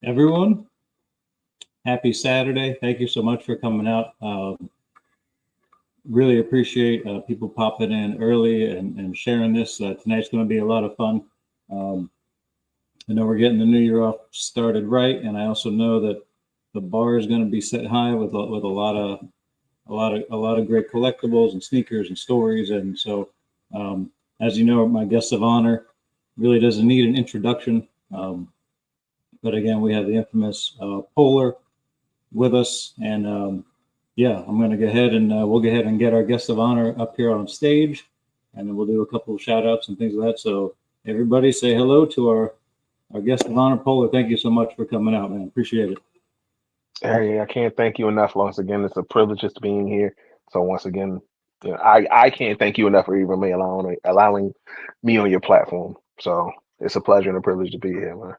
Everyone, happy Saturday. Thank you so much for coming out. Really appreciate people popping in early and sharing this. Tonight's going to be a lot of fun. I know we're getting the new year off started right, and I also know that the bar is going to be set high with a lot of great collectibles and sneakers and stories. And so, as you know, my guest of honor really doesn't need an introduction. But again, we have the infamous Polar with us, and yeah, I'm going to go ahead and we'll go ahead and get our guest of honor up here on stage, and then we'll do a couple of shout outs and things like that. So everybody say hello to our guest of honor, Polar. Thank you so much for coming out, man. Appreciate it. Hey, I can't thank you enough. Once again, it's a privilege just being here. So once again, I can't thank you enough for even me allowing me on your platform. So it's a pleasure and a privilege to be here, man.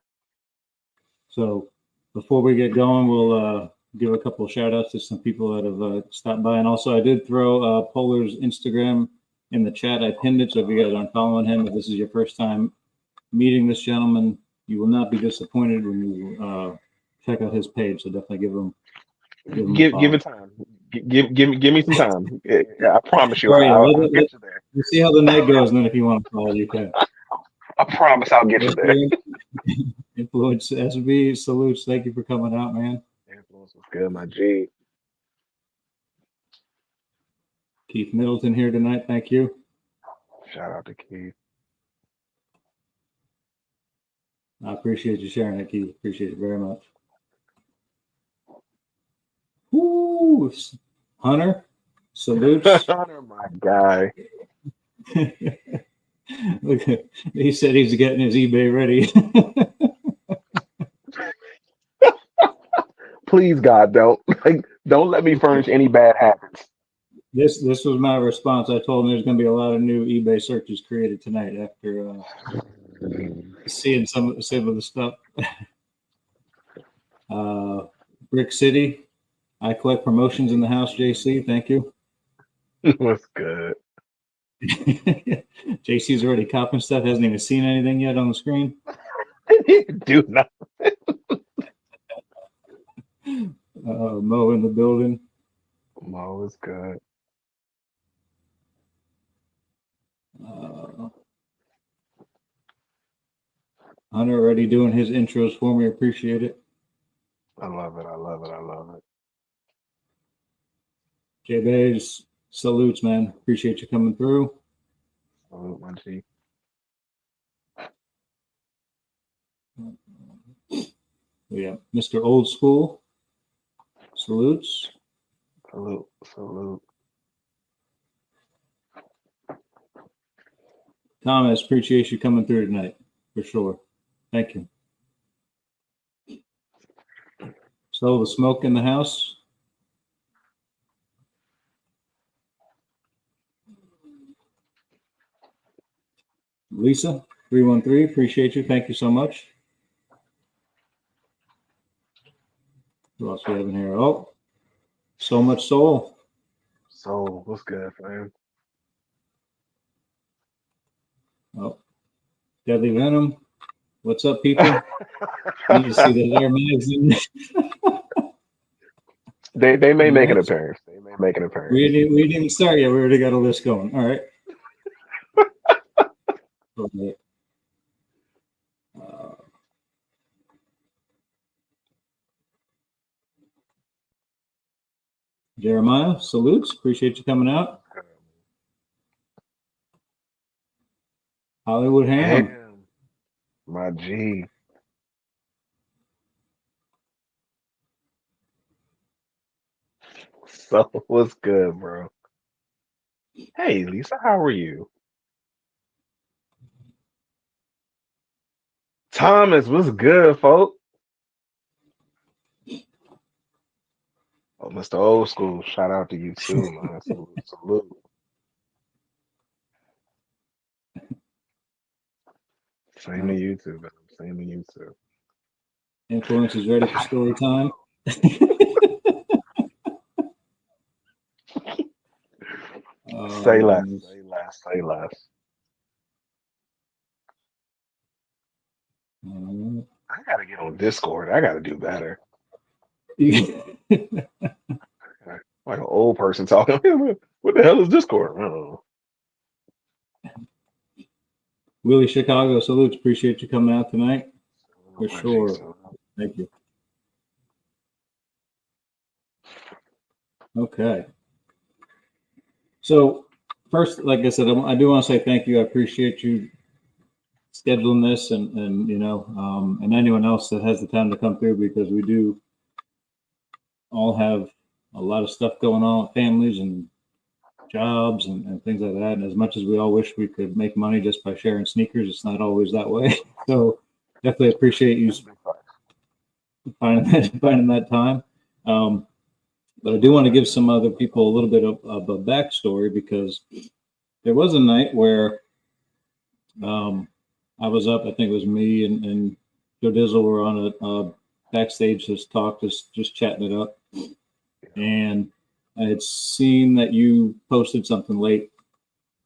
So before we get going, we'll give a couple of shout outs to some people that have stopped by. And also, I did throw Polar's Instagram in the chat. I pinned it. So if you guys aren't following him, if this is your first time meeting this gentleman, you will not be disappointed when you check out his page. So definitely give him give it time. Give me some time. I promise you, right, I'll get you there. You see how the night goes, and then if you want to follow, you can. I promise I'll get you there. Influence SB salutes. Thank you for coming out, man. Influence was good, my G. Keith Middleton here tonight. Thank you. Shout out to Keith. I appreciate you sharing it, Keith. Appreciate it very much. Woo! Hunter, salutes. Hunter, my guy. Look, he said he's getting his eBay ready. Please, God, don't let me furnish any bad habits. This was my response. I told him there's going to be a lot of new eBay searches created tonight after seeing some of the stuff. Brick City, I collect promotions in the house. JC, thank you. What's good? JC's already copping stuff. Hasn't even seen anything yet on the screen. Do not. Mo in the building. Mo is good. Hunter already doing his intros for me. Appreciate it. I love it. I love it. I love it. J Bays, salutes, man. Appreciate you coming through. Salute, my G. Yeah, Mr. Old School, salutes. Salute, salute. Thomas, appreciate you coming through tonight, for sure. Thank you. So the smoke in the house. Lisa, 313, appreciate you. Thank you so much. Who else we have in here? Oh, so much soul. Soul, what's good, fam? Oh, Deadly Venom. What's up, people? Need to see the air magazine. They may make an appearance. They may make an appearance. We didn't even start yet. We already got a list going. All right. Okay. Jeremiah, salutes. Appreciate you coming out. Hollywood Ham. Damn, my G. So what's good, bro? Hey, Lisa, how are you? Thomas, what's good, folks? Oh, Mr. Old School, shout out to you too, man. Salute, salute. Same to you too, man. Same to you too. Influence is ready for story time. Say less, say less, say less. I gotta get on Discord. I gotta do better. Like an old person talking. What the hell is Discord? I don't know. Willie Chicago salutes. Appreciate you coming out tonight. For My sure. Jason. Thank you. Okay. So first, like I said, I do want to say thank you. I appreciate you scheduling this and you know, and anyone else that has the time to come through, because we do all have a lot of stuff going on with families and jobs and things like that. And as much as we all wish we could make money just by sharing sneakers, it's not always that way. So definitely appreciate you finding that time. But I do want to give some other people a little bit of a backstory, because there was a night where I was up. I think it was me and Joe Dizzle were on a backstage, just chatting it up. And I had seen that you posted something late.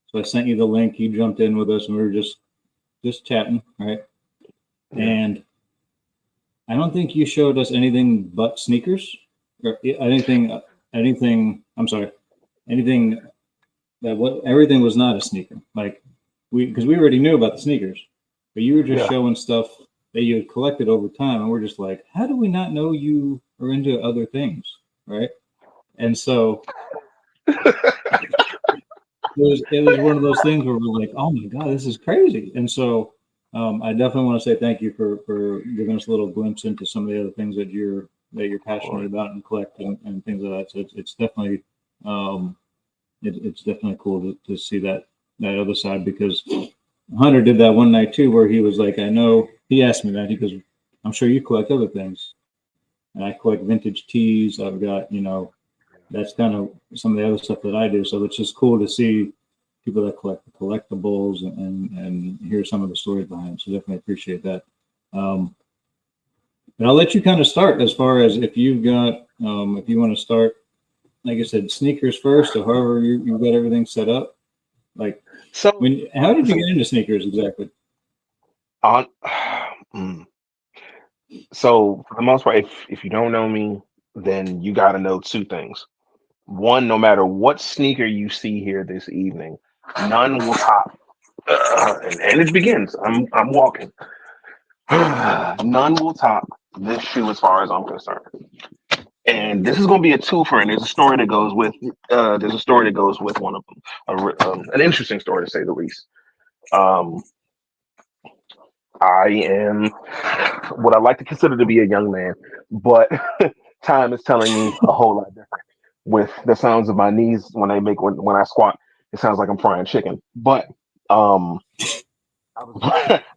So I sent you the link. You jumped in with us and we were just chatting, right? Yeah. And I don't think you showed us anything but sneakers or anything. I'm sorry, anything everything was not a sneaker. Like because we already knew about the sneakers, but you were just showing stuff that you had collected over time. And we're just like, how do we not know you are into other things? Right. And so it was one of those things where we're like, oh my God, this is crazy. And so I definitely want to say thank you for giving us a little glimpse into some of the other things that you're passionate about and collecting and things like that. So it's definitely it's definitely cool to see that other side, because Hunter did that one night too, where he was like, I know, he asked me that, he goes, I'm sure you collect other things. And I collect vintage tees. I've got, you know, that's kind of some of the other stuff that I do. So it's just cool to see people that collect the collectibles and hear some of the stories behind it. So definitely appreciate that. But I'll let you kind of start as far as if you've got, if you want to start, like I said, sneakers first, or however you've got everything set up. Like, so how did you get into sneakers exactly? So for the most part, if you don't know me, then you got to know two things. One, no matter what sneaker you see here this evening, none will top. And it begins. I'm walking. None will top this shoe as far as I'm concerned. And this is going to be a twofer, and there's a story that goes with. One of them. An interesting story to say the least. I am what I like to consider to be a young man, but time is telling me a whole lot different. With the sounds of my knees when I squat, it sounds like I'm frying chicken. But I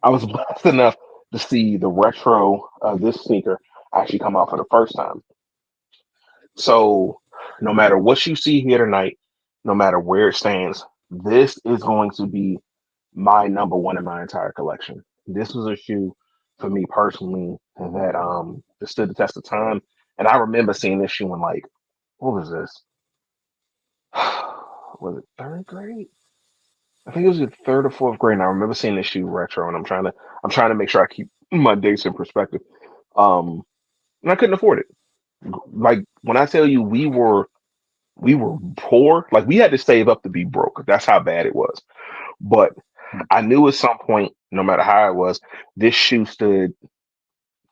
was blessed enough to see the retro of this sneaker actually come out for the first time. So no matter what you see here tonight, no matter where it stands, this is going to be my number one in my entire collection. This was a shoe for me personally that stood the test of time. And I remember seeing this shoe in, like, what was this? Was it third grade? I think it was the third or fourth grade. And I remember seeing this shoe retro, and I'm trying to make sure I keep my dates in perspective. And I couldn't afford it. Like, when I tell you we were poor, like we had to save up to be broke. That's how bad it was. But I knew at some point, no matter how it was, this shoe stood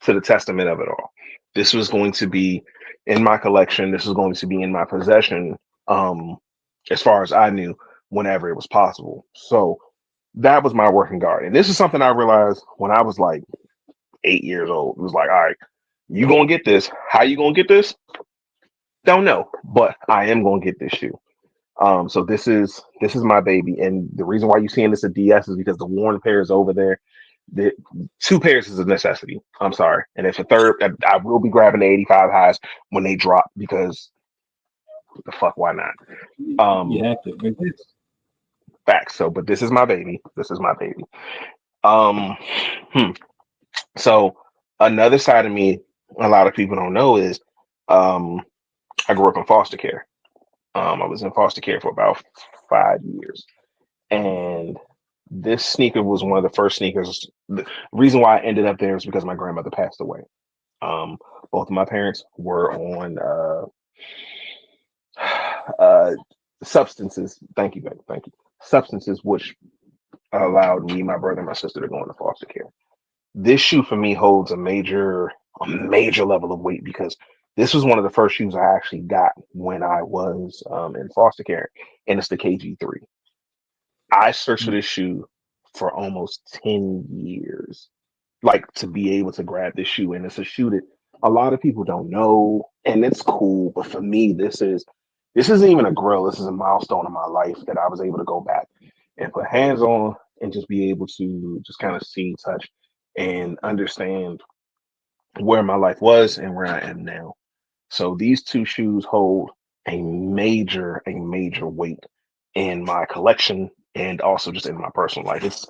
to the testament of it all. This was going to be in my collection. This was going to be in my possession, as far as I knew, whenever it was possible. So that was my working guard. And this is something I realized when I was like 8 years old. It was like, all right, you gonna get this. How you gonna get this? Don't know, but I am gonna get this shoe. So this is my baby, and the reason why you're seeing this at DS is because the worn pair is over there. The two pairs is a necessity. I'm sorry, and if a third, I will be grabbing the 85 highs when they drop, because what the fuck, why not? You have to. Facts. So, but this is my baby. This is my baby. So another side of me, a lot of people don't know, is I grew up in foster care. I was in foster care for about 5 years. And This sneaker was one of the first sneakers. The reason why I ended up there is because my grandmother passed away. Both of my parents were on uh, substances. Thank you, baby. Thank you. Substances, which allowed me, my brother, and my sister to go into foster care. This shoe for me holds a major level of weight because this was one of the first shoes I actually got when I was in foster care, and it's the KG3. I searched for this shoe for almost 10 years, like to be able to grab this shoe. And it's a shoe that a lot of people don't know, and it's cool. But for me, this isn't even a grill. This is a milestone in my life that I was able to go back and put hands on and just be able to just kind of see, touch, and understand where my life was and where I am now. So these two shoes hold a major weight in my collection and also just in my personal life. It's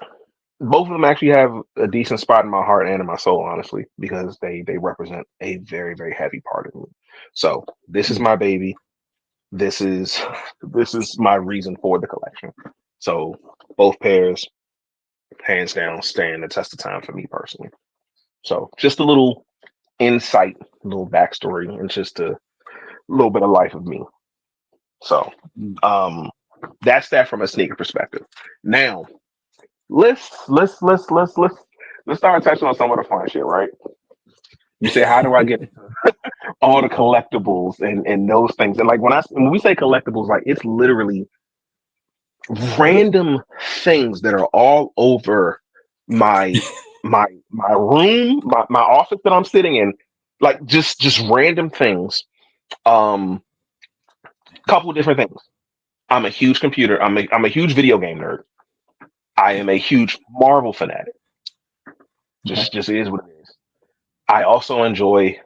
both of them actually have a decent spot in my heart and in my soul, honestly, because they represent a very, very heavy part of me. So this is my baby. This is my reason for the collection. So both pairs, hands down, stand the test of time for me personally. So just a little insight, a little backstory, and just a little bit of life of me. So that's that from a sneaker perspective. Now let's start touching on some of the fun shit, right? You say, how do I get all the collectibles and those things? And like when we say collectibles, like it's literally random things that are all over my my room, my office that I'm sitting in, like just random things. Couple of different things. I'm a huge computer. I'm a huge video game nerd. I am a huge Marvel fanatic. Just is what it is. I also enjoy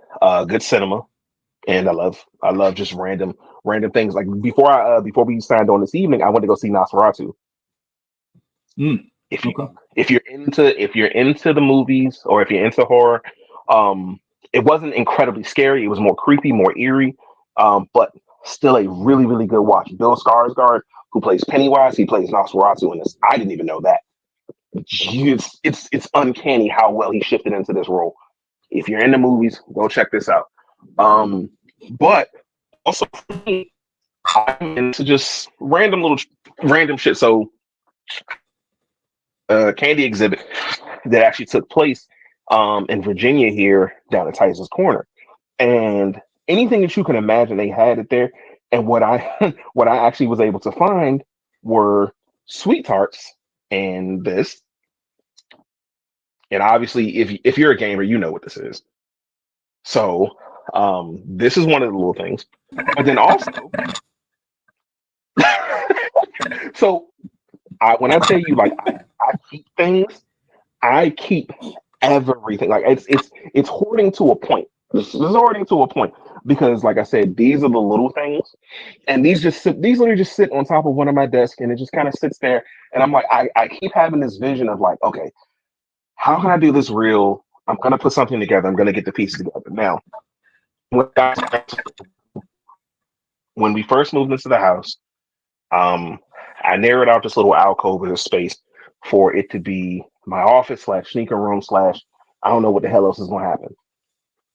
good cinema, and I love just random things. Like before we signed on this evening, I went to go see Nosferatu. If you Okay. if you're into the movies or if you're into horror, it wasn't incredibly scary. It was more creepy, more eerie, but still a really really good watch. Bill Skarsgård, who plays Pennywise, he plays Nosferatu in this. I didn't even know that. It's uncanny how well he shifted into this role. If you're into movies, go check this out. But also for me, I'm into just random shit. So candy exhibit that actually took place in Virginia here down at Tyson's Corner. And anything that you can imagine, they had it there. And what I what I actually was able to find were sweet tarts and this. And obviously, if you're a gamer, you know what this is. So this is one of the little things. But then also, so when I tell you like I keep things, I keep everything. Like it's hoarding to a point. This is hoarding to a point because, like I said, these are the little things, and these literally just sit on top of one of my desk, and it just kind of sits there. And I'm like, I keep having this vision of like, okay, how can I do this real? I'm gonna put something together. I'm gonna get the pieces together. Now, when we first moved into the house, um, I narrowed out this little alcove of space for it to be my office slash sneaker room slash I don't know what the hell else is going to happen.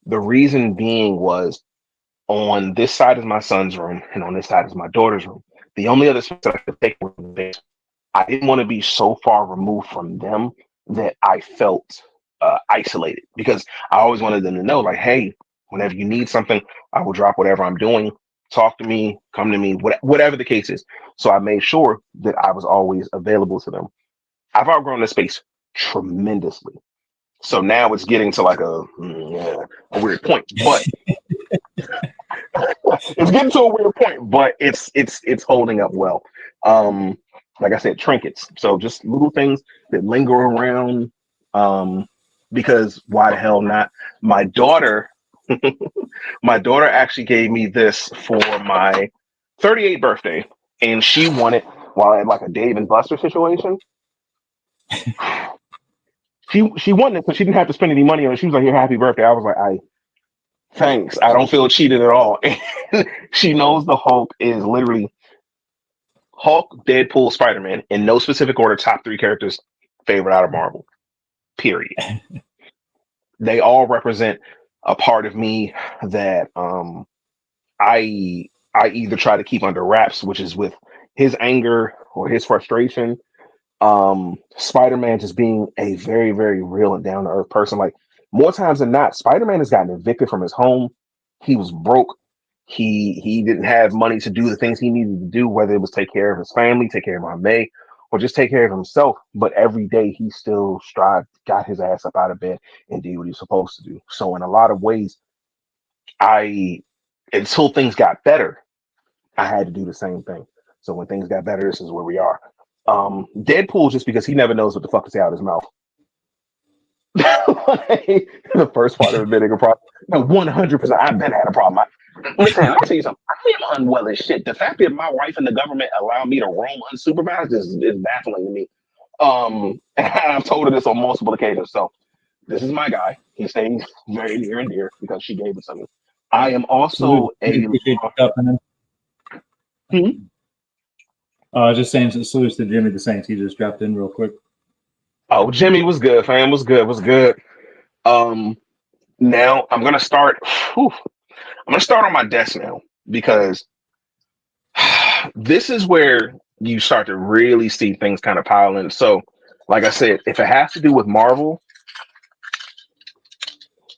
The reason being was on this side is my son's room and on this side is my daughter's room. The only other space that I could take was this. I didn't want to be so far removed from them that I felt isolated because I always wanted them to know, like, hey, whenever you need something, I will drop whatever I'm doing. Talk to me, come to me, whatever the case is. So I made sure that I was always available to them. I've outgrown the space tremendously. So now it's getting to like a weird point, but it's getting to a weird point, but it's holding up well. Like I said, trinkets. So just little things that linger around. Because why the hell not? My daughter, my daughter actually gave me this for my 38th birthday, and she won it while I had like a Dave and Buster situation. She won it, so she didn't have to spend any money on it. She was like, "Here, happy birthday." I was like, thanks. I don't feel cheated at all. And she knows the Hulk is literally Hulk, Deadpool, Spider-Man, in no specific order, top 3 characters favorite out of Marvel. Period. They all represent a part of me that I either try to keep under wraps, which is with his anger or his frustration. Spider-Man just being a very, very real and down to earth person. Like, more times than not, Spider-Man has gotten evicted from his home. He was broke. He didn't have money to do the things he needed to do, whether it was take care of his family, take care of Aunt May, or just take care of himself. But every day he still strived, got his ass up out of bed and did what he was supposed to do. So in a lot of ways, until things got better, I had to do the same thing. So when things got better, this is where we are. Deadpool, just because he never knows what the fuck to say out of his mouth. Like, the first part of admitting a problem. No, 100%. I've been had a problem. Listen, let me tell you something. I am unwell as shit. The fact that my wife and the government allow me to roam unsupervised is baffling to me. And I've told her this on multiple occasions. So this is my guy. He stays very near and dear because she gave it to me. I am also I was just saying, salutes to Jimmy the Saints. He just dropped in real quick. Oh, Jimmy was good, fam. Was good. Now I'm gonna start. I'm gonna start on my desk now because this is where you start to really see things kind of pile in. So, like I said, if it has to do with Marvel,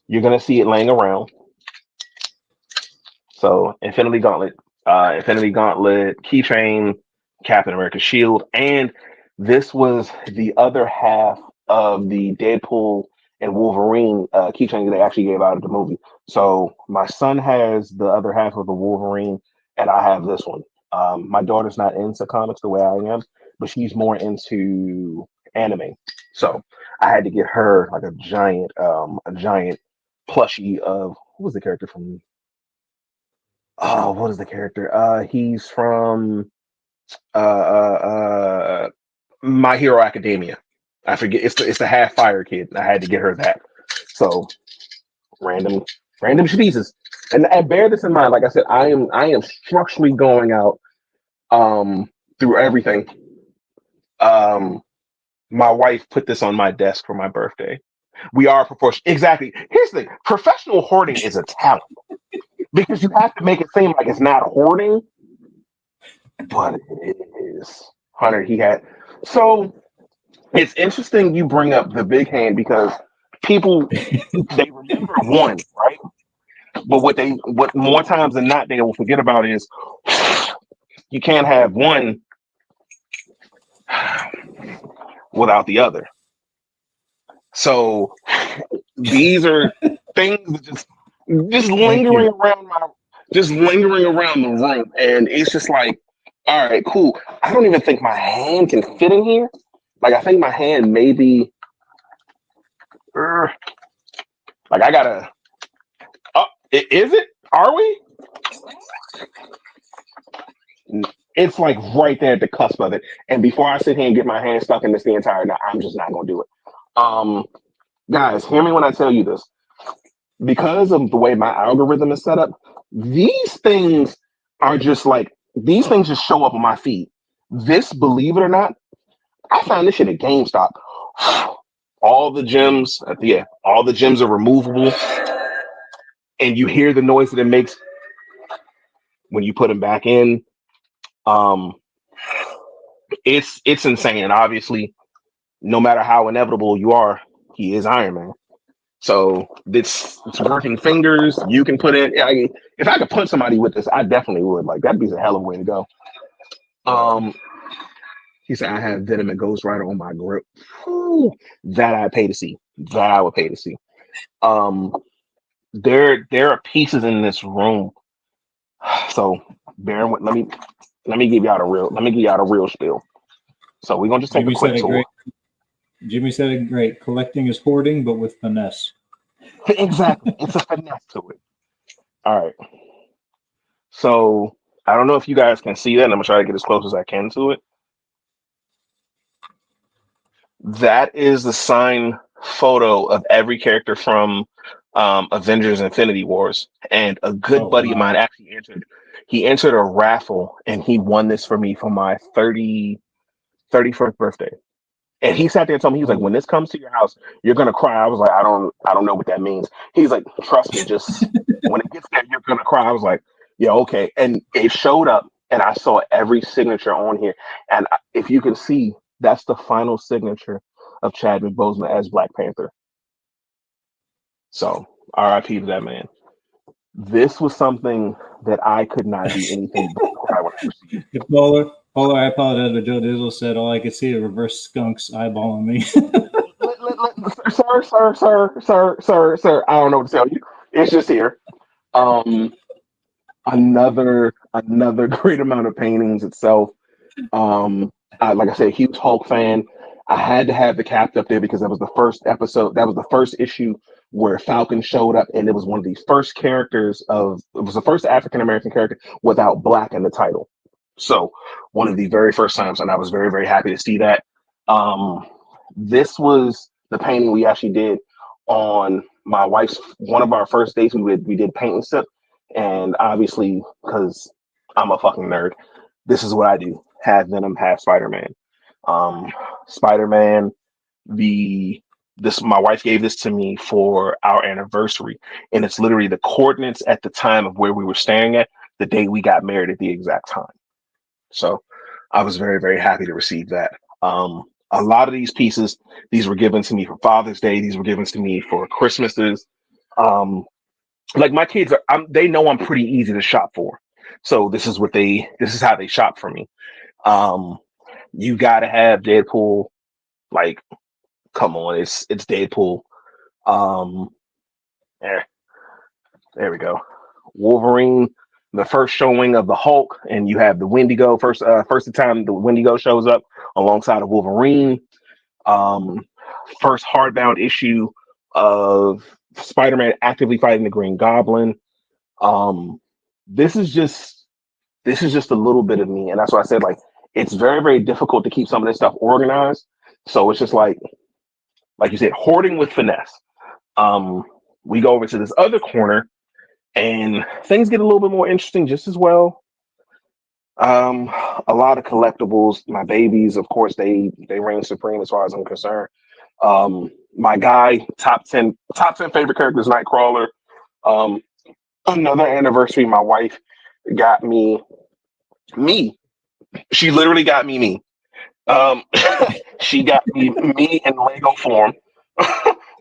you're gonna see it laying around. So, Infinity Gauntlet, keychain, Captain America shield, and this was the other half of the Deadpool and Wolverine keychain that they actually gave out of the movie. So my son has the other half of the Wolverine, and I have this one. My daughter's not into comics the way I am, but she's more into anime. So I had to get her like a giant plushie of, who was the character from? Oh, what is the character? He's from My Hero Academia. I forget. It's the half fire kid. I had to get her that. So random pieces. And bear this in mind. Like I said, I am structurally going out through everything. My wife put this on my desk for my birthday. We are proportional. Exactly. Here's the thing. Professional hoarding is a talent because you have to make it seem like it's not hoarding, but it is. Hunter, he had. So it's interesting you bring up the big hand because people, they remember one, right? But what more times than not they will forget about is you can't have one without the other. So these are things that just lingering around the room, and it's just like, all right, cool. I don't even think my hand can fit in here. Like, I think my hand maybe, like, I gotta. Oh, is it? Are we? It's like right there at the cusp of it. And before I sit here and get my hand stuck in this the entire night, I'm just not gonna do it. Guys, hear me when I tell you this. Because of the way my algorithm is set up, these things these things just show up on my feed. This, believe it or not, I found this shit at GameStop. All the gems are removable, and you hear the noise that it makes when you put them back in. It's insane. And obviously, no matter how inevitable you are, he is Iron Man. So it's working fingers. You can put in. If I could punch somebody with this, I definitely would. Like, that'd be a hell of a way to go. He said, I have Venom and Ghost Rider on my grip. Ooh, that I pay to see. That I would pay to see. There are pieces in this room. So bear with. Let me give y'all the real spiel. So we're gonna just take a quick tour. Jimmy said it great. Collecting is hoarding, but with finesse. Exactly. It's a finesse to it. All right. So I don't know if you guys can see that. I'm gonna try to get as close as I can to it. That is the signed photo of every character from Avengers Infinity Wars. And a good Oh, buddy of mine wow. actually entered a raffle and he won this for me for my 31st birthday. And he sat there and told me, he was like, Oh, when this comes to your house, you're gonna cry. I was like, I don't know what that means. He's like, trust me, just when it gets there, you're gonna cry. I was like, yeah, okay. And it showed up, and I saw every signature on here. And if you can see, that's the final signature of Chadwick Boseman as Black Panther. So R.I.P. to that man. This was something that I could not do anything but cry when I received. if Polar, I apologize, but Joe Dizzle said all I could see are reverse skunks eyeballing me. Sir. I don't know what to tell you. It's just here. Um, another great amount of paintings itself. Like I said, huge Hulk fan. I had to have the cap up there because that was the first episode. That was the first issue where Falcon showed up, and it was one of the first characters of. It was the first African American character without black in the title. So one of the very first times, and I was very very happy to see that. Um, this was the painting we actually did on my wife's one of our first dates. We did paint and sip, and obviously because I'm a fucking nerd, this is what I do: half Venom, half Spider Man. Spider Man. The this My wife gave this to me for our anniversary, and it's literally the coordinates at the time of where we were staring at the day we got married at the exact time. So I was very, very happy to receive that. A lot of these pieces, these were given to me for Father's Day. These were given to me for Christmases. Um, like my kids they know I'm pretty easy to shop for. So this is how they shop for me. Um, you gotta have Deadpool. Like, come on, it's Deadpool. Um, eh, there we go. Wolverine, the first showing of the Hulk, and you have the Wendigo first time the Wendigo shows up alongside of Wolverine. Um, First hardbound issue of Spider-Man actively fighting the Green Goblin. Um, this is just a little bit of me, and that's why I said like it's very very difficult to keep some of this stuff organized. So it's just like you said, hoarding with finesse. Um, we go over to this other corner and things get a little bit more interesting just as well. Um, a lot of collectibles. My babies, of course, they reign supreme as far as I'm concerned. My guy, top ten favorite characters, Nightcrawler. Um, Another anniversary, my wife got me. She literally got me. Um, she got me in Lego form,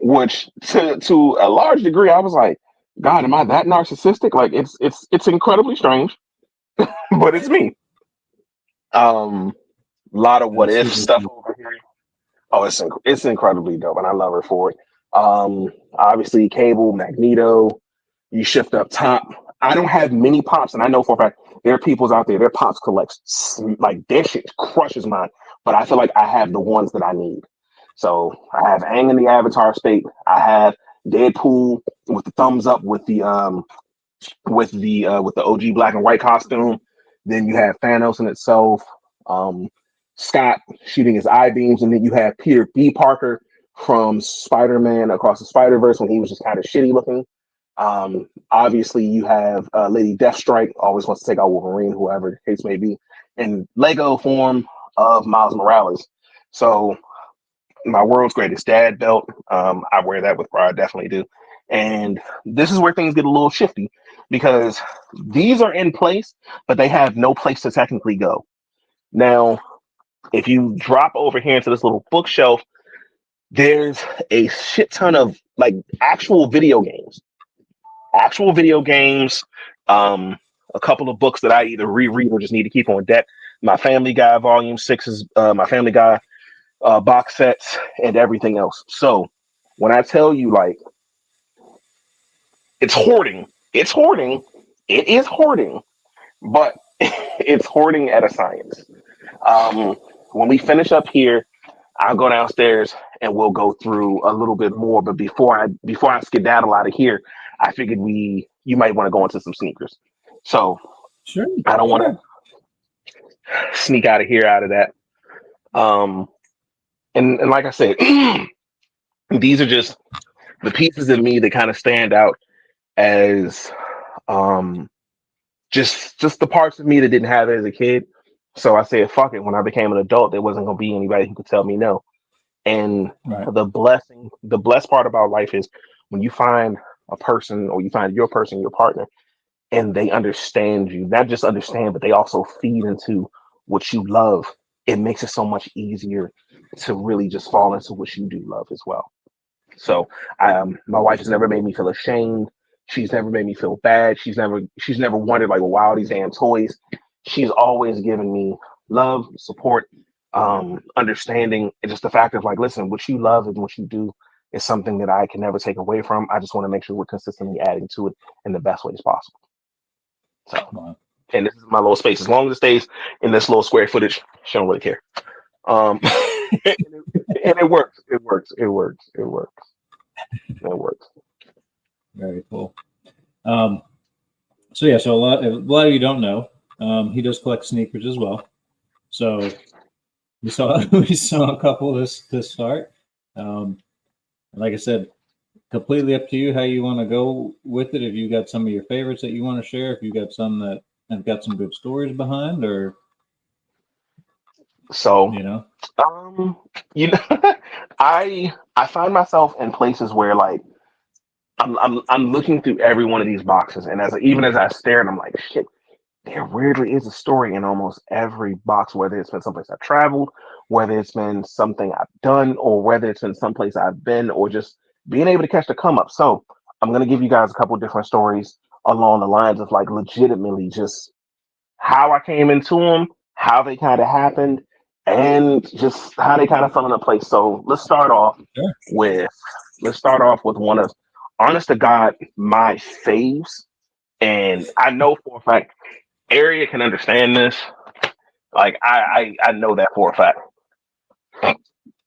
which to a large degree, I was like, God, am I that narcissistic? Like, it's incredibly strange, but it's me. Um, a lot of what That's if super stuff cool. over here. Oh, it's incredibly dope, and I love her for it. Obviously, Cable, Magneto. You shift up top. I don't have many pops, and I know for a fact there are people's out there. Their pops collect like their shit crushes mine, but I feel like I have the ones that I need. So I have Aang in the Avatar state. I have Deadpool with the thumbs up with the OG black and white costume. Then you have Thanos in itself. Um, Scott shooting his eye beams, and then you have Peter B. Parker from Spider-Man Across the Spider-Verse when he was just kind of shitty looking. Obviously, you have Lady Deathstrike, always wants to take out Wolverine, whoever the case may be, in Lego form of Miles Morales. So my world's greatest dad belt. I wear that with pride, definitely do. And this is where things get a little shifty because these are in place, but they have no place to technically go. Now, if you drop over here into this little bookshelf, there's a shit ton of like actual video games, um, a couple of books that I either reread or just need to keep on deck. My Family Guy Volume 6 is my Family Guy box sets and everything else. So when I tell you like it's hoarding, it is hoarding, but it's hoarding at a science. Um, when we finish up here, I'll go downstairs and we'll go through a little bit more. But before I skedaddle out of here, I figured you might want to go into some sneakers. So Sure, I don't want sure. to sneak out of here out of that. Um, and like I said, these are just the pieces of me that kind of stand out as just the parts of me that didn't have it as a kid. So I said, fuck it. When I became an adult, there wasn't gonna be anybody who could tell me no. And Right. the blessed part about life is when you find a person or you find your person, your partner, and they understand you, not just understand, but they also feed into what you love. It makes it so much easier to really just fall into what you do love as well. So my wife has never made me feel ashamed. She's never made me feel bad. She's never wondered like, well, why all these damn toys? She's always given me love, support, understanding, and just the fact of like, listen, what you love and what you do is something that I can never take away from. I just want to make sure we're consistently adding to it in the best ways possible. So, Wow. and this is my little space. As long as it stays in this little square footage, she don't really care. And it works. It works. It works. It works. It works. Very cool. So yeah, so a lot of you don't know, he does collect sneakers as well. So we saw we saw a couple this start. Like I said, completely up to you how you want to go with it. If you got some of your favorites that you want to share, if you got some that have got some good stories behind, or So, you know, you know, I find myself in places where like I'm looking through every one of these boxes, and even as I stare, and I'm like, shit, there weirdly is a story in almost every box, whether it's been someplace I've traveled, whether it's been something I've done, or whether it's been someplace I've been, or just being able to catch the come up. So I'm gonna give you guys a couple different stories along the lines of like legitimately just how I came into them, how they kind of happened, and just how they kind of fell into place. So sure. with let's start off with one of honest to God, my faves. And I know for a fact Area can understand this. Like I know that for a fact.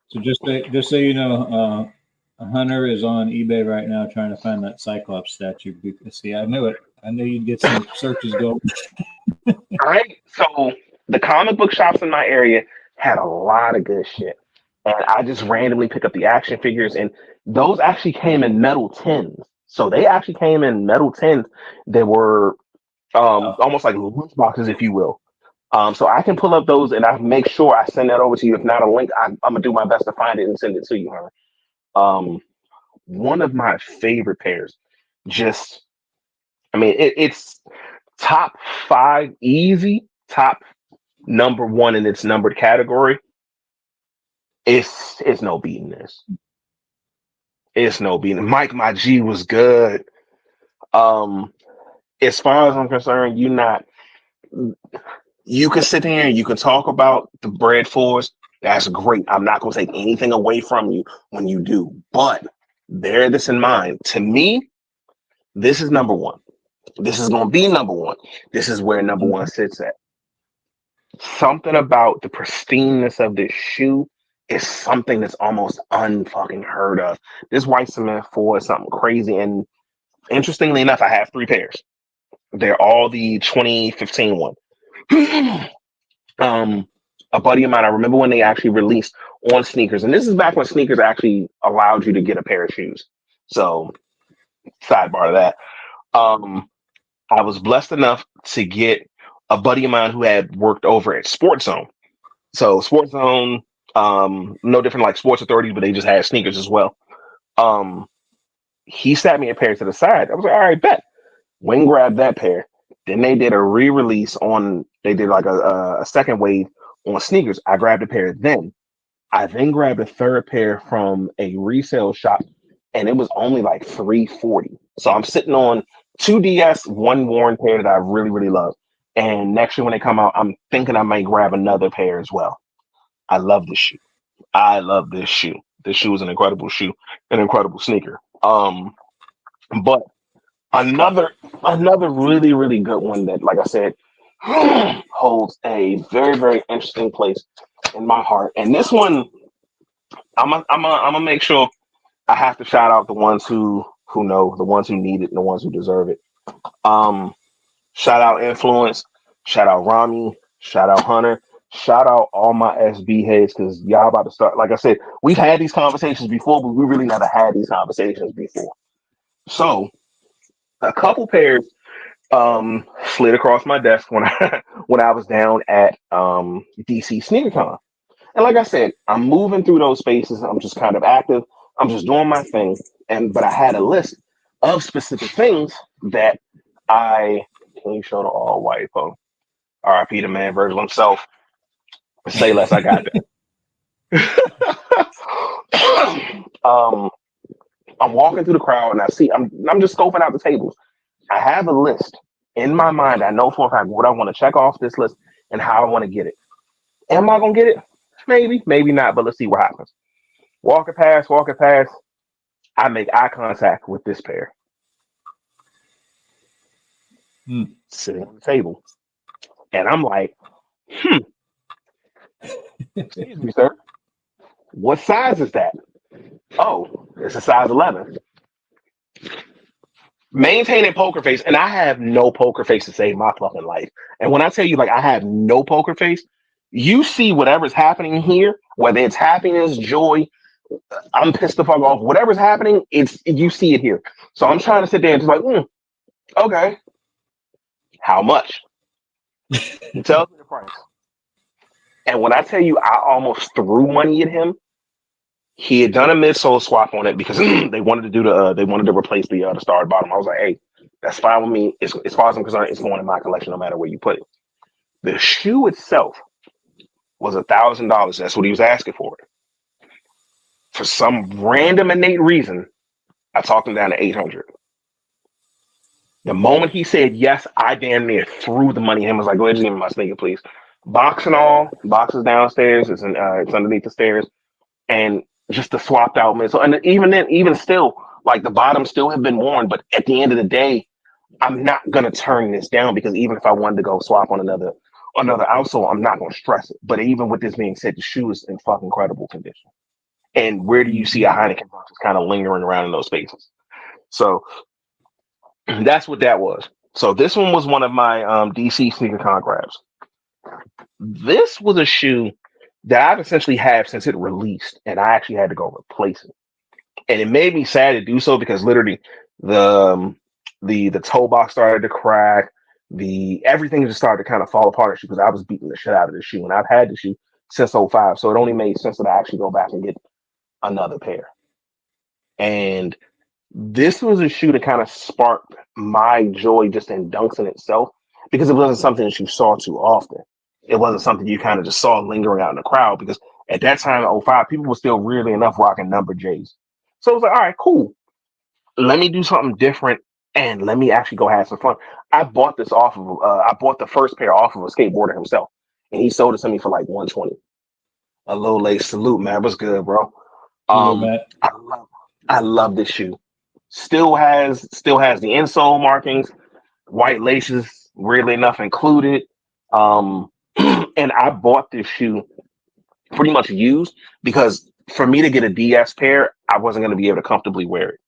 So just so you know, Hunter is on eBay right now trying to find that Cyclops statue. See, I knew it. I knew you'd get some searches going. All right. So the comic book shops in my area had a lot of good shit. And I just randomly pick up the action figures, and those actually came in metal tins. So they actually came in metal tins that were Oh, almost like lunch boxes, if you will. So I can pull up those and I make sure I send that over to you. If not a link, I'm gonna do my best to find it and send it to you, Hunter. Um, One of my favorite pairs. Just, I mean, it's top five easy, top number one in its numbered category. It's no beating this. It's no beating. Mike, my G was good. Um, as far as I'm concerned, you can sit here and you can talk about the bread fours. That's great. I'm not gonna take anything away from you when you do, but bear this in mind. To me, this is number one. This is gonna be number one. This is where number one okay. sits at. Something about the pristineness of this shoe is something that's almost unfucking heard of. This white cement four is something crazy. And interestingly enough, I have three pairs. They're all the 2015 one. um, a buddy of mine, I remember when they actually released on sneakers, and this is back when sneakers actually allowed you to get a pair of shoes. So, sidebar to that. Um, I was blessed enough to get a buddy of mine who had worked over at Sports Zone. So Sports Zone, no different like Sports Authority, but they just had sneakers as well. Um, he sat me a pair to the side. I was like, all right, bet. Wing grabbed that pair. Then they did a re-release on. They did like a second wave on sneakers. I grabbed a pair then. I then grabbed a third pair from a resale shop, and it was only like 340. So I'm sitting on two DS, one worn pair that I really really love. And next year when they come out, I'm thinking I might grab another pair as well. I love this shoe. I love this shoe. This shoe is an incredible shoe, an incredible sneaker. But another really really good one that, like I said, holds a very very interesting place in my heart. And this one, I'm gonna make sure I have to shout out the ones who know, the ones who need it, and the ones who deserve it. Um, Shout out Influence, shout out Rami, shout out Hunter, Shout out all my SB heads because y'all about to start. Like I said, we've had these conversations before, but we really never had these conversations before. So a couple pairs slid across my desk when I when I was down at DC SneakerCon. And like I said, I'm moving through those spaces. I'm just kind of active. I'm just doing my thing. But I had a list of specific things that I can you show the all white po. RIP the man Virgil himself. Say less, I got that. I'm walking through the crowd and I see I'm just scoping out the tables. I have a list in my mind. I know for a fact what I want to check off this list and how I want to get it. Am I gonna get it? Maybe, maybe not, but let's see what happens. Walking past, walking past, I make eye contact with this pair. Sitting on the table. And I'm like, excuse me, sir. What size is that? Oh, it's a size 11. Maintaining poker face, and I have no poker face to save my fucking life. And when I tell you, like, I have no poker face, you see whatever's happening here, whether it's happiness, joy, I'm pissed the fuck off, whatever's happening, it's you see it here. So I'm trying to sit there and just like, okay, how much? He tells me the price. And when I tell you, I almost threw money at him. He had done a midsole swap on it because they wanted to do they wanted to replace the star bottom. I was like, hey, that's fine with me. As far as I'm concerned, it's going in my collection no matter where you put it. The shoe itself was $1,000. That's what he was asking for it. For some random innate reason, I talked him down to 800. The moment he said yes, I damn near threw the money at him. I was like, go ahead and give me my sneaker, please. Box and all, boxes downstairs. It's underneath the stairs. And just the swapped out midsole. And even then, even still, like the bottom still have been worn. But at the end of the day, I'm not gonna turn this down because even if I wanted to go swap on another outsole, I'm not gonna stress it. But even with this being said, the shoe is in fucking incredible condition. And where do you see a Heineken box just kind of lingering around in those spaces? So that's what that was. So this one was one of my DC SneakerCon grabs. This was a shoe that I've essentially had since it released, and I actually had to go replace it. And it made me sad to do so because literally the toe box started to crack, everything just started to kind of fall apart because I was beating the shit out of the shoe, and I've had the shoe since '05, so it only made sense that I actually go back and get another pair. And this was a shoe that kind of sparked my joy just in dunks in itself because it wasn't something that you saw too often. It wasn't something you kind of just saw lingering out in the crowd because at that time in '05, people were still weirdly enough rocking number J's. So it was like, all right, cool. Let me do something different and let me actually go have some fun. I bought the first pair off of a skateboarder himself, and he sold it to me for like 120. A little late salute, man. What's good, bro? Matt. I love this shoe. Still has the insole markings, white laces, weirdly enough included. And I bought this shoe pretty much used because for me to get a DS pair, I wasn't going to be able to comfortably wear it.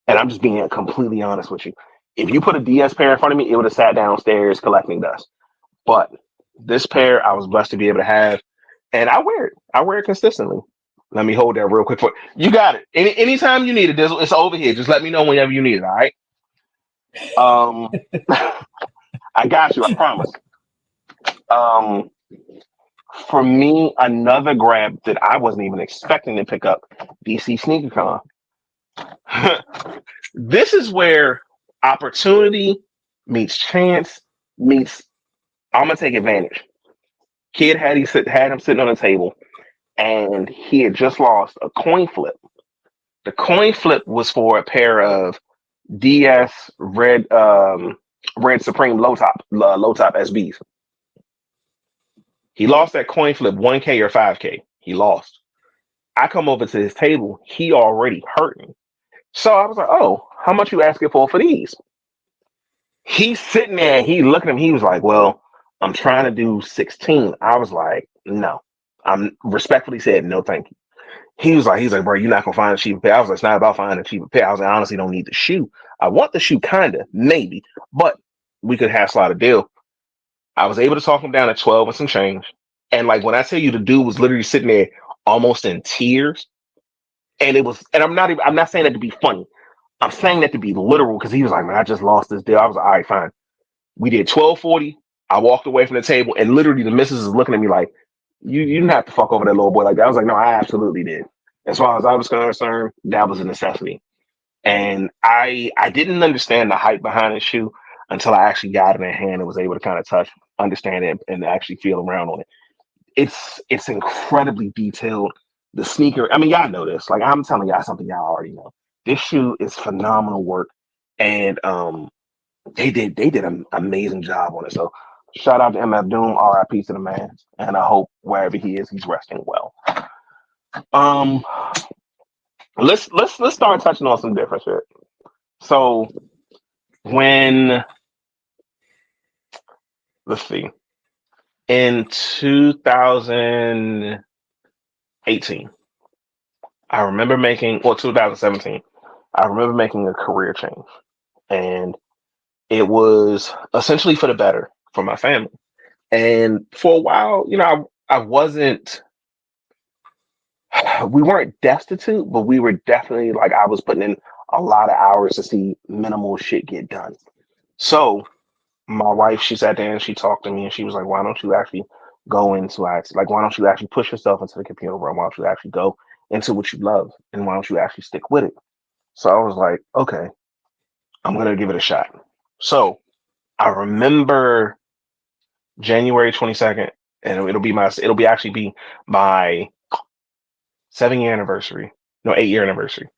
And I'm just being completely honest with you. If you put a DS pair in front of me, it would have sat downstairs collecting dust. But this pair, I was blessed to be able to have, and I wear it. I wear it consistently. Let me hold that real quick for you. You got it. Anytime you need it, it's over here. Just let me know whenever you need it. All right. I got you. I promise. For me, another grab that I wasn't even expecting to pick up, DC SneakerCon. This is where opportunity meets chance meets I'm gonna take advantage. Kid had him sitting on the table, and he had just lost a coin flip. The coin flip was for a pair of DS red Supreme low top SBs. He lost that coin flip 1K or 5K. He lost. I come over to his table. He already hurting. So I was like, oh, how much you asking for these? He's sitting there and he looking at him. He was like, well, I'm trying to do 16. I was like, no. I'm respectfully said, no, thank you. He's like, bro, you're not gonna find a cheaper pair. I was like, it's not about finding a cheaper pair. I was like, I honestly don't need the shoe. I want the shoe kinda, maybe, but we could hassle out a deal. I was able to talk him down at 12 and some change. And like when I tell you the dude was literally sitting there almost in tears, and it was, and I'm not saying that to be funny. I'm saying that to be literal because he was like, man, I just lost this deal. I was like, all right, fine. We did 1240. I walked away from the table, and literally the missus is looking at me like, you didn't have to fuck over that little boy like that. I was like, no, I absolutely did. As far as I was concerned, that was a necessity. And I didn't understand the hype behind the shoe until I actually got it in hand and was able to kind of touch, understand it, and actually feel around on it. It's incredibly detailed. The sneaker, I mean, y'all know this. Like I'm telling y'all something y'all already know. This shoe is phenomenal work, and they did an amazing job on it. So shout out to MF Doom, RIP to the man, and I hope wherever he is, he's resting well. Um, let's start touching on some different shit. So when let's see, in 2018, I remember making, well, 2017, I remember making a career change, and it was essentially for the better for my family. And for a while, I wasn't, we weren't destitute, but we were definitely like, I was putting in a lot of hours to see minimal shit get done. So my wife, she sat there and she talked to me and she was like, why don't you actually go into IT? Like, why don't you actually push yourself into the computer realm? Why don't you actually go into what you love? And why don't you actually stick with it? So I was like, okay, I'm going to give it a shot. So I remember January 22nd, and it'll be actually be my 7-year anniversary. No, 8-year anniversary.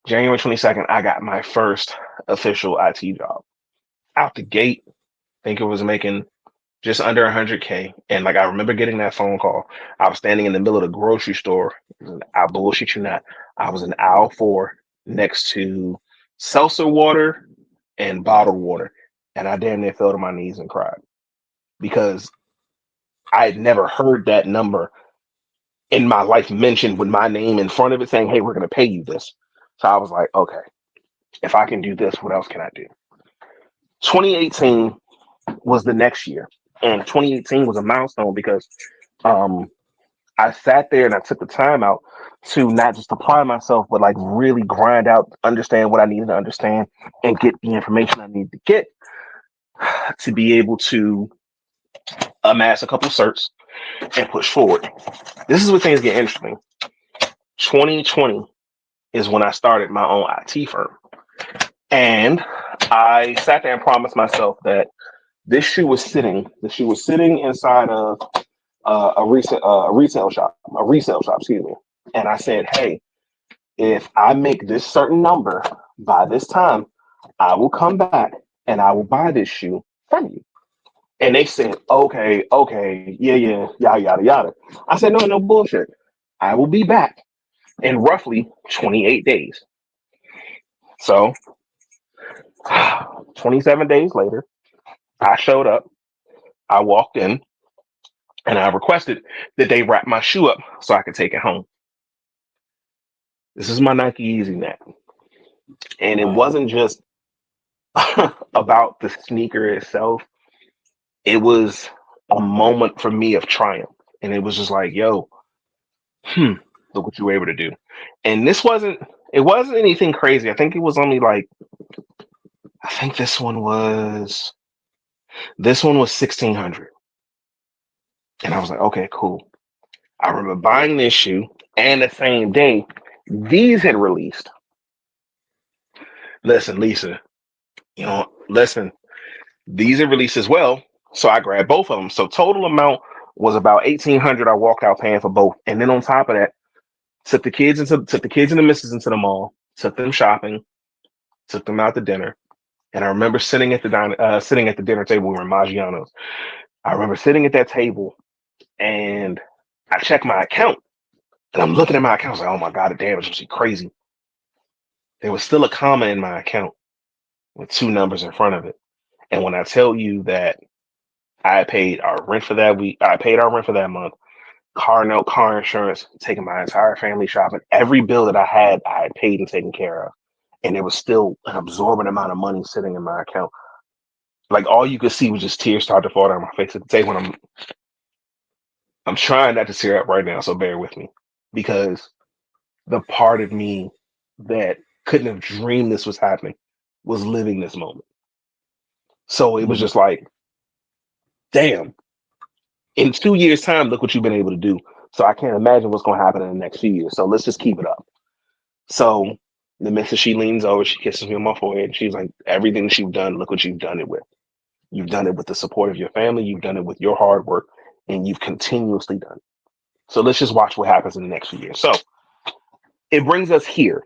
January 22nd, I got my first official IT job. Out the gate, I think it was making just under 100K. And like I remember getting that phone call. I was standing in the middle of the grocery store. I bullshit you not. I was in aisle 4 next to seltzer water and bottled water. And I damn near fell to my knees and cried because I had never heard that number in my life mentioned with my name in front of it saying, hey, we're going to pay you this. So I was like, okay, if I can do this, what else can I do? 2018 was the next year. And 2018 was a milestone because um, I sat there and I took the time out to not just apply myself, but like really grind out, understand what I needed to understand, and get the information I needed to get to be able to amass a couple of certs and push forward. This is where things get interesting. 2020 is when I started my own IT firm. And I sat there and promised myself that the shoe was sitting inside of a resale shop, excuse me. And I said, hey, if I make this certain number by this time, I will come back and I will buy this shoe from you. And they said, okay, yeah, yada, yada, yada. I said, no bullshit. I will be back in roughly 28 days. So 27 days later, I showed up, I walked in, and I requested that they wrap my shoe up so I could take it home. This is my Nike Easy Net. And it wasn't just about the sneaker itself, it was a moment for me of triumph. And it was just like, yo, look what you were able to do. And it wasn't anything crazy. I think it was only like, I think this one was 1600. And I was like, okay, cool. I remember buying this shoe, and the same day, these had released. Listen, Lisa, listen, these had released as well. So I grabbed both of them. So total amount was about 1800. I walked out paying for both. And then on top of that, took the kids and the missus into the mall, took them shopping, took them out to dinner. And I remember sitting at the dinner table. We were in Maggiano's. I remember sitting at that table, and I checked my account, and I'm looking at my account. I was like, oh my God, damn, it's crazy. There was still a comma in my account with 2 numbers in front of it. And when I tell you that I paid our rent for that week, I paid our rent for that month, car note, car insurance, taking my entire family shopping, every bill that I had paid and taken care of. And there was still an absorbent amount of money sitting in my account. Like all you could see was just tears start to fall down my face at the table. And I'm trying not to tear up right now, so bear with me, because the part of me that couldn't have dreamed this was happening was living this moment. So it was Mhm. just like, damn, in 2 years' time, look what you've been able to do. So I can't imagine what's going to happen in the next few years. So let's just keep it up. So the missus, she leans over, she kisses me on my forehead, and she's like, everything that you've done, look what you've done it with. You've done it with the support of your family, you've done it with your hard work, and you've continuously done it. So let's just watch what happens in the next few years. So it brings us here.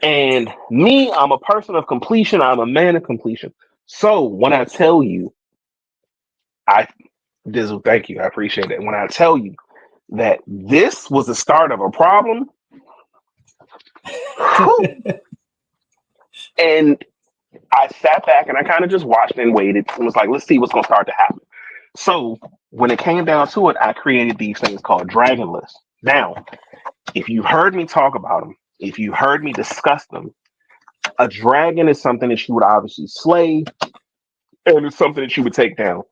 And me, I'm a person of completion, I'm a man of completion. So when I tell you, I Dizzle, thank you. I appreciate it. When I tell you that this was the start of a problem, and I sat back and I kind of just watched and waited and was like, let's see what's going to start to happen. So when it came down to it, I created these things called dragon lists. Now, if you heard me talk about them, if you heard me discuss them, a dragon is something that you would obviously slay, and it's something that you would take down.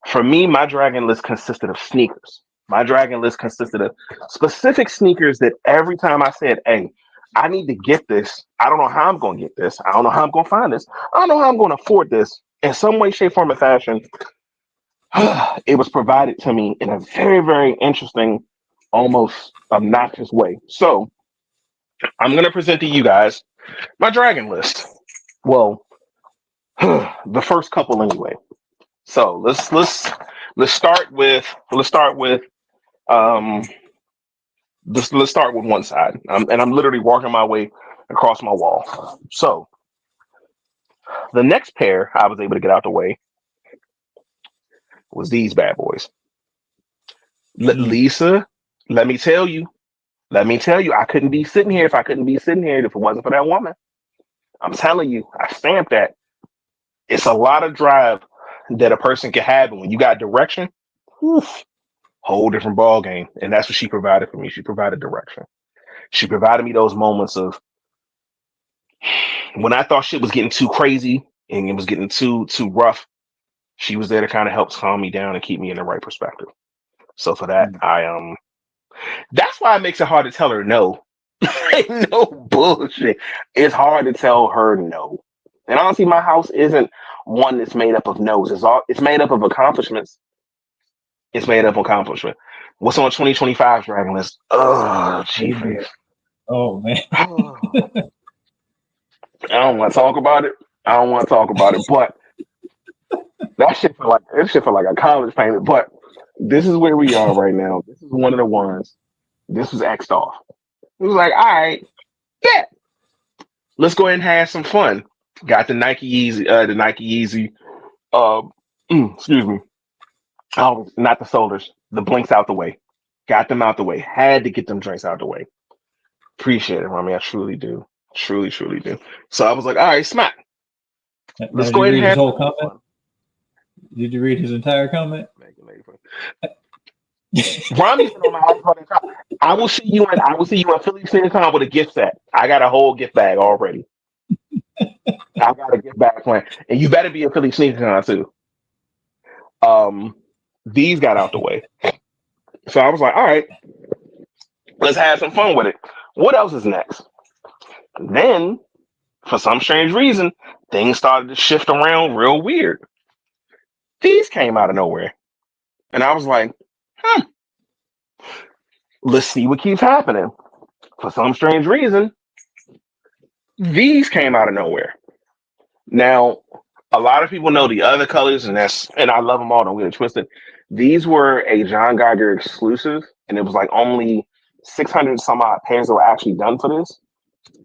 For me, my dragon list consisted of sneakers. My dragon list consisted of specific sneakers that every time I said, hey, I need to get this. I don't know how I'm going to get this. I don't know how I'm going to find this. I don't know how I'm going to afford this. In some way, shape, form, or fashion, it was provided to me in a very, very interesting, almost obnoxious way. So I'm going to present to you guys my dragon list. Well, the first couple anyway. So let's start with um let's start with one side. And I'm literally walking my way across my wall. So the next pair I was able to get out the way was these bad boys. Mm. Lisa, let me tell you, I couldn't be sitting here if I couldn't be sitting here if it wasn't for that woman. I'm telling you, I stamped that. It's a lot of drive that a person can have, and when you got direction, oof, whole different ball game. And that's what she provided for me. She provided direction. She provided me those moments of when I thought shit was getting too crazy and it was getting too rough. She was there to kind of help calm me down and keep me in the right perspective. So for that, Mm. that's why it makes it hard to tell her no. Ain't no bullshit. It's hard to tell her no. And honestly, my house isn't one that's made up of no's. It's made up of accomplishments. It's made up of accomplishment. What's on 2025 Dragon List? Oh, Oh, chief. boy. Oh, man. I don't want to talk about it. I don't want to talk about it, but that shit feel like a college payment. But this is where we are right now. This is one of the ones. This was X'd off. It was like, all right, bet. Let's go ahead and have some fun. Got the Nike Yeezy. Uh, excuse me. Oh, not the solars. The blinks out the way. Got them out the way. Had to get them drinks out the way. Appreciate it, Rami. I truly do. Truly, truly do. So I was like, all right, smack. Now, Let's did go you ahead and read his have whole some more comment? fun. Did you read his entire comment? Rami's been on my iPhone. I will see you in Philly Con with a gift set. I got a whole gift bag already. I got a gift bag plan, and you better be a Philly Con too. Um, these got out the way, so I was like, all right, let's have some fun with it. What else is next? Then, for some strange reason, things started to shift around real weird. These came out of nowhere, and I was like, hmm, let's see what keeps happening. For some strange reason, these came out of nowhere. Now, a lot of people know the other colors, and I love them all. Don't get it twisted. These were a John Geiger exclusive, and it was like only 600 some odd pairs that were actually done for this.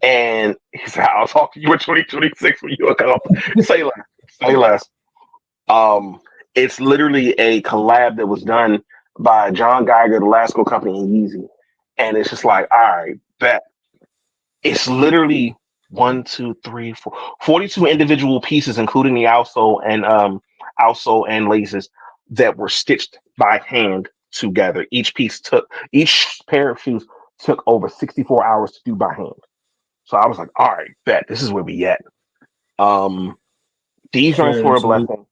And he said, "I'll talk to you in 2026 when you come. Say less, say less." Um, it's literally a collab that was done by John Geiger, the Lasco Company, and Yeezy, and it's just like, all right, bet. It's literally one, two, three, four, 42 individual pieces, including the outsole and laces that were stitched by hand together. Each pair of shoes took over 64 hours to do by hand. So I was like, all right, bet this is where we at. Um, these joints Sheridan were a salute. blessing.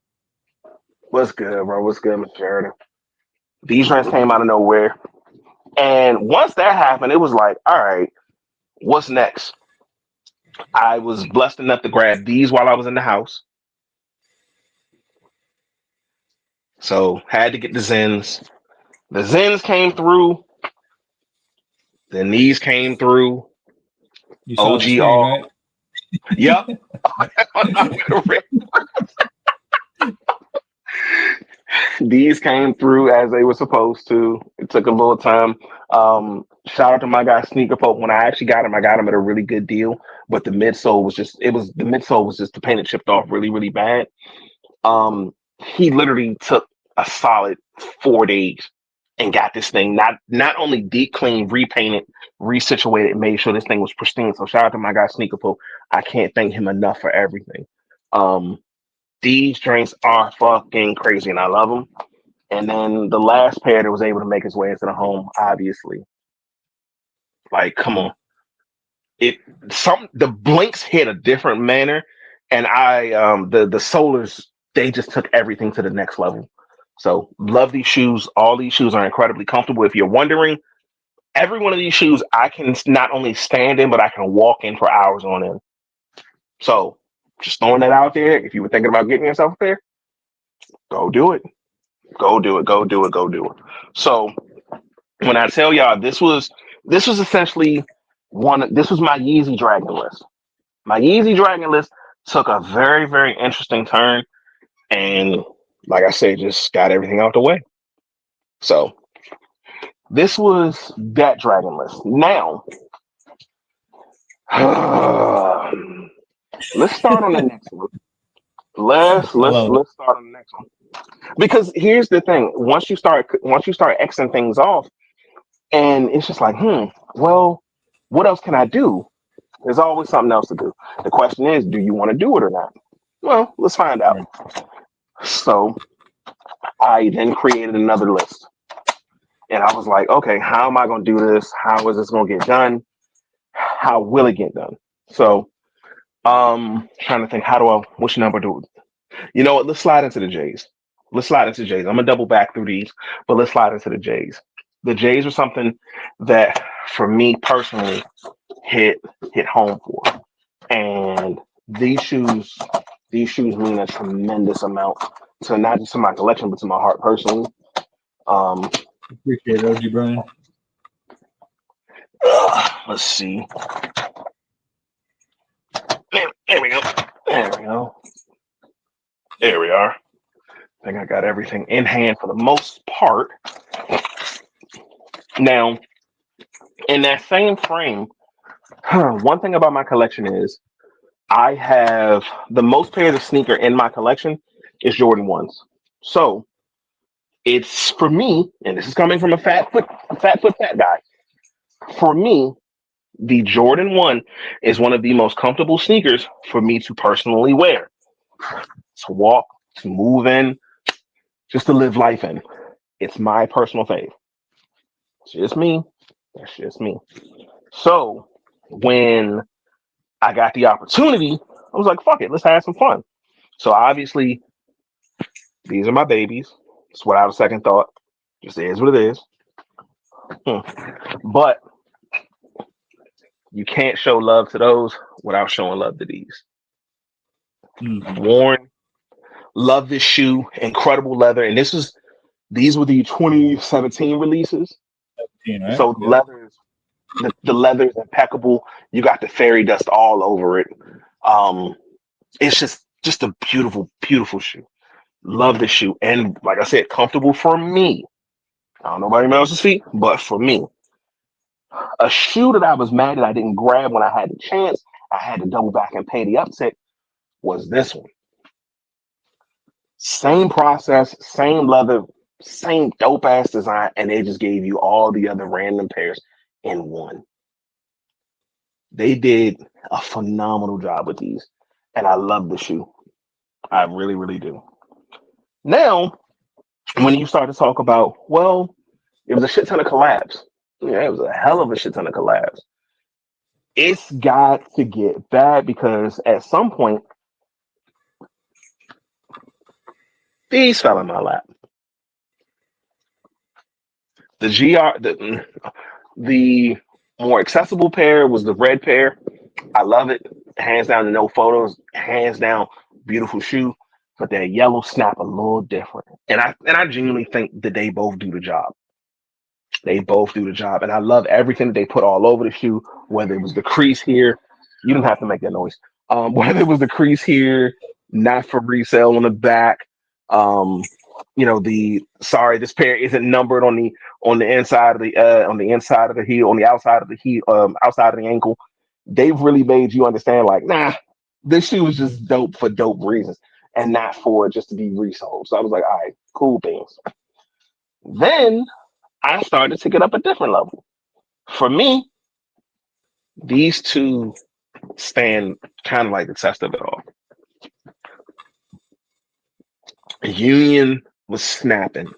What's good, bro? What's good, Mr. Sheridan? These joints came out of nowhere. And once that happened, it was like, all right, what's next? I was blessed enough to grab these while I was in the house. So had to get the Zens. The Zens came through. Then these came through. You saw the screen, OGR. right? Yep. These came through as they were supposed to. It took a little time. Shout out to my guy Sneaker Pope. When I actually got him, I got him at a really good deal. But the midsole was just the paint had chipped off really, really bad. He literally took a solid 4 days and got this thing not only deep clean, repainted, resituated, and made sure this thing was pristine. So shout out to my guy Sneaker Pope. I can't thank him enough for everything. These drinks are fucking crazy, and I love them. And then the last pair that was able to make its way into the home, obviously, like, come on, the blinks hit a different manner, and the Solars, they just took everything to the next level. So love these shoes. All these shoes are incredibly comfortable. If you're wondering, every one of these shoes I can not only stand in, but I can walk in for hours on end. So just throwing that out there. If you were thinking about getting yourself a pair, go do it. Go do it. Go do it. Go do it. So when I tell y'all this was essentially this was my Yeezy Dragon list. My Yeezy Dragon list took a very, very interesting turn, and like I said, just got everything out the way. So this was that Dragon list. Now let's start on the next one. Let's start on the next one. Because here's the thing: once you start Xing things off, and it's just like, well, what else can I do? There's always something else to do. The question is, do you want to do it or not? Well, let's find out. Right. So I then created another list. And I was like, okay, how am I going to do this? How is this going to get done? How will it get done? So trying to think, which number do it? You know what? Let's slide into the J's. I'm going to double back through these, but let's slide into the J's. The J's are something that, for me personally, hit home for. And these shoes mean a tremendous amount to not just to my collection, but to my heart personally. Appreciate it, OG Brian. Let's see. There we go. There we are. I think I got everything in hand for the most part. Now, in that same frame, one thing about my collection is I have the most pairs of sneaker in my collection is Jordan 1s. So it's, for me, and this is coming from a fat guy. For me, the Jordan 1 is one of the most comfortable sneakers for me to personally wear, to walk, to move in, just to live life in. It's my personal fave. It's just me. That's just me. So when I got the opportunity, I was like, fuck it, let's have some fun. So obviously, these are my babies. It's without a second thought. Just is what it is. But you can't show love to those without showing love to these. Worn, love this shoe, incredible leather. And these were the 2017 releases. 17, right? So the leather is impeccable. You got the fairy dust all over it. It's just a beautiful, beautiful shoe. Love the shoe. And like I said, comfortable for me. I don't know about anybody else's feet, but for me. A shoe that I was mad that I didn't grab when I had the chance, I had to double back and pay the uptick, was this one. Same process, same leather, same dope ass design, and they just gave you all the other random pairs in one. They did a phenomenal job with these, and I love the shoe. I really, really do. Now, when you start to talk about, well, it was a shit ton of collabs. Yeah, it was a hell of a shit ton of collabs. It's got to get bad because at some point, these fell in my lap. The the more accessible pair was the red pair. I love it. Hands down, no photos. Hands down, beautiful shoe. But that yellow snap a little different. And I genuinely think that they both do the job. They both do the job. And I love everything that they put all over the shoe, whether it was the crease here. You don't have to make that noise. Whether it was the crease here, not for resale on the back. Um, the sorry, this pair isn't numbered on the inside of the inside of the heel, on the outside of the heel, outside of the ankle. They've really made you understand, like, nah, this shoe is just dope for dope reasons and not for just to be resold. So I was like, all right, cool things. Then I started to get up a different level. For me, these two stand kind of like the test of it all. Union was snapping.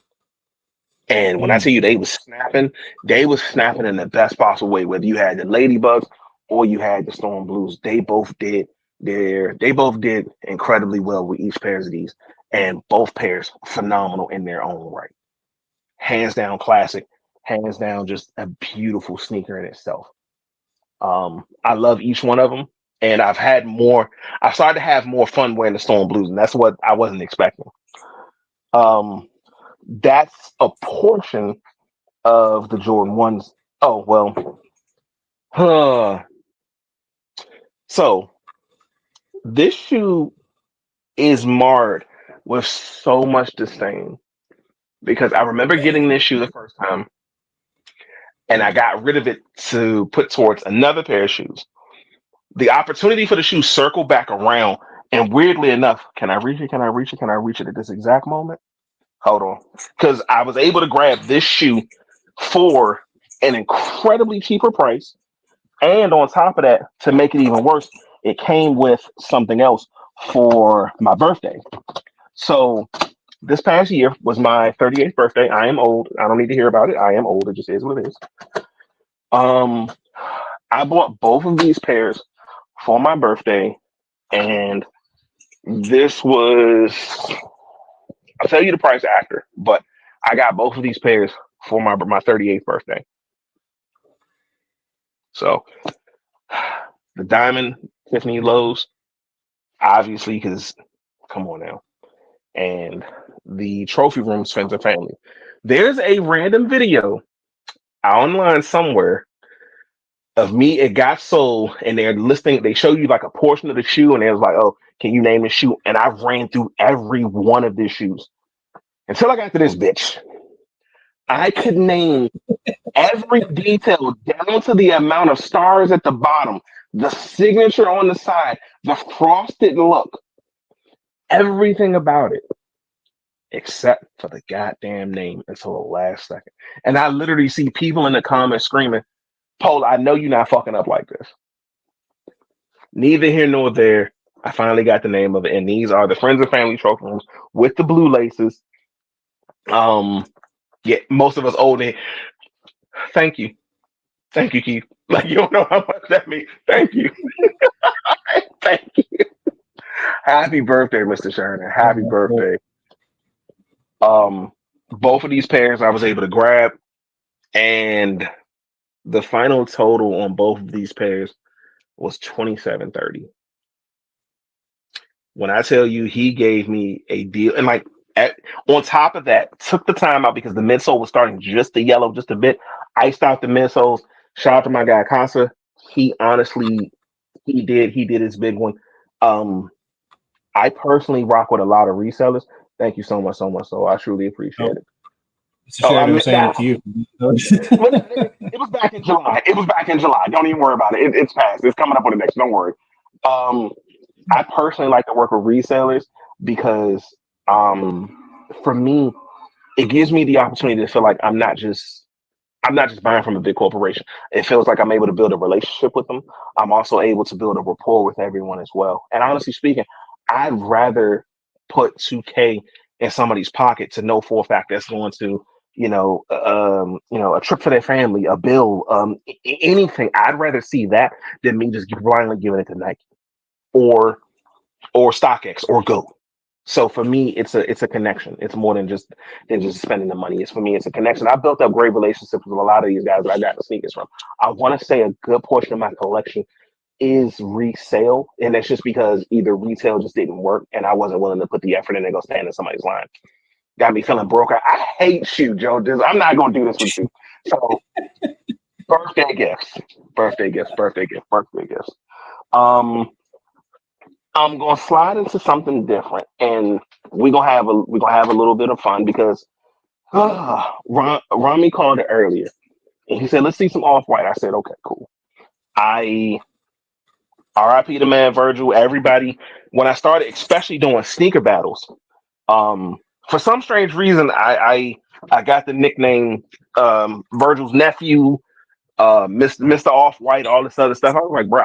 And when I tell you they was snapping in the best possible way, whether you had the ladybugs or you had the storm blues. They both did incredibly well with each pairs of these. And both pairs phenomenal in their own right. Hands down classic, hands down just a beautiful sneaker in itself. I love each one of them, and I started to have more fun wearing the Storm Blues, and that's what I wasn't expecting. That's a portion of the Jordan ones. Oh well, so this shoe is marred with so much disdain because I remember getting this shoe the first time, and I got rid of it to put towards another pair of shoes. The opportunity for the shoe circled back around, and weirdly enough, can I reach it? Can I reach it? Can I reach it at this exact moment? Hold on, because I was able to grab this shoe for an incredibly cheaper price, and on top of that, to make it even worse, it came with something else for my birthday. So this past year was my 38th birthday. I am old. I don't need to hear about it. I am old. It just is what it is. Um, I bought both of these pairs for my birthday, and this was, I'll tell you the price after, but I got both of these pairs for my 38th birthday. So the diamond Tiffany lows, obviously, because come on now, and the trophy room's friends and family. There's a random video online somewhere of me. It got sold, and they're listing. They show you like a portion of the shoe, and it was like, "Oh, can you name the shoe?" And I ran through every one of these shoes until I got to this bitch. I could name every detail down to the amount of stars at the bottom, the signature on the side, the frosted look, everything about it, except for the goddamn name until the last second. And I literally see people in the comments screaming, Paul, I know you're not fucking up like this. Neither here nor there. I finally got the name of it, and these are the Friends and Family trophy rooms with the blue laces. Yeah, most of us older. Thank you, Keith. Like you don't know how much that means. Thank you, thank you. Happy birthday, Mr. Sherman. Happy birthday. Both of these pairs I was able to grab, and the final total on both of these pairs was $27.30. When I tell you he gave me a deal, and like on top of that, took the time out because the midsole was starting just to yellow just a bit. Iced out the midsoles. Shout out to my guy Casa. He honestly, he did his big one. I personally rock with a lot of resellers. Thank you so much, so much. So I truly appreciate it. Mr. Sheridan, I'm saying it to you. It was back in July. It was back in July. Don't even worry about it. It's past. It's coming up on the next. Don't worry. I personally like to work with resellers because for me, it gives me the opportunity to feel like I'm not just buying from a big corporation. It feels like I'm able to build a relationship with them. I'm also able to build a rapport with everyone as well. And honestly speaking, I'd rather put 2K in somebody's pocket to know for a fact that's going to, a trip for their family, a bill, anything. I'd rather see that than me just blindly giving it to Nike or StockX or Go. So for me, it's a connection. It's more than just spending the money. It's for me, it's a connection. I built up great relationships with a lot of these guys that I got the sneakers from. I want to say a good portion of my collection is resale, and that's just because either retail just didn't work, and I wasn't willing to put the effort in and go stand in somebody's line. Got me feeling broke. I hate you, Joe. I'm not gonna do this with you. So birthday gifts, birthday gifts. Um, I'm gonna slide into something different, and we're gonna have a little bit of fun because Rami called it earlier, and he said, "Let's see some off white." I said, "Okay, cool." I R.I.P. the man Virgil. Everybody, when I started, especially doing sneaker battles, for some strange reason, I got the nickname Virgil's nephew, Mr. Off White, all this other stuff. I was like, bro,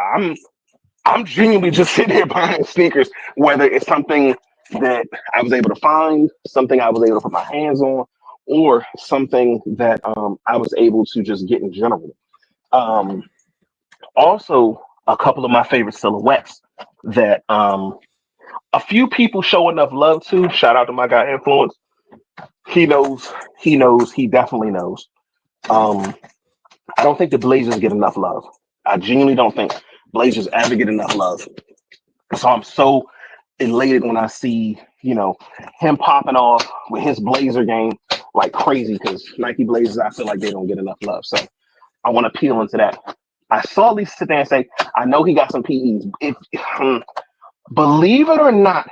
I'm genuinely just sitting here buying sneakers, whether it's something that I was able to find, something I was able to put my hands on, or something that I was able to just get in general. Um, Also, a couple of my favorite silhouettes that a few people show enough love to. Shout out to my guy Influence. He knows, he definitely knows. Um, I don't think the Blazers get enough love. I genuinely don't think Blazers ever get enough love. So I'm so elated when I see, him popping off with his Blazer game like crazy because Nike Blazers, I feel like they don't get enough love. So I want to peel into that. I saw Lisa sit there and say, I know he got some PEs. Believe it or not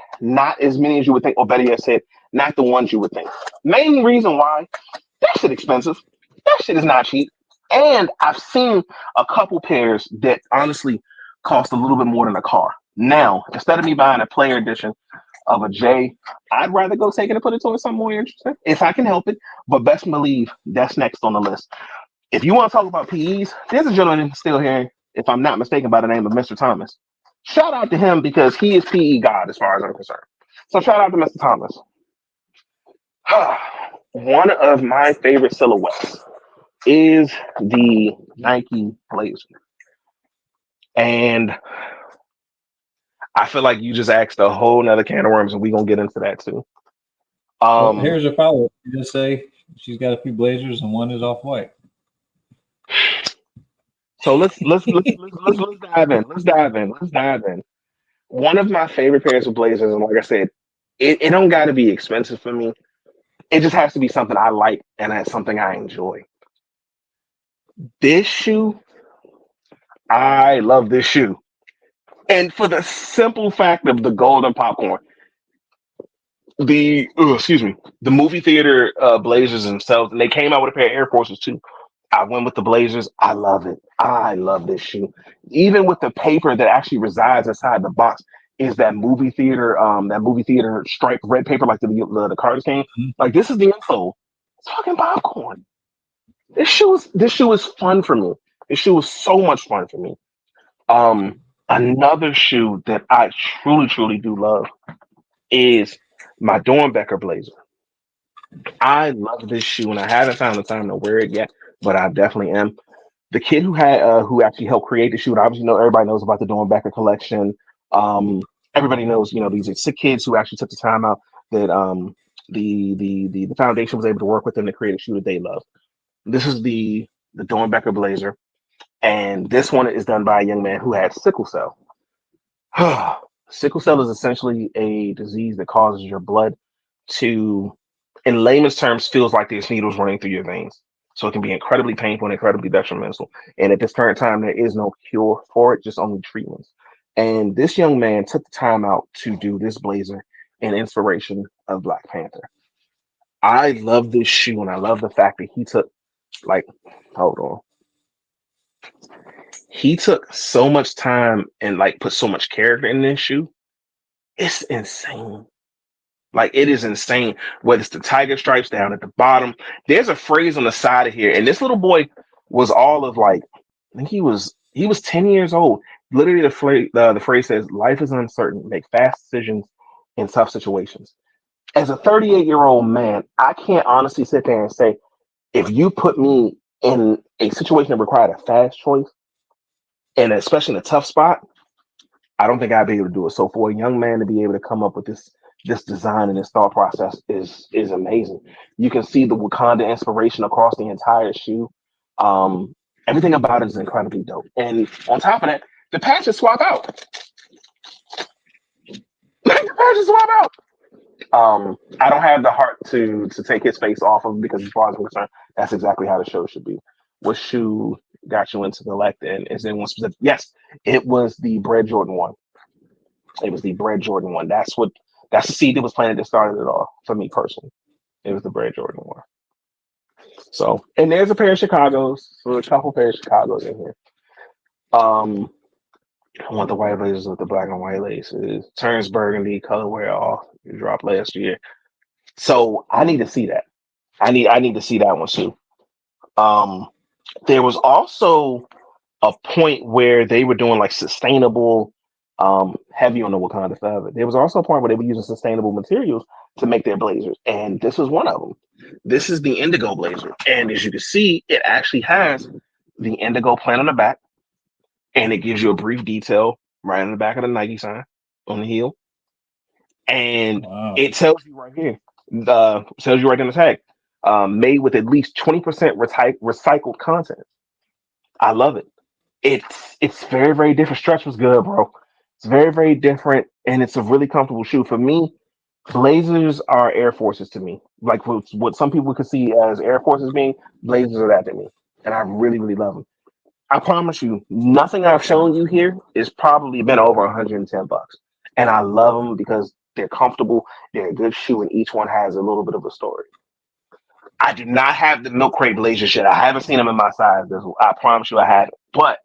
as many as you would think, or better yet said, not the ones you would think. Main reason why, that shit expensive. That shit is not cheap. And I've seen a couple pairs that honestly cost a little bit more than a car. Now, instead of me buying a player edition of a J, I'd rather go take it and put it towards something more interesting if I can help it. But best believe that's next on the list. If you want to talk about PEs, there's a gentleman still here, if I'm not mistaken, by the name of Mr. Thomas. Shout out to him because he is PE God as far as I'm concerned. So shout out to Mr. Thomas. One of my favorite silhouettes is the Nike Blazer. And I feel like you just asked a whole nother can of worms, and we're gonna get into that too. Well, Um, here's a follow-up. You just say she's got a few Blazers and one is off white. so let's dive in. Let's dive in. One of my favorite pairs of Blazers, and like I said, it don't gotta be expensive for me. It just has to be something I like and that's something I enjoy. This shoe, I love this shoe. And for the simple fact of the golden popcorn, excuse me, the movie theater Blazers themselves, and they came out with a pair of Air Forces too. I went with the Blazers. I love it. I love this shoe. Even with the paper that actually resides inside the box is that movie theater striped red paper like the cards came. Like this is the info. It's fucking popcorn. This shoe is fun for me. This shoe is so much fun for me. Another shoe that I truly do love is my Dornbecker Blazer. I love this shoe, and I haven't found the time to wear it yet, but I definitely am. The kid who actually helped create the shoe, and obviously everybody knows about the Dornbecker collection. Um, Everybody knows, these are sick kids who actually took the time out that the foundation was able to work with them to create a shoe that they love. This is the Dornbecker Blazer, and this one is done by a young man who had sickle cell. Sickle cell is essentially a disease that causes your blood to, in layman's terms, feels like there's needles running through your veins. So it can be incredibly painful and incredibly detrimental. And at this current time, there is no cure for it, just only treatments. And this young man took the time out to do this blazer in inspiration of Black Panther. I love this shoe, and I love the fact that he took, like, hold on. He took so much time and like put so much character in this shoe. It's insane. Like it is insane. Whether it's the tiger stripes down at the bottom, there's a phrase on the side of here, and this little boy was all of like, I think he was 10 years old. Literally, the phrase says, "Life is uncertain. Make fast decisions in tough situations." As a 38-year-old man, I can't honestly sit there and say if you put me in a situation that required a fast choice, and especially in a tough spot, I don't think I'd be able to do it. So for a young man to be able to come up with this design and this thought process is amazing. You can see the Wakanda inspiration across the entire shoe. Um, Everything about it is incredibly dope. And on top of that, the patches swap out. Like the patches swap out. I don't have the heart to take his face off of him because as far as I'm concerned, that's exactly how the show should be. What shoe got you into collecting? Is there one specific? Yes, it was the Bread Jordan one. It was the Bread Jordan one. That's the seed that was planted that started it all for me personally. It was the Bread Jordan one. So, and there's a pair of Chicago's, so a couple pair of Chicago's in here. Um, I want the white blazers with the black and white laces. Turns burgundy, colorway off. You dropped last year. So I need to see that. I need to see that one too. Um, there was also a point where they were doing like sustainable, heavy on the Wakanda Forever. There was also a point where they were using sustainable materials to make their blazers, and this is one of them. This is the Indigo blazer, and as you can see, it actually has the Indigo plant on the back, and it gives you a brief detail right on the back of the Nike sign on the heel, and Wow. it tells you right here, tells you right in the tag, made with at least 20% recycled content. I love it. It's very, very different. Stretch was good, bro. It's very, very different, and it's a really comfortable shoe. For me, Blazers are Air Forces to me. Like what some people could see as Air Forces being, Blazers are that to me. And I really, really love them. I promise you, nothing I've shown you here is probably been over 110 bucks. And I love them because they're comfortable, they're a good shoe, and each one has a little bit of a story. I do not have the milk crate blazers yet. I haven't seen them in my size. I promise you I had it. But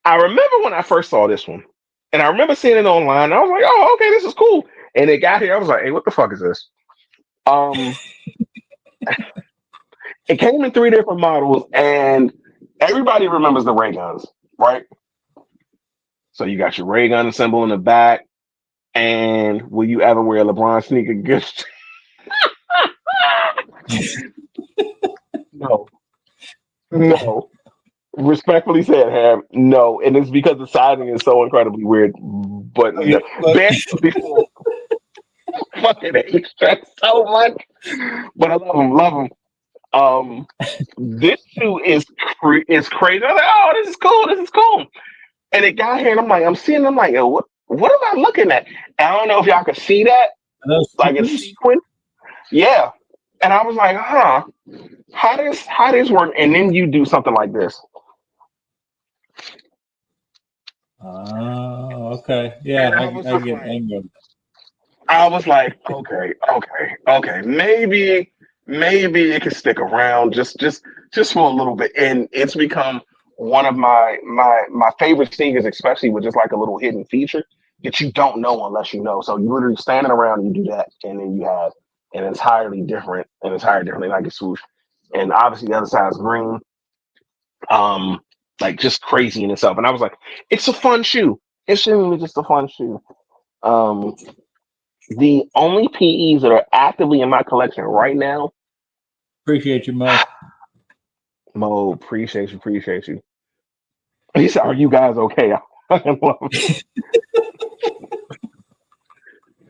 I remember when I first saw this one. And I remember seeing it online. And I was like, oh, okay, this is cool. And it got here. I was like, hey, what the fuck is this? Um, it came in three different models, and everybody remembers the ray guns, right? So you got your ray gun symbol in the back. And will you ever wear a LeBron sneaker gift? No, no. Respectfully said, Ham, no. And it's because the sizing is so incredibly weird. But no. Okay, but Best before fucking hate that so much. But I love them, love them. This shoe is crazy. I'm like, oh, this is cool, this is cool. And it got here, and I'm seeing, I'm like, yo, what am I looking at? And I don't know if y'all can see that, are those like it's sequins? sequin. Yeah. And I was like, huh, how does work? And then you do something like this. Oh, okay. Yeah, And I was I just get like, angry. okay, maybe it can stick around just for a little bit, and it's become one of my favorite sneakers, especially with just like a little hidden feature that you don't know unless you know. So you literally standing around, you do that, and then you have an entirely different Nike swoosh, and obviously the other side is green, um, like just crazy in itself. And I was like, it's a fun shoe. It's genuinely just a fun shoe. Um, the only PEs that are actively in my collection right now, Appreciate you, Mo. Mo, appreciate you. He said, "Are you guys okay?" I love it.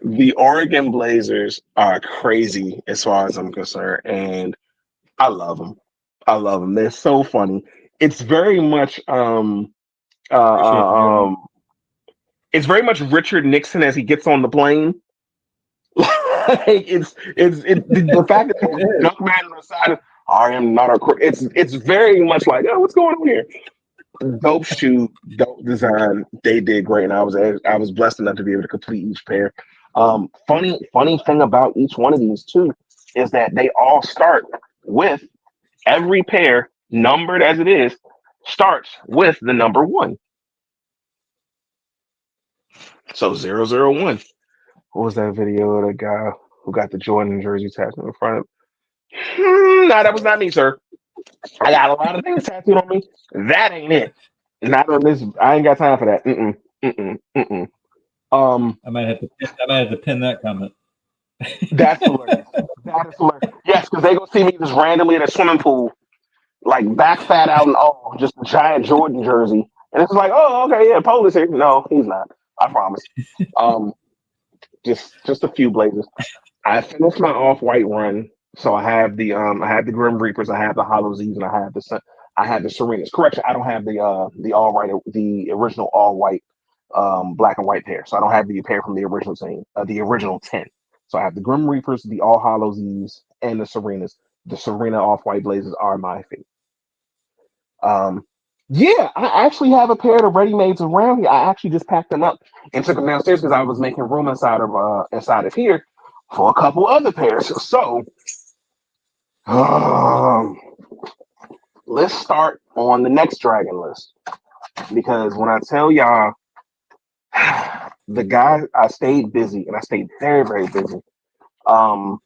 The Oregon Blazers are crazy as far as I'm concerned, and I love them. I love them. They're so funny. It's very much uh, Appreciate you, uh, Jeremy. um it's very much Richard Nixon as he gets on the plane. Like the fact that there's a It is. junk man on the side. I am not a. It's very much like, oh, what's going on here? Dope shoe, dope design. They did great, and I was blessed enough to be able to complete each pair. Funny thing about each one of these too is that they all start with every pair numbered as it is starts with the number one. So 001. What was that video of the guy who got the Jordan jersey tattooed in front of? No, that was not me, sir. I got a lot of things tattooed on me. That ain't it. Not on this. I ain't got time for that. Mm-mm. Um, I might have to pin that comment. that's hilarious. That is hilarious. Yes, because they gonna see me just randomly in a swimming pool, like back fat out and all, just a giant Jordan jersey, and it's like, oh, okay, yeah, Paul is here. No, he's not. I promise. Um, just a few blazers. I finished my off-white run, so I have the Grim Reapers, I have the Hollow Z's, and I have the Serenas. Correction, I don't have the all white, the original all white, black and white pair. So I don't have the pair from the original 10. So I have the Grim Reapers, the all Hollow Z's, and the Serenas. The Serena off-white blazers are my favorite. Um, yeah, I actually have a pair of ready-mades around here. I actually just packed them up and took them downstairs because I was making room inside of here for a couple other pairs. So um, let's start on the next dragon list because when I tell y'all the guy, I stayed busy and I stayed very very busy. Um,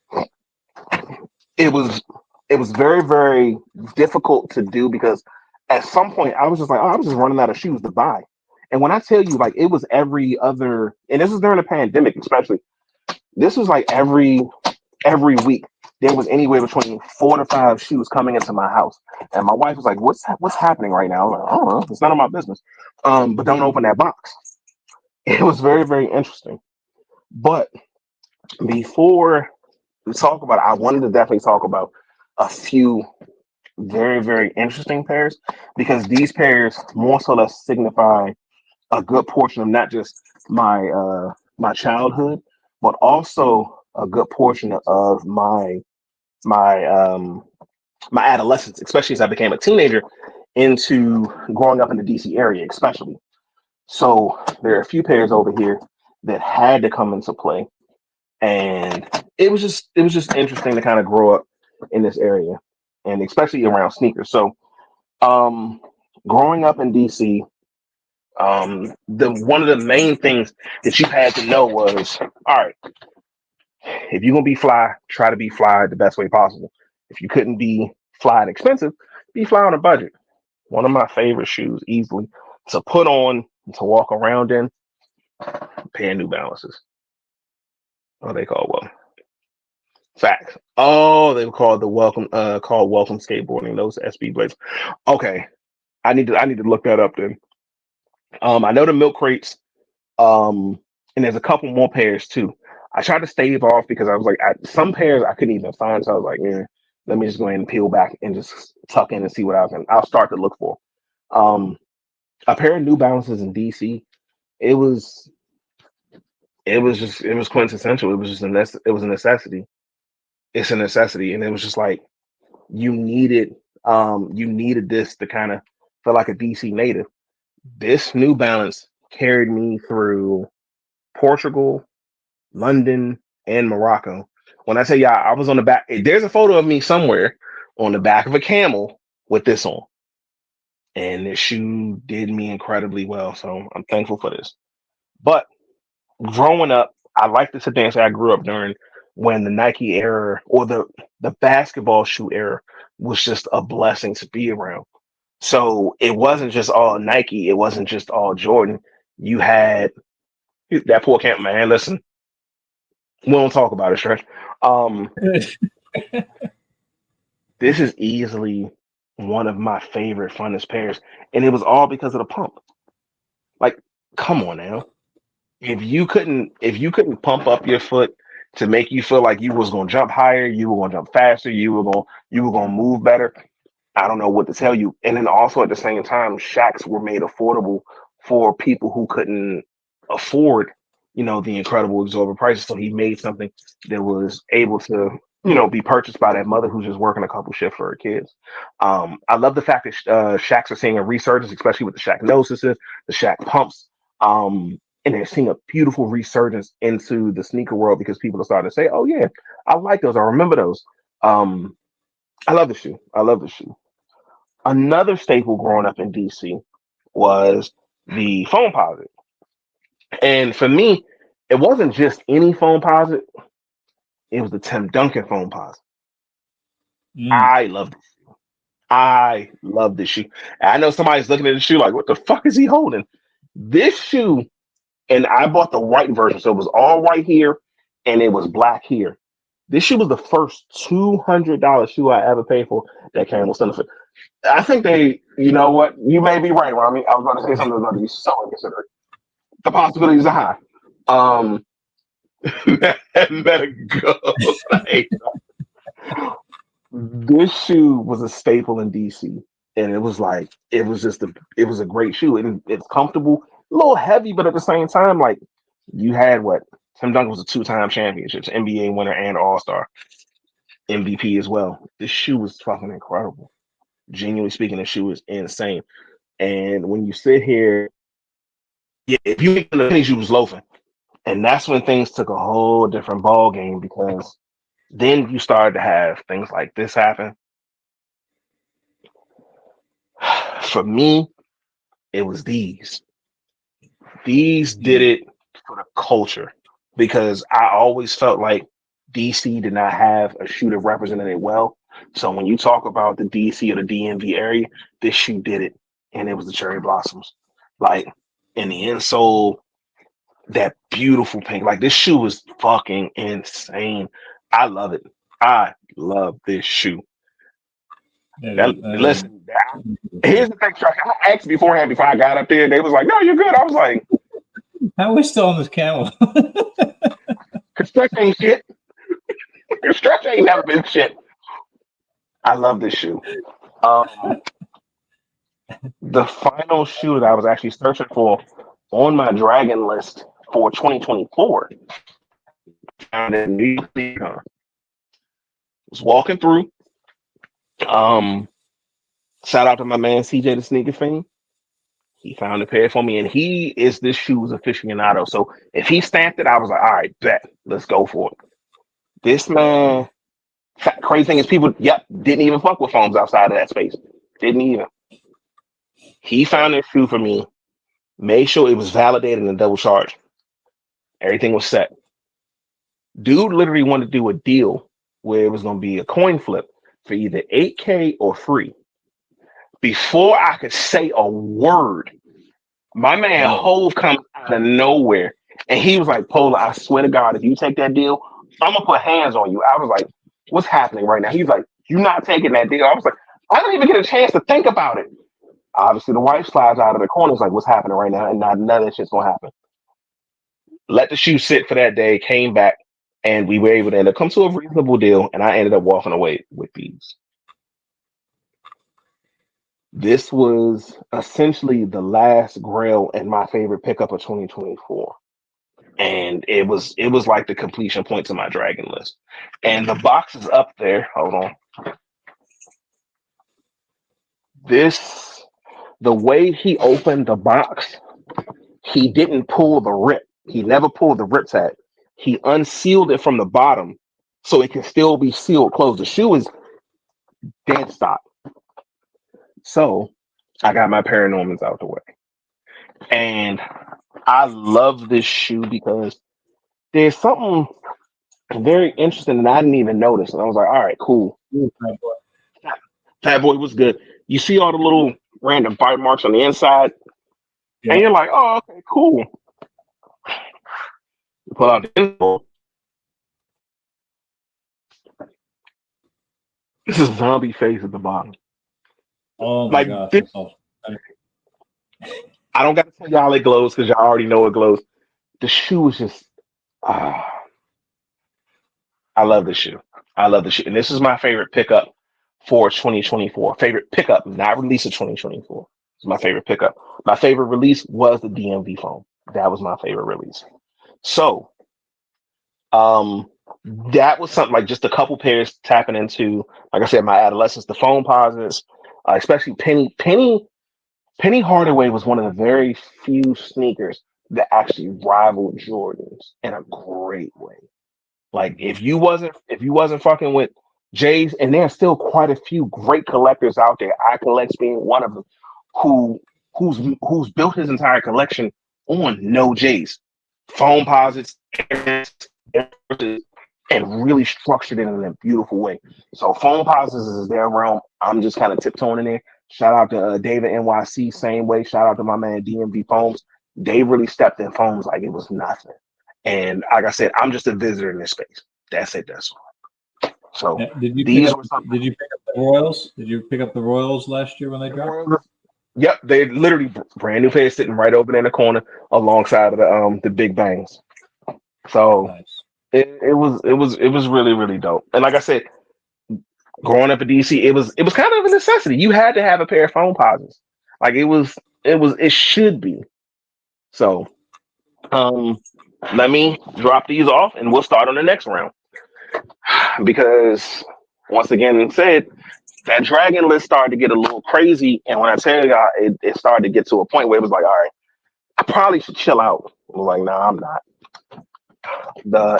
it was very very difficult to do because at some point I was just like, oh, I was just running out of shoes to buy. And when I tell you, like, it was every other, and this was during the pandemic, especially. This was like every week there was anywhere between 4 to 5 shoes coming into my house, and my wife was like, "What's happening right now?" I'm like, "I don't know. It's none of my business." But don't open that box. It was very very interesting. But before we talk about it, I wanted to definitely talk about a few very very interesting pairs because these pairs more so less signify a good portion of not just my childhood, but also a good portion of my my adolescence, especially as I became a teenager, into growing up in the DC area, especially. So there are a few pairs over here that had to come into play, and it was just interesting to kind of grow up in this area, and especially around sneakers. So um, growing up in DC, the one of the main things that you had to know was, all right, if you're gonna be fly, try to be fly the best way possible. If you couldn't be fly and expensive, be fly on a budget. One of my favorite shoes, easily, to put on, to walk around in, pair of New Balances. Oh, they call well. Facts. Oh, they were called called Welcome Skateboarding. Those SB blades. Okay, I need to look that up then. I know the milk crates. And there's a couple more pairs too. I tried to stave off because I was like, some pairs I couldn't even find. So I was like, yeah, let me just go ahead and peel back and just tuck in and see what I'll start to look for. Um, a pair of New Balances in DC. It was it was quintessential. It was just it was a necessity. It's a necessity, and it was just like you needed you needed this to kind of feel like a DC native. This New Balance carried me through Portugal, London, and Morocco. When I say y'all, I was on the back. There's a photo of me somewhere on the back of a camel with this on, and this shoe did me incredibly well. So I'm thankful for this. But growing up, I like to sit there and say I grew up during when the Nike era or the basketball shoe era was just a blessing to be around. So it wasn't just all Nike. It wasn't just all Jordan. You had that poor camp man. Listen, we don't talk about it, Stretch. Um, this is easily one of my favorite funnest pairs, and it was all because of the pump. Like, come on now. If you couldn't pump up your foot to make you feel like you was gonna jump higher, you were gonna jump faster, you were gonna move better. I don't know what to tell you. And then also at the same time, shacks were made affordable for people who couldn't afford, the incredible exorbitant prices. So he made something that was able to, be purchased by that mother who's just working a couple shifts for her kids. I love the fact that shacks are seeing a resurgence, especially with the shack noses, the shack pumps. And they're seeing a beautiful resurgence into the sneaker world because people are starting to say, "Oh yeah, I like those. I remember those." Um, I love the shoe. I love the shoe. Another staple growing up in DC was the phone posit. And for me, it wasn't just any phone posit, it was the Tim Duncan phone posit. Mm. I loved it. I love this shoe. And I know somebody's looking at the shoe like, what the fuck is he holding? This shoe, and I bought the white version, so it was all white here and it was black here. This shoe was the first $200 shoe I ever paid for that came with Cinephic. I think you know what? You may be right, Rami. I was going to say something that's going to be so inconsiderate. The possibilities are high. Um, Let it go. Like, this shoe was a staple in DC, and it was like it was a great shoe, and it's comfortable, a little heavy, but at the same time, like you had what Tim Duncan was a two-time championships, NBA winner and All-Star MVP as well. This shoe was fucking incredible. Genuinely speaking, the shoe is insane. And when you sit here, yeah, if you make the pennies, you was loafing, and that's when things took a whole different ball game because then you started to have things like this happen. For me, it was these. These did it for the culture because I always felt like DC did not have a shoe that represented it well. So when you talk about the DC or the DMV area, this shoe did it, and it was the cherry blossoms. Like in the insole, that beautiful pink. Like this shoe was fucking insane. I love it. I love this shoe. Listen, here's the thing, Chuck. I asked beforehand before I got up there. They was like, "No, you're good." I was like, how are we still on this camel? Construction ain't shit. Construction ain't never been shit. I love this shoe. The final shoe that I was actually searching for on my dragon list for 2024. Found it immediately. Was walking through. Shout out to my man CJ the Sneaker Fiend. He found a pair for me, and he is this shoe's aficionado. So if he stamped it, I was like, all right, bet, let's go for it. This man, crazy thing is people, didn't even fuck with foams outside of that space. Didn't even. He found this shoe for me, made sure it was validated and double charged. Everything was set. Dude literally wanted to do a deal where it was going to be a coin flip for either 8K or free. Before I could say a word, my man Hove comes out of nowhere, and he was like, "Polar, I swear to God, if you take that deal, I'm gonna put hands on you." I was like, "What's happening right now?" He's like, "You're not taking that deal." I was like, "I didn't even get a chance to think about it." Obviously, the wife slides out of the corner, is like, "What's happening right now?" And none of that shit's gonna happen. Let the shoe sit for that day. Came back, and we were able to end up come to a reasonable deal, and I ended up walking away with these. This was essentially the last grail and my favorite pickup of 2024. And it was like the completion point to my dragon list. And the box is up there. Hold on. The way he opened the box, he didn't pull the rip. He never pulled the rip tag. He unsealed it from the bottom so it can still be sealed closed. The shoe is dead stock. So I got my Paranormans out the way. And I love this shoe because there's something very interesting that I didn't even notice. And I was like, all right, cool. Fat Boy was good. You see all the little random bite marks on the inside, and you're like, oh, okay, cool. You pull out the info. This is zombie face at the bottom. Oh my gosh. This, I don't got to tell y'all it glows because y'all already know it glows. The shoe is just, I love this shoe. I love the shoe. And this is my favorite pickup for 2024. Favorite pickup, not release of 2024. It's my favorite pickup. My favorite release was the DMV foam. That was my favorite release. So, that was something like just a couple pairs tapping into, like I said, my adolescence, the foam posits, especially Penny Hardaway was one of the very few sneakers that actually rivaled Jordans in a great way. Like if you wasn't fucking with J's, and there are still quite a few great collectors out there, I Collects being one of them, who's built his entire collection on no J's, foam posits, and really structured it in a beautiful way. So foam posits is their realm. I'm just kind of tiptoeing in there. Shout out to David NYC, same way. Shout out to my man DMV Foams. They really stepped in foams like it was nothing. And like I said, I'm just a visitor in this space. That's it. That's all. So did you pick up the Royals? Did you pick up the Royals last year when they dropped? Yep, they literally brand new pair sitting right over there in the corner alongside of the Big Bangs. So nice. it was really, really dope. And like I said, growing up in DC, it was kind of a necessity. You had to have a pair of phone pauses. Like it should be. So um let me drop these off and we'll start on the next round. Because once again said that dragon list started to get a little crazy. And when I tell y'all it started to get to a point where it was like, all right, I probably should chill out. I was like, no, I'm not.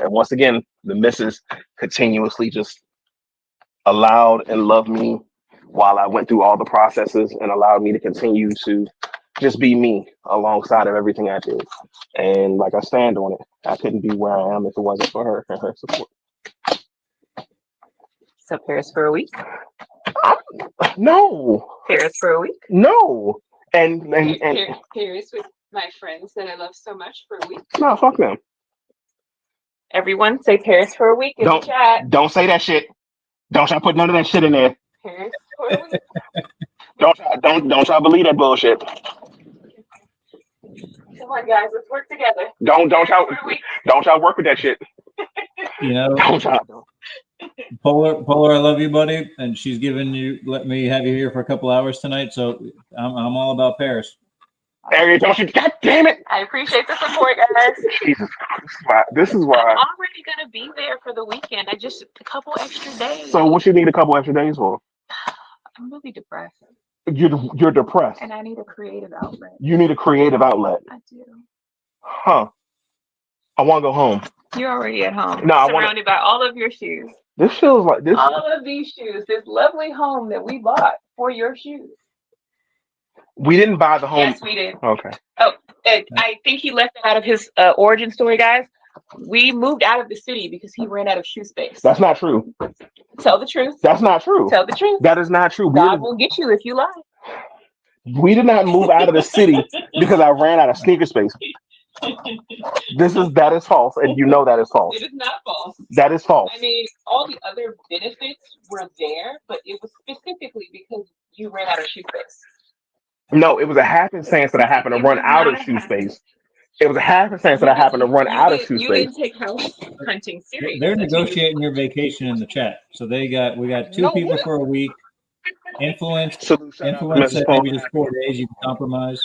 And once again, the missus continuously just allowed and loved me while I went through all the processes and allowed me to continue to just be me alongside of everything I did. And like I stand on it, I couldn't be where I am if it wasn't for her and her support. So Paris for a week? No. Paris for a week? No. And Paris with my friends that I love so much for a week. No, fuck them. Everyone say Paris for a week in the chat. Don't say that shit. Don't try to put none of that shit in there. Paris for a week. Don't try to believe that bullshit. Come on, guys, let's work together. Don't y'all work with that shit. You know, Polar, I love you, buddy, and she's let me have you here for a couple hours tonight. So I'm all about Paris. Harry, don't you? God damn it! I appreciate the support, guys. Jesus, this is why. I'm already gonna be there for the weekend. I just a couple extra days. So what you need a couple extra days for? I'm really depressed. You're depressed. And I need a creative outlet. You need a creative outlet. I do. Huh. I want to go home. You're already at home. No, surrounded by all of your shoes. This feels like this. All of these shoes. This lovely home that we bought for your shoes. We didn't buy the home. Yes, we did. Okay. Oh, I think he left it out of his origin story, guys. We moved out of the city because he ran out of shoe space. That's not true. Tell the truth. That's not true. Tell the truth. That is not true. God will get you if you lie. We did not move out of the city because I ran out of sneaker space. That is false, and you know that is false. It is not false. That is false. I mean, all the other benefits were there, but it was specifically because you ran out of shoe space. No, it was a happenstance that I happened to run out of shoe space. It was a happenstance that I happened to run out of shoe space. You didn't take house hunting serious. They're negotiating your vacation in the chat. So we got two people for a week. Influence said maybe just 4 days you can compromise.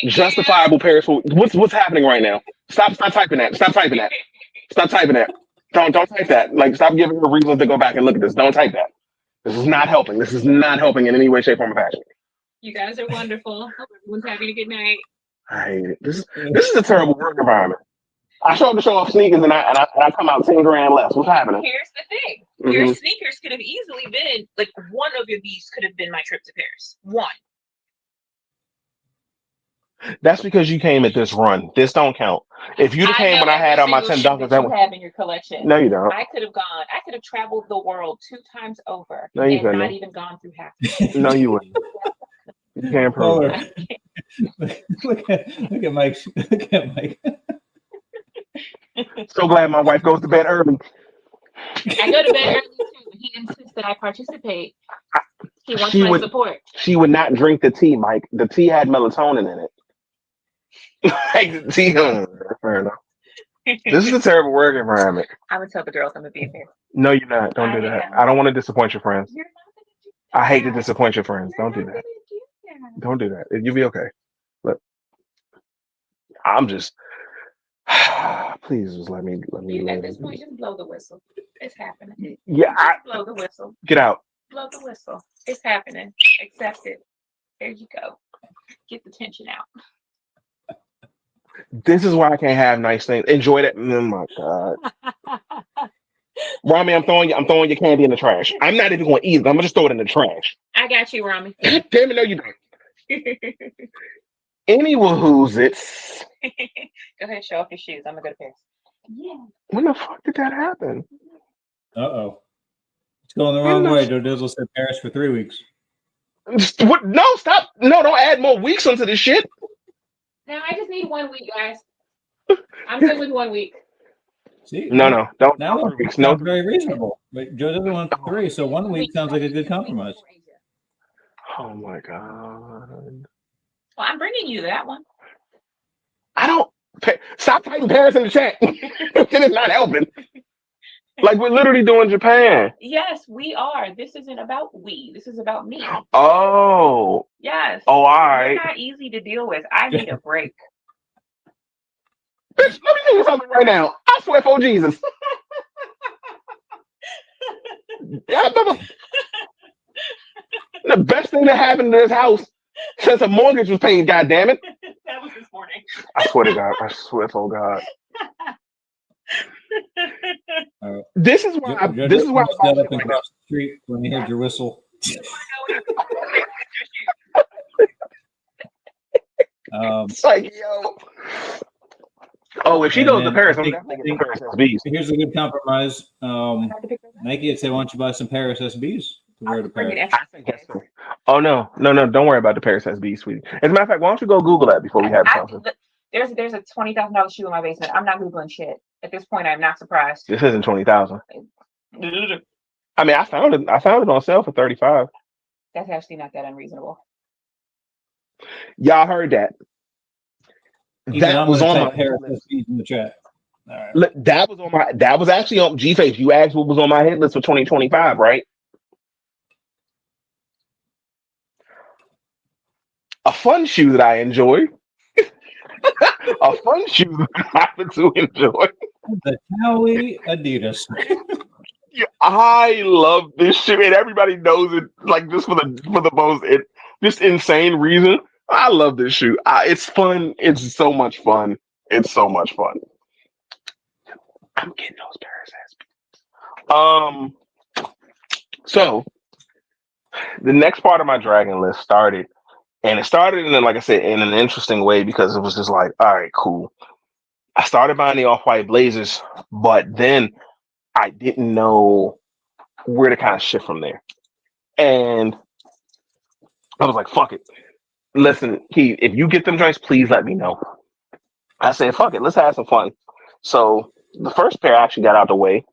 Justifiable Paris. What's happening right now? Stop typing that. Stop typing that. Stop typing that. Don't type that. Like, stop giving her reasons to go back and look at this. Don't type that. This is not helping. This is not helping in any way, shape, form, or fashion. You guys are wonderful. Hope everyone's having a good night. I hate it. This is a terrible work environment. I show up to show off sneakers and I come out 10 grand less. What's happening? Here's the thing. Mm-hmm. Your sneakers could have easily been like one of these could have been my trip to Paris. One. That's because you came at this run. This don't count. If you came when I had on my 10 Dunkers, that you have in your collection. No, you don't. I could have gone. I could have traveled the world 2 times over. No, you and couldn't. Not even gone through half. No, you wouldn't. You can't prove it. Look at Mike. Look at Mike. So glad my wife goes to bed early. I go to bed early too. He insists that I participate. He wants my support. She would not drink the tea, Mike. The tea had melatonin in it. Like the tea. Fair enough. This is a terrible work environment. I'm gonna tell the girls I'm gonna be here. No, you're not. Don't do that. I don't want to disappoint your friends. You're not gonna do that. I hate to disappoint your friends. Don't do that. Don't do that. You'll be okay. But I'm just. Please just let me. At this point, just blow the whistle. It's happening. Yeah, blow the whistle. Get out. Blow the whistle. It's happening. Accept it. There you go. Get the tension out. This is why I can't have nice things. Enjoy that. Oh my God. Rami, I'm throwing your candy in the trash. I'm not even going to eat it. I'm gonna just throw it in the trash. I got you, Rami. Damn it, no, you don't. Anywho's it's. Go ahead, show off your shoes. I'm gonna go to Paris. Yeah. When the fuck did that happen? Uh-oh. It's going the wrong way. Joe Dizzle said Paris for 3 weeks. What? No, stop. No, don't add more weeks onto this shit. No, I just need 1 week, guys. I'm good with 1 week. See, no, don't. Now 3 weeks. No, very reasonable. But Joe doesn't want 3, so 1 week sounds like a good compromise. Oh my God. Well, I'm bringing you that one. I don't. Stop typing Paris in the chat. It is not helping. Like, we're literally doing Japan. Yes, we are. This isn't about we. This is about me. Oh. Yes. Oh, all right. You're not easy to deal with. I need a break. Bitch, let me tell you something right now. I swear for Jesus. Yeah, the best thing that happened to this house since a mortgage was paid, goddammit. That was this morning. I swear to God. I swear for God. This is why this is why I buy up shit and right cross now. the street when you heard your whistle. It's like, yo. Oh, if she goes to Paris, I'm definitely getting Paris SBs. Here's a good compromise. Nike had said, why don't you buy some Paris SBs to wear to Paris? Oh, no. Don't worry about the Paris SBs, sweetie. As a matter of fact, why don't you go Google that before we have something? There's a $20,000 shoe in my basement. I'm not Googling shit. At this point, I'm not surprised. This isn't 20,000. I mean, I found it on sale for 35. That's actually not that unreasonable. Y'all heard that. That was on my Paris SBs in the chat. All right. That was actually on G-Face. You asked what was on my hit list for 2025, right? A fun shoe that I enjoy. A fun shoe that I happen to enjoy. The Cowie Adidas. Yeah, I love this shoe, and everybody knows it. Like, just for the most just insane reason. I love this shoe. It's fun. It's so much fun. It's so much fun. I'm getting those Paris SBs. So the next part of my dragon list started, and it started in, like I said, in an interesting way, because it was just like, all right, cool. I started buying the off-white blazers, but then I didn't know where to kind of shift from there. And I was like, fuck it. Listen, Keith, if you get them joints, please let me know. I said, fuck it, let's have some fun. So the first pair I actually got out the way,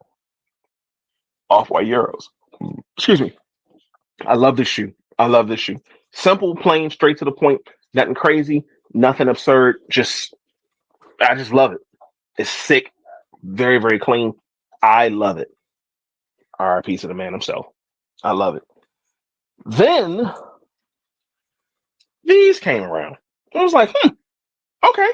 off-white Euros. Excuse me. I love this shoe. Simple, plain, straight to the point. Nothing crazy, nothing absurd. I just love it. It's sick. Very, very clean. I love it. RIP to the man himself. I love it. Then these came around. I was like, okay.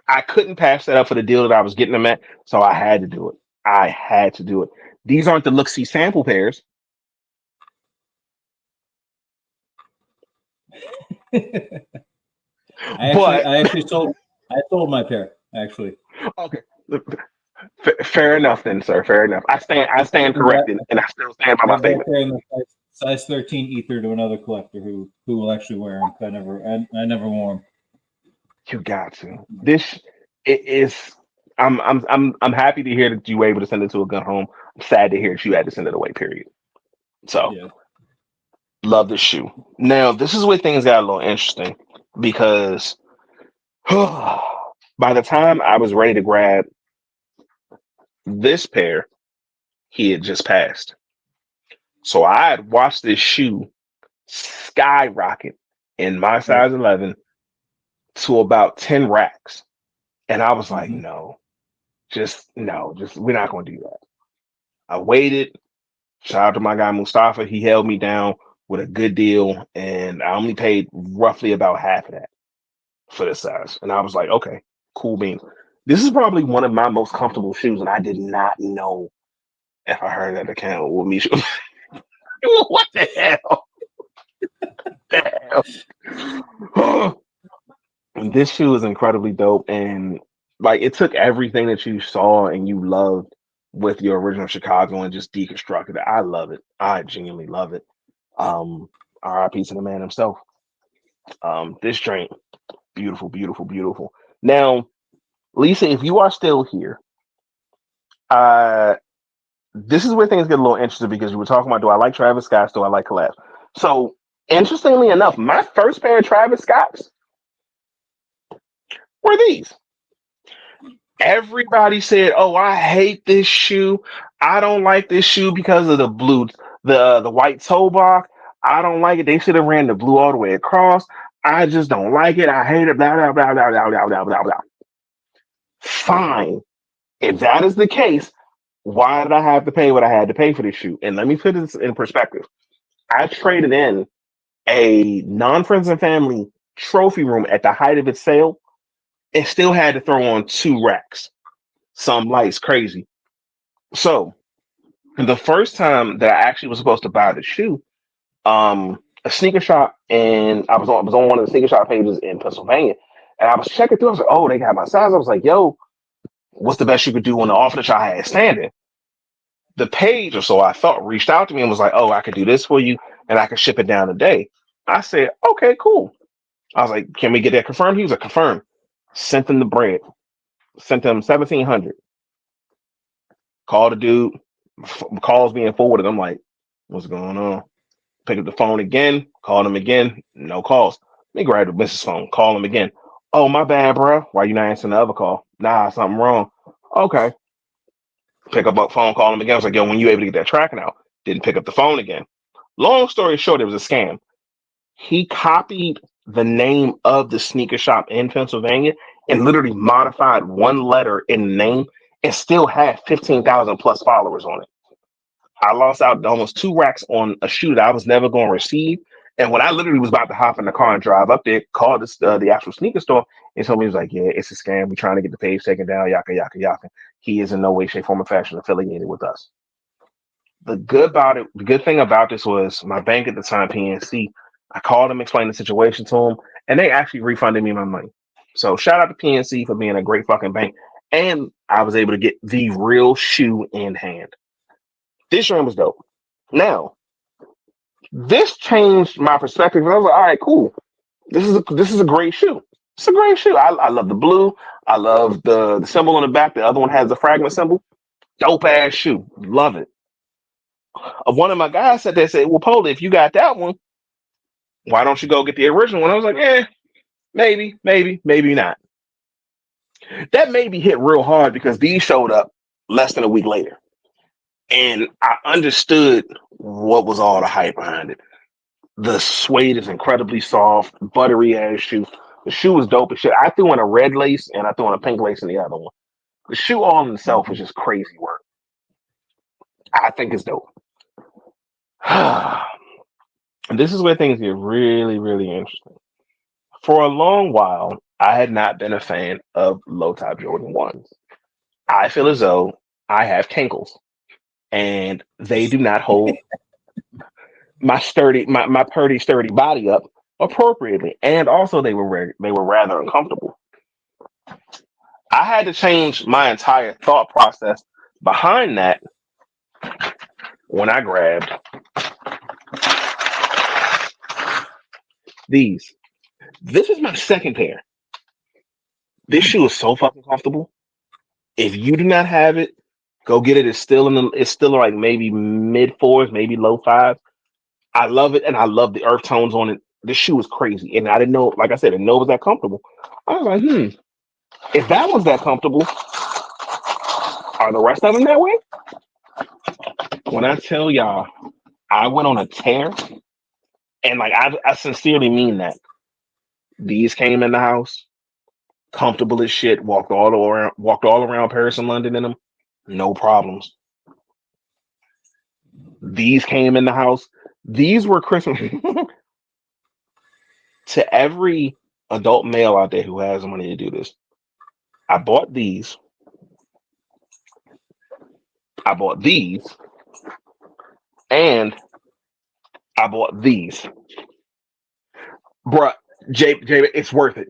I couldn't pass that up for the deal that I was getting them at, so I had to do it. These aren't the look-see sample pairs. I sold my pair, actually. Okay. Fair enough then, sir. Fair enough. I stand corrected, and I still stand by my statement. Size 13 ether to another collector who will actually wear them. I never wore them. You got to. I'm happy to hear that you were able to send it to a good home. I'm sad to hear that you had to send it away, period. So yeah. Love this shoe. Now, this is where things got a little interesting, because by the time I was ready to grab this pair, he had just passed. So I had watched this shoe skyrocket in my size 11 to about 10 racks. And I was like, no, we're not going to do that. I waited. Shout out to my guy Mustafa. He held me down with a good deal, and I only paid roughly about half of that for this size. And I was like, okay, cool beans. This is probably one of my most comfortable shoes, and I did not know if I heard that account with me. What the hell? This shoe is incredibly dope, and like, it took everything that you saw and you loved with your original Chicago and just deconstructed it. I love it. I genuinely love it. RIP to the man himself. This drink, beautiful, beautiful, beautiful. Now, Lisa, if you are still here, this is where things get a little interesting, because you were talking about, do I like Travis Scott's? Do I like collabs? So, interestingly enough, my first pair of Travis Scott's were these. Everybody said, "Oh, I hate this shoe. I don't like this shoe because of the blue, the white toe block. I don't like it. They should have ran the blue all the way across. I just don't like it. I hate it. Blah blah blah blah blah blah blah blah blah." Fine. If that is the case, why did I have to pay what I had to pay for this shoe? And let me put this in perspective. I traded in a non-friends and family trophy room at the height of its sale and still had to throw on 2 racks. Some lights crazy. So the first time that I actually was supposed to buy the shoe, a sneaker shop, and I was on one of the sneaker shop pages in Pennsylvania, and I was checking through. I was like, oh, they got my size. I was like, yo, what's the best you could do on the offer that y'all had standing? The page or so I thought reached out to me and was like, oh, I could do this for you and I could ship it down today. I said, okay, cool. I was like, can we get that confirmed? He was like, confirmed. Sent them the bread. Sent them 1,700. Called the dude. Calls being forwarded. I'm like, what's going on? Pick up the phone again. Called him again. No calls. Let me grab the business phone. Call him again. Oh, my bad, bro. Why you not answering the other call? Nah, something wrong. Okay. Pick up a phone, call him again. I was like, yo, when you able to get that tracking out? Didn't pick up the phone again. Long story short, it was a scam. He copied the name of the sneaker shop in Pennsylvania and literally modified one letter in the name and still had 15,000 plus followers on it. I lost out almost 2 racks on a shoe that I was never going to receive. And when I literally was about to hop in the car and drive up there, called the actual sneaker store and told me, he was like, yeah, it's a scam. We're trying to get the page taken down, yaka, yaka, yaka. He is in no way, shape, form, or fashion affiliated with us. The good thing about this was my bank at the time, PNC, I called them, explained the situation to them, and they actually refunded me my money. So shout out to PNC for being a great fucking bank. And I was able to get the real shoe in hand. This room was dope. Now, this changed my perspective. I was like, all right, cool. This is a great shoe. It's a great shoe. I love the blue. I love the symbol on the back. The other one has the fragment symbol. Dope ass shoe. Love it. One of my guys said, well, Pola, if you got that one, why don't you go get the original one? I was like, maybe not. That maybe hit real hard because these showed up less than a week later. And I understood what was all the hype behind it. The suede is incredibly soft, buttery ass shoe. The shoe was dope as shit. I threw in a red lace and I threw in a pink lace in the other one. The shoe all in itself was just crazy work. I think it's dope. This is where things get really, really interesting. For a long while, I had not been a fan of low top Jordan 1s. I feel as though I have cankles and they do not hold my pretty sturdy body up appropriately, and also they were rather uncomfortable. I had to change my entire thought process behind that when I grabbed these. This is my second pair. This shoe is so fucking comfortable. If you do not have it, go get it. It's still like maybe mid 4s, maybe low 5s. I love it, and I love the earth tones on it. This shoe is crazy, and I didn't know, like I said, I didn't know it was that comfortable. I was like, if that was that comfortable, are the rest of them that way? When I tell y'all, I went on a tear, and like I sincerely mean that. These came in the house, comfortable as shit. Walked all around Paris and London in them, no problems. These came in the house. These were Christmas. To every adult male out there who has the money to do this, I bought these. I bought these. And I bought these. Bruh, Jay, it's worth it.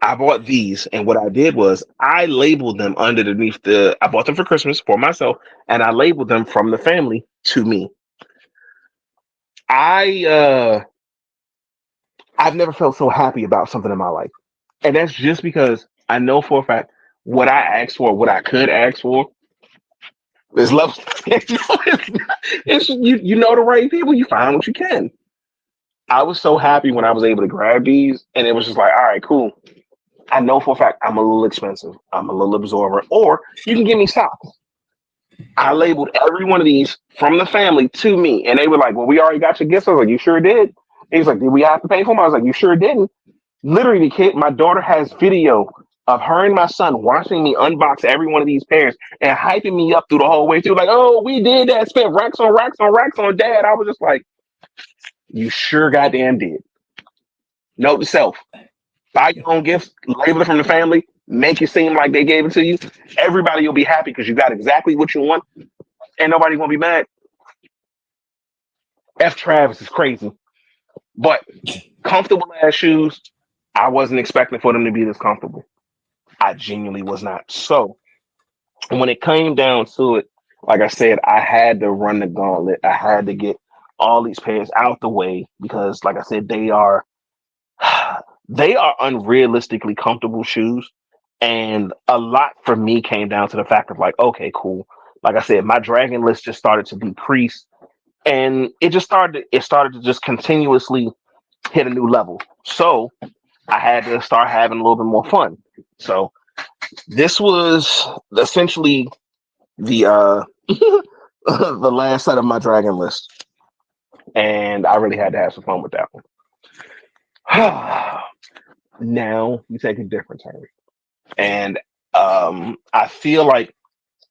I bought these, and what I did was I labeled them underneath I bought them for Christmas for myself, and I labeled them from the family to me. I've never felt so happy about something in my life. And that's just because I know for a fact what I asked for, what I could ask for, is love. You know the right people, you find what you can. I was so happy when I was able to grab these, and it was just like, all right, cool. I know for a fact I'm a little expensive. I'm a little absorbent, or you can give me socks. I labeled every one of these from the family to me, and they were like, well, we already got your gifts. I was like, you sure did? He's like, did we have to pay for them? I was like, you sure didn't. Literally, my daughter has video of her and my son watching me unbox every one of these pairs and hyping me up through the whole way through, like, oh, we did that, spent racks on racks on racks on dad. I was just like, you sure goddamn did. Note to self: buy your own gifts, label it from the family, make it seem like they gave it to you. Everybody will be happy because you got exactly what you want, and nobody gonna be mad. F. Travis is crazy, but comfortable ass shoes. I wasn't expecting for them to be this comfortable. I genuinely was not. So when it came down to it, like I said, I had to run the gauntlet. I had to get all these pairs out the way because, like I said, they are unrealistically comfortable shoes. And a lot for me came down to the fact of like, okay, cool. Like I said, my dragon list just started to decrease, and it started to just continuously hit a new level. So I had to start having a little bit more fun. So this was essentially the the last set of my dragon list, and I really had to have some fun with that one. Now we take a different turn, and I feel like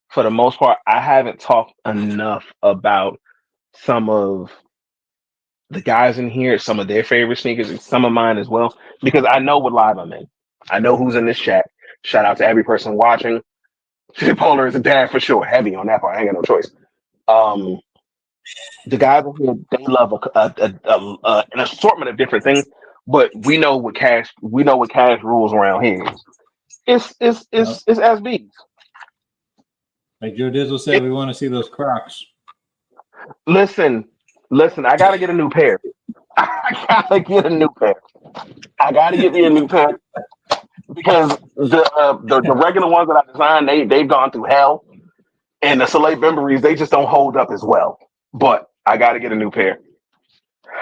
for the most part, I haven't talked enough about some of the guys in here, some of their favorite sneakers, and some of mine as well, because I know what live I'm in. I know who's in this chat. Shout out to every person watching. Polar is a dad for sure. Heavy on that part. I ain't got no choice. Um, the guys in here, they love an assortment of different things, but we know what cash rules around here. It's SBs. Like Joe Dizzle said, It, we want to see those Crocs. listen, I gotta get a new pair. I gotta get a new pair. I gotta get me a new pair because the regular ones that I designed, they've gone through hell, and the Soleil memories, they just don't hold up as well. But I gotta get a new pair.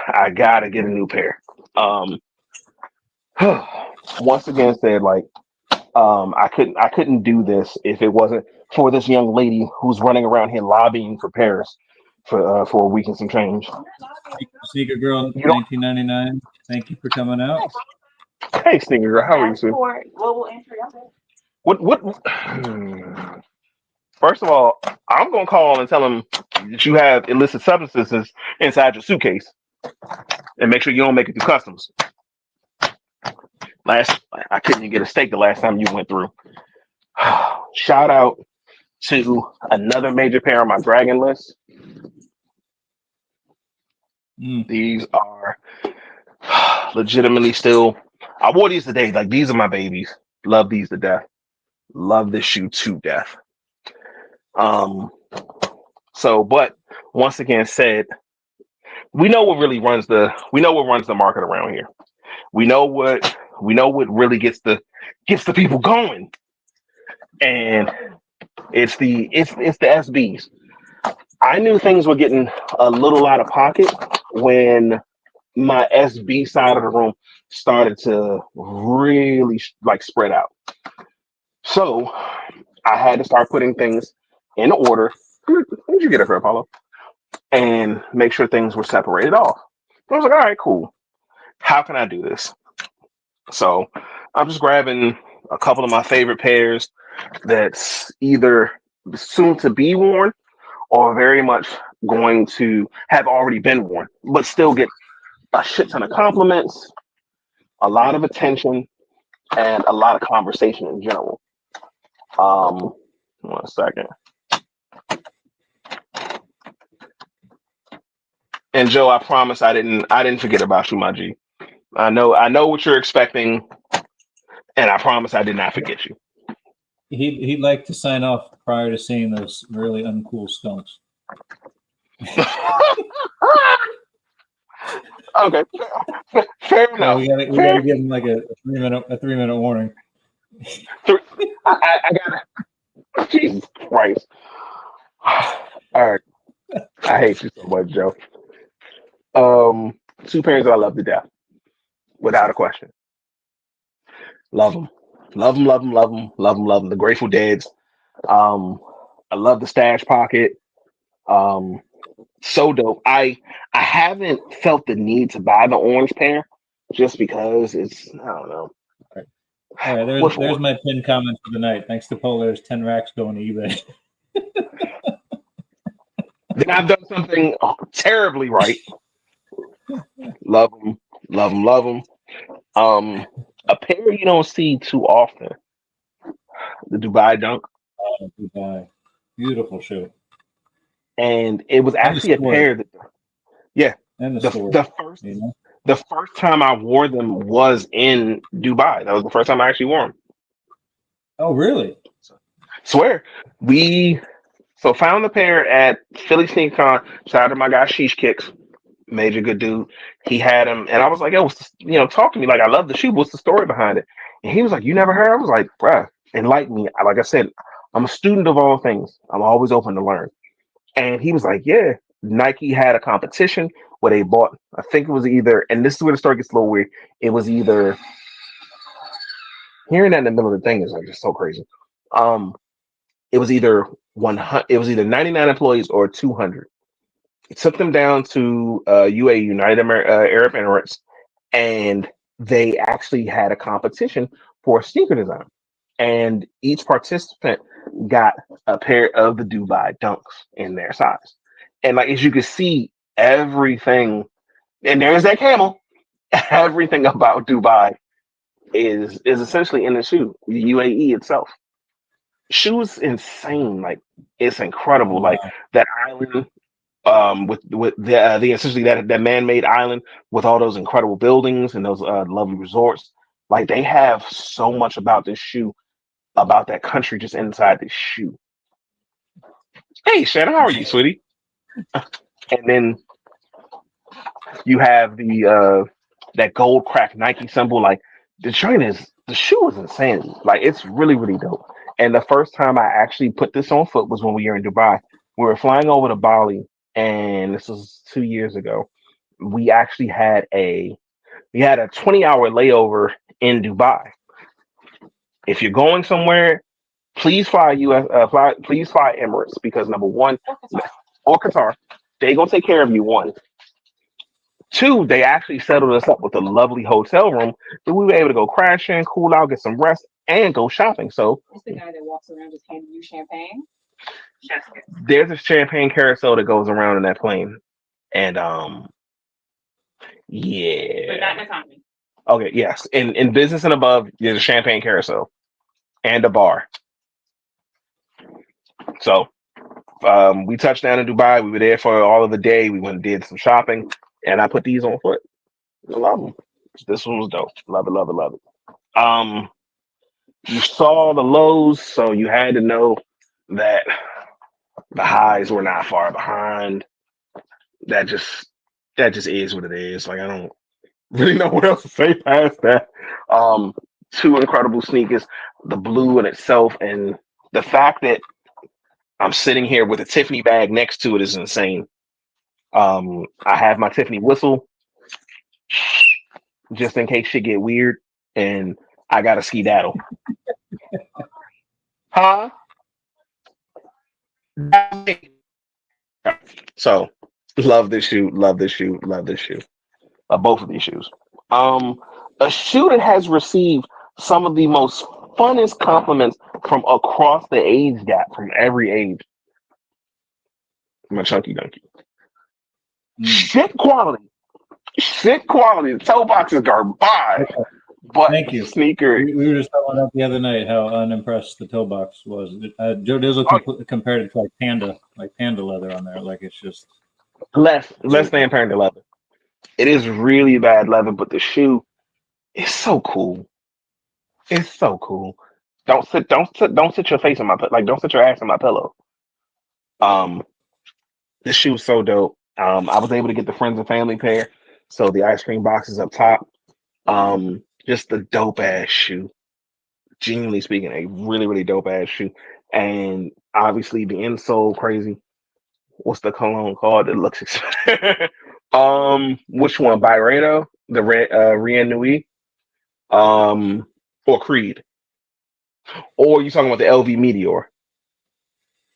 I gotta get a new pair. Um, once again, said like I couldn't do this if it wasn't for this young lady who's running around here lobbying for Paris for a week and some change. Sneaker Girl You don't. 1999. Thank you for coming out. Hey, Sneaker Girl, how are you, sir? For global entry. What? First of all, I'm gonna call and tell him that you have illicit substances inside your suitcase, and make sure you don't make it through customs. I couldn't even get a steak the last time you went through. Shout out to another major pair on my dragon list. These are legitimately still. I wore these today. Like, these are my babies. Love these to death. Love this shoe to death. So, but once again, said we know what runs the market around here. We know what really gets the people going, and it's the SBs. I knew things were getting a little out of pocket when my SB side of the room started to really like spread out. So I had to start putting things in order. Where'd you get it from, Apollo? And make sure things were separated off. I was like, all right, cool. How can I do this? So I'm just grabbing a couple of my favorite pairs that's either soon to be worn or very much going to have already been worn, but still get a shit ton of compliments, a lot of attention, and a lot of conversation in general. 1 second. And Joe, I promise I didn't forget about you, my G. I know what you're expecting, and I promise I did not forget you. He'd like to sign off prior to seeing those really uncool stumps. Okay, fair So enough. we gotta give him like a 3-minute warning. I gotta. Jesus Christ! All right, I hate you so much, Joe. 2 pairs that I love to death, without a question. Love them, love them, love them, love them, love them, love them. The Grateful Deads. I love the Stash Pocket. So dope. I haven't felt the need to buy the orange pair just because I don't know. All right, What there's for? my pinned comment for the night. Thanks to Polar's 10 racks going to eBay. Then I've done something terribly right. Love them, love them, love them. A pair you don't see too often, the Dubai Dunk, Dubai. Beautiful shoe. and it was And the actually a story. pair that, yeah, And the the story. the first You know? the first time I wore them was in Dubai. That was the first time I actually wore them. Oh, really? Swear, we found the pair at Philly Sneak Con. Shout out to my guy Sheesh Kicks, major good dude. He had him, and I was like, "Yo, talk to me. Like, I love the shoe. What's the story behind it?" And he was like, "You never heard?" I was like, "Bruh." And like me, like I said, I'm a student of all things. I'm always open to learn. And he was like, "Yeah, Nike had a competition where they bought. I think it was either, and this is where the story gets a little weird. It was either hearing that in the middle of the thing is like just so crazy. Um, it was either 100. It was either 99 employees or 200. It took them down to UAE, Arab Emirates, and they actually had a competition for sneaker design. And each participant got a pair of the Dubai Dunks in their size. And like as you can see, everything, and there's that camel. Everything about Dubai is essentially in the shoe, the UAE itself. Shoe's insane. Like it's Oh, incredible. Like wow. that island with the essentially that man-made island with all those incredible buildings and those lovely resorts. Like they have so much about this shoe, about that country just inside this shoe. Hey Shannon, how are you, sweetie? And then you have the that gold crack Nike symbol. Like the shoe is insane. Like it's really, really dope. And the first time I actually put this on foot was when we were in Dubai. We were flying over to Bali, and this was 2 years ago. We actually had a 20-hour layover in Dubai. If you're going somewhere, please fly please fly Emirates because number one, or Qatar, they gonna take care of you. One, two, they actually settled us up with a lovely hotel room that we were able to go crash in, cool out, get some rest, and go shopping. So It's the guy that walks around just handing you champagne. there's a champagne carousel that goes around in that plane, and But not yeah, in economy. okay, yes, in business and above, there's a champagne carousel and a bar. So we touched down in Dubai. We were there for all of the day. We went and did some shopping, and I put these on foot. I love them. This one was dope. Love it, love it, love it. You saw the lows, so you had to know that the highs were not far behind. That just that just is what it is. Like I don't really know what else to say past that. Um, Two incredible sneakers. The blue in itself, and the fact that I'm sitting here with a Tiffany bag next to it is insane. I have my Tiffany whistle just in case shit get weird, and I got a skedaddle. Huh? So love this shoe, love this shoe, love this shoe. Both of these shoes. Um, a shoe that has received some of the most funnest compliments from across the age gap, from every age. My chunky donkey. Shit quality. Shit quality. The toe box is garbage. But Thank the you. sneaker. We were just talking about the other night how unimpressed the toe box was. Joe Dizzle compared it to like panda leather on there. Like it's just Less than Panda leather. It is really bad leather, but the shoe is so cool. It's so cool. Don't sit your face on my like. Don't sit your ass on my pillow. Um, this shoe is so dope. I was able to get the friends and family pair, so the ice cream box is up top. Just a dope ass shoe. Genuinely speaking, a really really dope ass shoe, and obviously the insole crazy. What's the cologne called? It looks expensive. Which one? Byredo, the Rien Nui, um, or Creed, or you talking about the LV Meteor?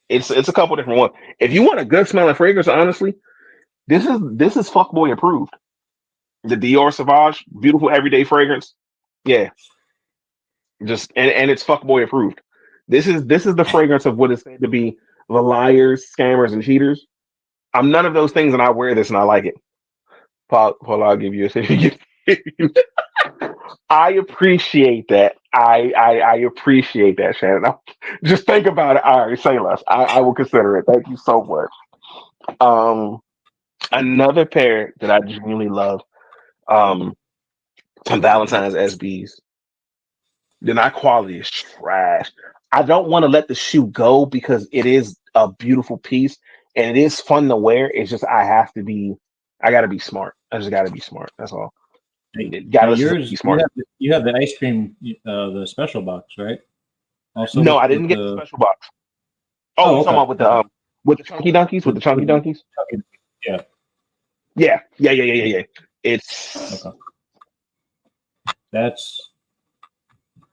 It's a couple different ones. If you want a good smelling fragrance, honestly, this is fuckboy approved. The Dior Sauvage, beautiful everyday fragrance. Yeah, Just and it's fuckboy approved. This is the fragrance of what is said to be the liars, scammers, and cheaters. I'm none of those things, and I wear this and I like it. Paul, I'll give you a I appreciate that. I appreciate that, Shannon. Just think about it. All right, say less. I will consider it. Thank you so much. Another pair that I genuinely love, some Valentine's SBs. Then our quality is trash. I don't want to let the shoe go because it is a beautiful piece and it is fun to wear. It's just I gotta be smart. I just gotta be smart. That's all. Gotta listen to Yours, be smart. you have the ice cream, the special box, right? Also, No, I didn't get the special box. Oh, you're talking about with the chunky donkeys? With the chunky donkeys? Yeah. Yeah. It's Okay.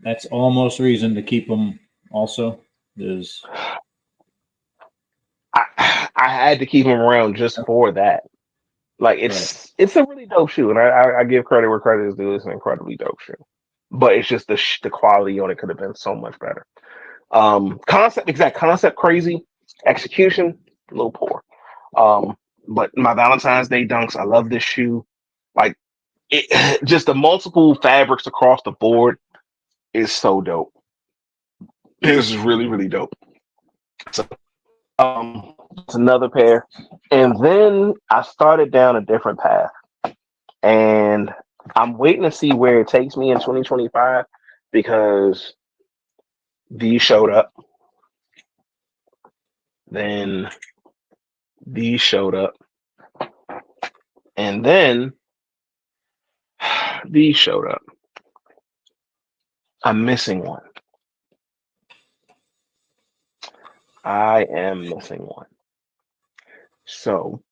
That's almost reason to keep them. Also, is I had to keep them around just for that. Like it's a really dope shoe, and I give credit where credit is due. It's an incredibly dope shoe, but it's just the quality on it could have been so much better. Concept crazy, execution a little poor. But my Valentine's Day dunks, I love this shoe. Like it, just the multiple fabrics across the board is so dope. It's really really dope. So it's another pair, and then I started down a different path, and I'm waiting to see where it takes me in 2025 because these showed up. Then these showed up. And then these showed up. I'm missing one. I am missing one. So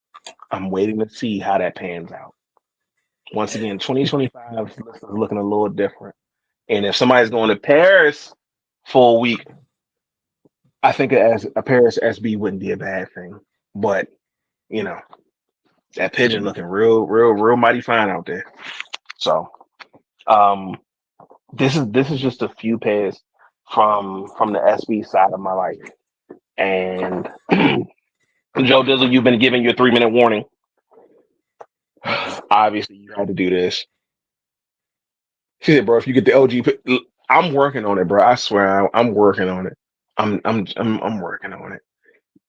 I'm waiting to see how that pans out. Once again, 2025 is looking a little different. And if somebody's going to Paris for a week, I think as a Paris SB wouldn't be a bad thing. But you know, that pigeon looking real mighty fine out there. So this is just a few pairs from the SB side of my life. And Joe Dizzle, you've been given your 3-minute warning. Obviously, you had to do this. She said, "Bro, if you get the OG, I'm working on it, bro. I swear, I'm working on it. I'm working on it.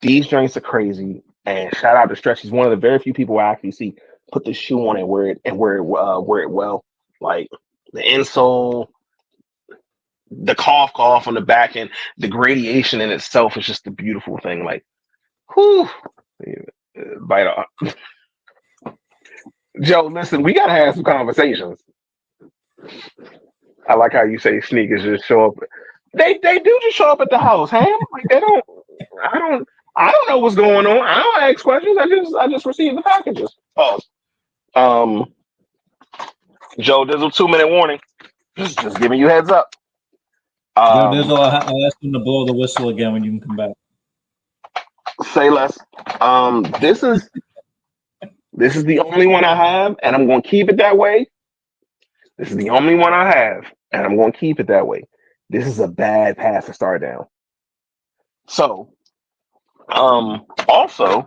These drinks are crazy, and shout out to Stretch. He's one of the very few people I actually see put the shoe on it wear it well. Like the insole, the cough on the back end, the gradation in itself is just a beautiful thing. Like, whew, bite off." Joe, listen, we gotta have some conversations. I like how you say sneakers just show up. They do just show up at the house, Ham. Like they don't. I don't know what's going on. I don't ask questions. I just receive the packages. Pause. Joe Dizzle, 2-minute warning. Just giving you heads up. Joe Dizzle, I'll ask him to blow the whistle again when you can come back. Say less. This is the only one I have, and I'm going to keep it that way. This is the only one I have, and I'm going to keep it that way. This is a bad path to start down. So, also,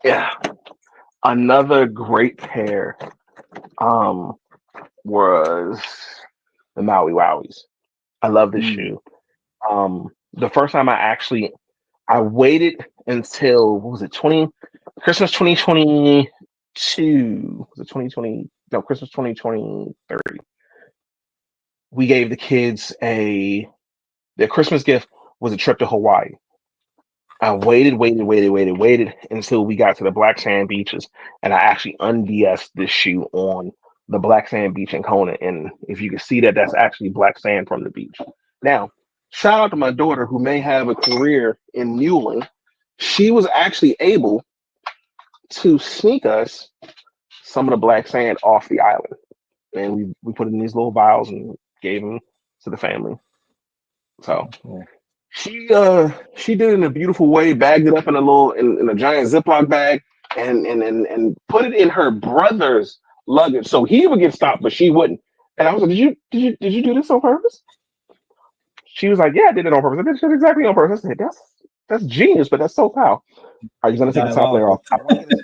yeah, another great pair, was the Maui Wowies. I love this shoe. The first time I waited until what was it, Christmas 2022. Was it 2020? No, Christmas 2023. We gave the kids their Christmas gift was a trip to Hawaii. I waited until we got to the black sand beaches, and I actually unds'd this shoe on the black sand beach in Kona. And if you can see that, that's actually black sand from the beach. Now, shout out to my daughter who may have a career in muling. She was actually able to sneak us some of the black sand off the island, and we put it in these little vials and gave them to the family. So she did it in a beautiful way, bagged it up in a giant Ziploc bag, and put it in her brother's luggage so he would get stopped, but she wouldn't. And I was like, did you do this on purpose? She was like, yeah, I did it on purpose. I did it exactly on purpose. I said, that's genius, but that's so foul. Are you gonna take the top layer off? Diabolical.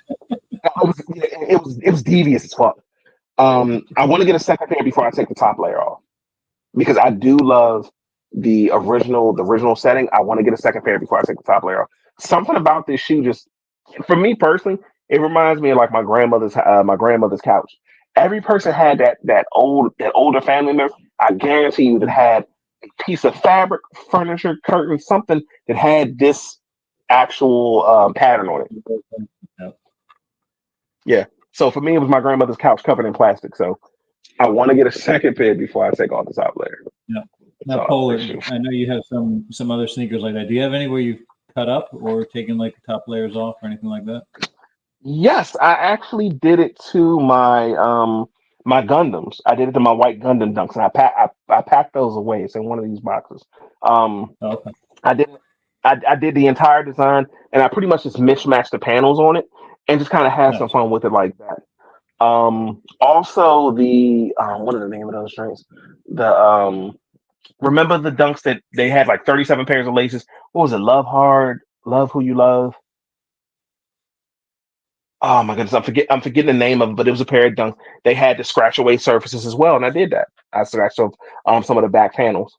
I want to get it was devious as fuck. I want to get a second pair before I take the top layer off because I do love the original setting. I want to get a second pair before I take the top layer off. Something about this shoe just, for me personally, it reminds me of like my grandmother's couch. Every person had that older family member. I guarantee you that had a piece of fabric, furniture, curtain, something that had this actual pattern on it. Yep. Yeah. So for me, it was my grandmother's couch covered in plastic. So I want to get a second pair before I take off the top layer. Yeah. So Now, Polar, I know you have some other sneakers like that. Do you have any where you've cut up or taken like the top layers off or anything like that? yes, I actually did it to my Gundams. I did it to my white Gundam dunks, and I packed those away. It's in one of these boxes. Um, Oh, okay. I did I did the entire design, and I pretty much just mismatched the panels on it, and just kind of had some Nice. fun with it like that. Also the what are the name of those drinks? The remember the dunks that they had like 37 pairs of laces? What was it? Love hard, love who you love. Oh my goodness, I'm forgetting the name of it, but it was a pair of dunks. They had to scratch away surfaces as well, and I did that. I scratched off some of the back panels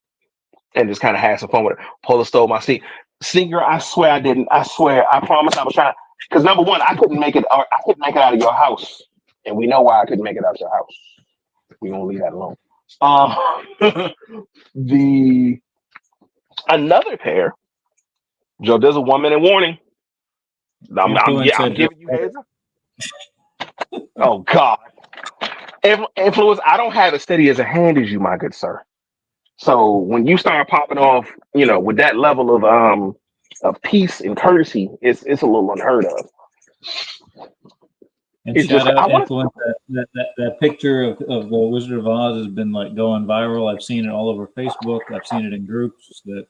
and just kind of had some fun with it. Polo stole my sneaker. I swear I didn't. I swear. I promise I was trying. Because number one, I couldn't make it. Or I couldn't make it out of your house, and we know why I couldn't make it out of your house. We gonna leave that alone. Um, the another pair. Joe, there's a 1 minute warning. Influence I'm said just giving you heads up. Oh God, influence. I don't have as steady as a hand as you, my good sir. So when you start popping off, with that level of peace and courtesy, it's a little unheard of. and It's shout just I out want influence that picture of the Wizard of Oz has been like going viral. I've seen it all over Facebook. I've seen it in groups that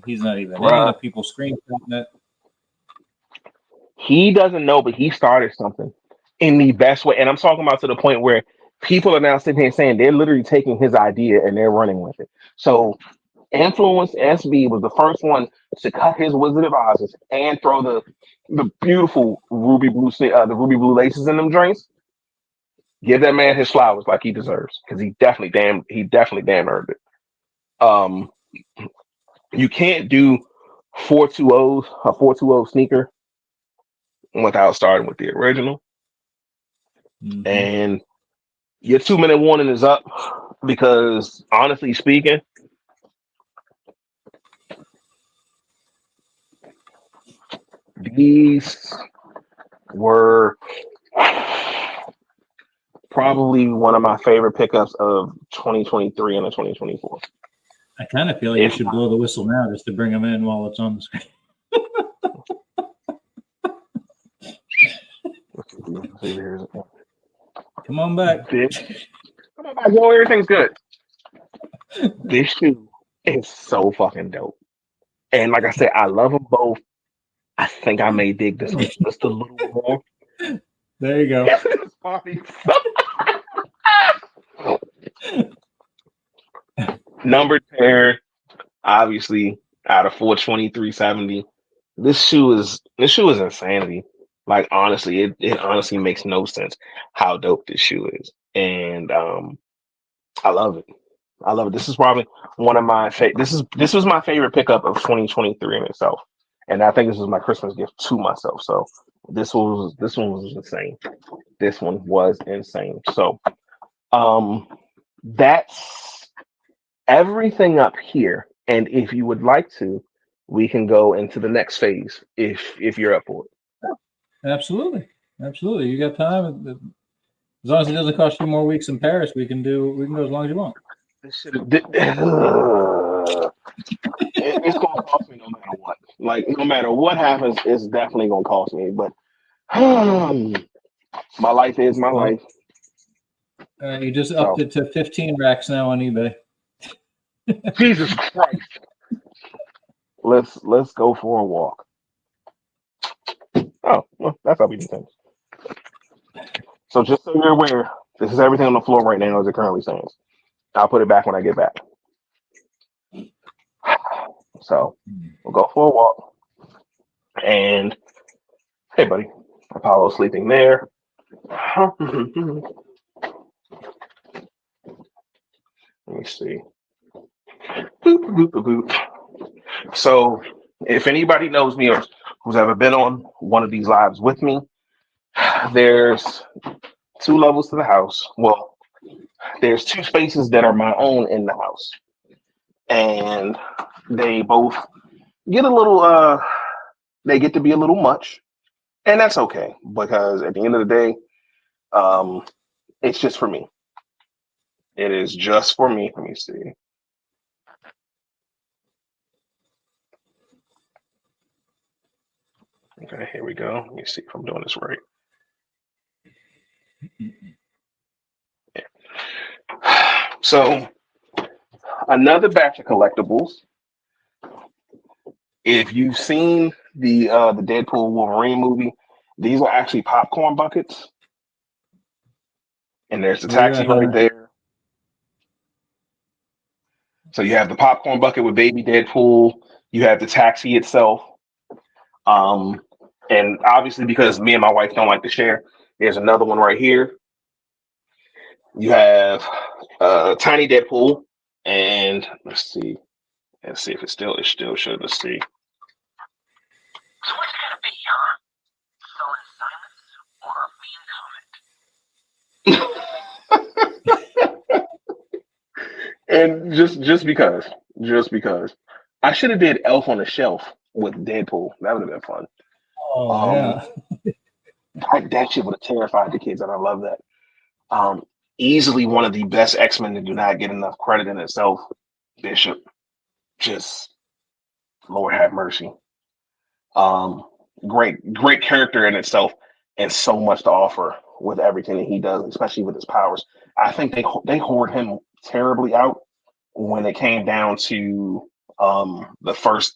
he's not even in. to. Of people screenshotting it. He doesn't know, but he started something in the best way. And I'm talking about to the point where people are now sitting here saying they're literally taking his idea and they're running with it. So Influence SB was the first one to cut his Wizard of Oz and throw the beautiful the ruby blue laces in them drinks. Give that man his flowers like he deserves because he definitely damn earned it. Um, you can't do 420s a 420 sneaker without starting with the original. Mm-hmm. And your 2 minute warning is up because honestly speaking, these were probably one of my favorite pickups of 2023 and 2024. I kind of feel like you If should blow the whistle now just to bring them in while it's on the screen. Come on back. Come on back, yo, everything's good. This shoe is so fucking dope. And like I said, I love them both. I think I may dig this one just a little more. There you go. It's funny. Numbered pair, obviously, out of 423.70. This shoe is insanity. Like honestly, it honestly makes no sense how dope this shoe is. And I love it. I love it. This is probably one of my this was my favorite pickup of 2023 in itself. And I think this was my Christmas gift to myself. So this one was insane. This one was insane. So that's everything up here. And if you would like to, we can go into the next phase if you're up for it. Absolutely. Absolutely. You got time. As long as it doesn't cost you more weeks in Paris, we can go as long as you want. It's gonna cost me no matter what. Like no matter what happens, it's definitely gonna cost me. But my life is my Well, life. you just So upped it to 15 racks now on eBay. Jesus Christ. Let's go for a walk. Oh, well, that's how we do things. So just so you're aware, this is everything on the floor right now as it currently stands. I'll put it back when I get back. So we'll go for a walk. And hey, buddy, Apollo's sleeping there. Let me see. Boop, boop, boop, boop. So if anybody knows me or who's ever been on one of these lives with me, there's 2 levels to the house. Well, there's 2 spaces that are my own in the house. And they both get a little they get to be a little much. And that's okay, because at the end of the day, it's just for me. It is just for me. Let me see. Okay, here we go. Let me see if I'm doing this right. Yeah. So another batch of collectibles. If you've seen the Deadpool Wolverine movie, these are actually popcorn buckets. And there's the taxi right there. So you have the popcorn bucket with baby Deadpool. You have the taxi itself. And obviously, because me and my wife don't like to share, there's another one right here. You have tiny Deadpool, and let's see if it still should. Let's see. So what's it gonna be, huh? And just because I should have did Elf on the Shelf with Deadpool. That would have been fun. Oh yeah. That shit would have terrified the kids, and I love that. Easily one of the best X-Men that do not get enough credit in itself. Bishop, just Lord have mercy. Great character in itself, and so much to offer with everything that he does, especially with his powers. I think they hoard him terribly out when it came down to that first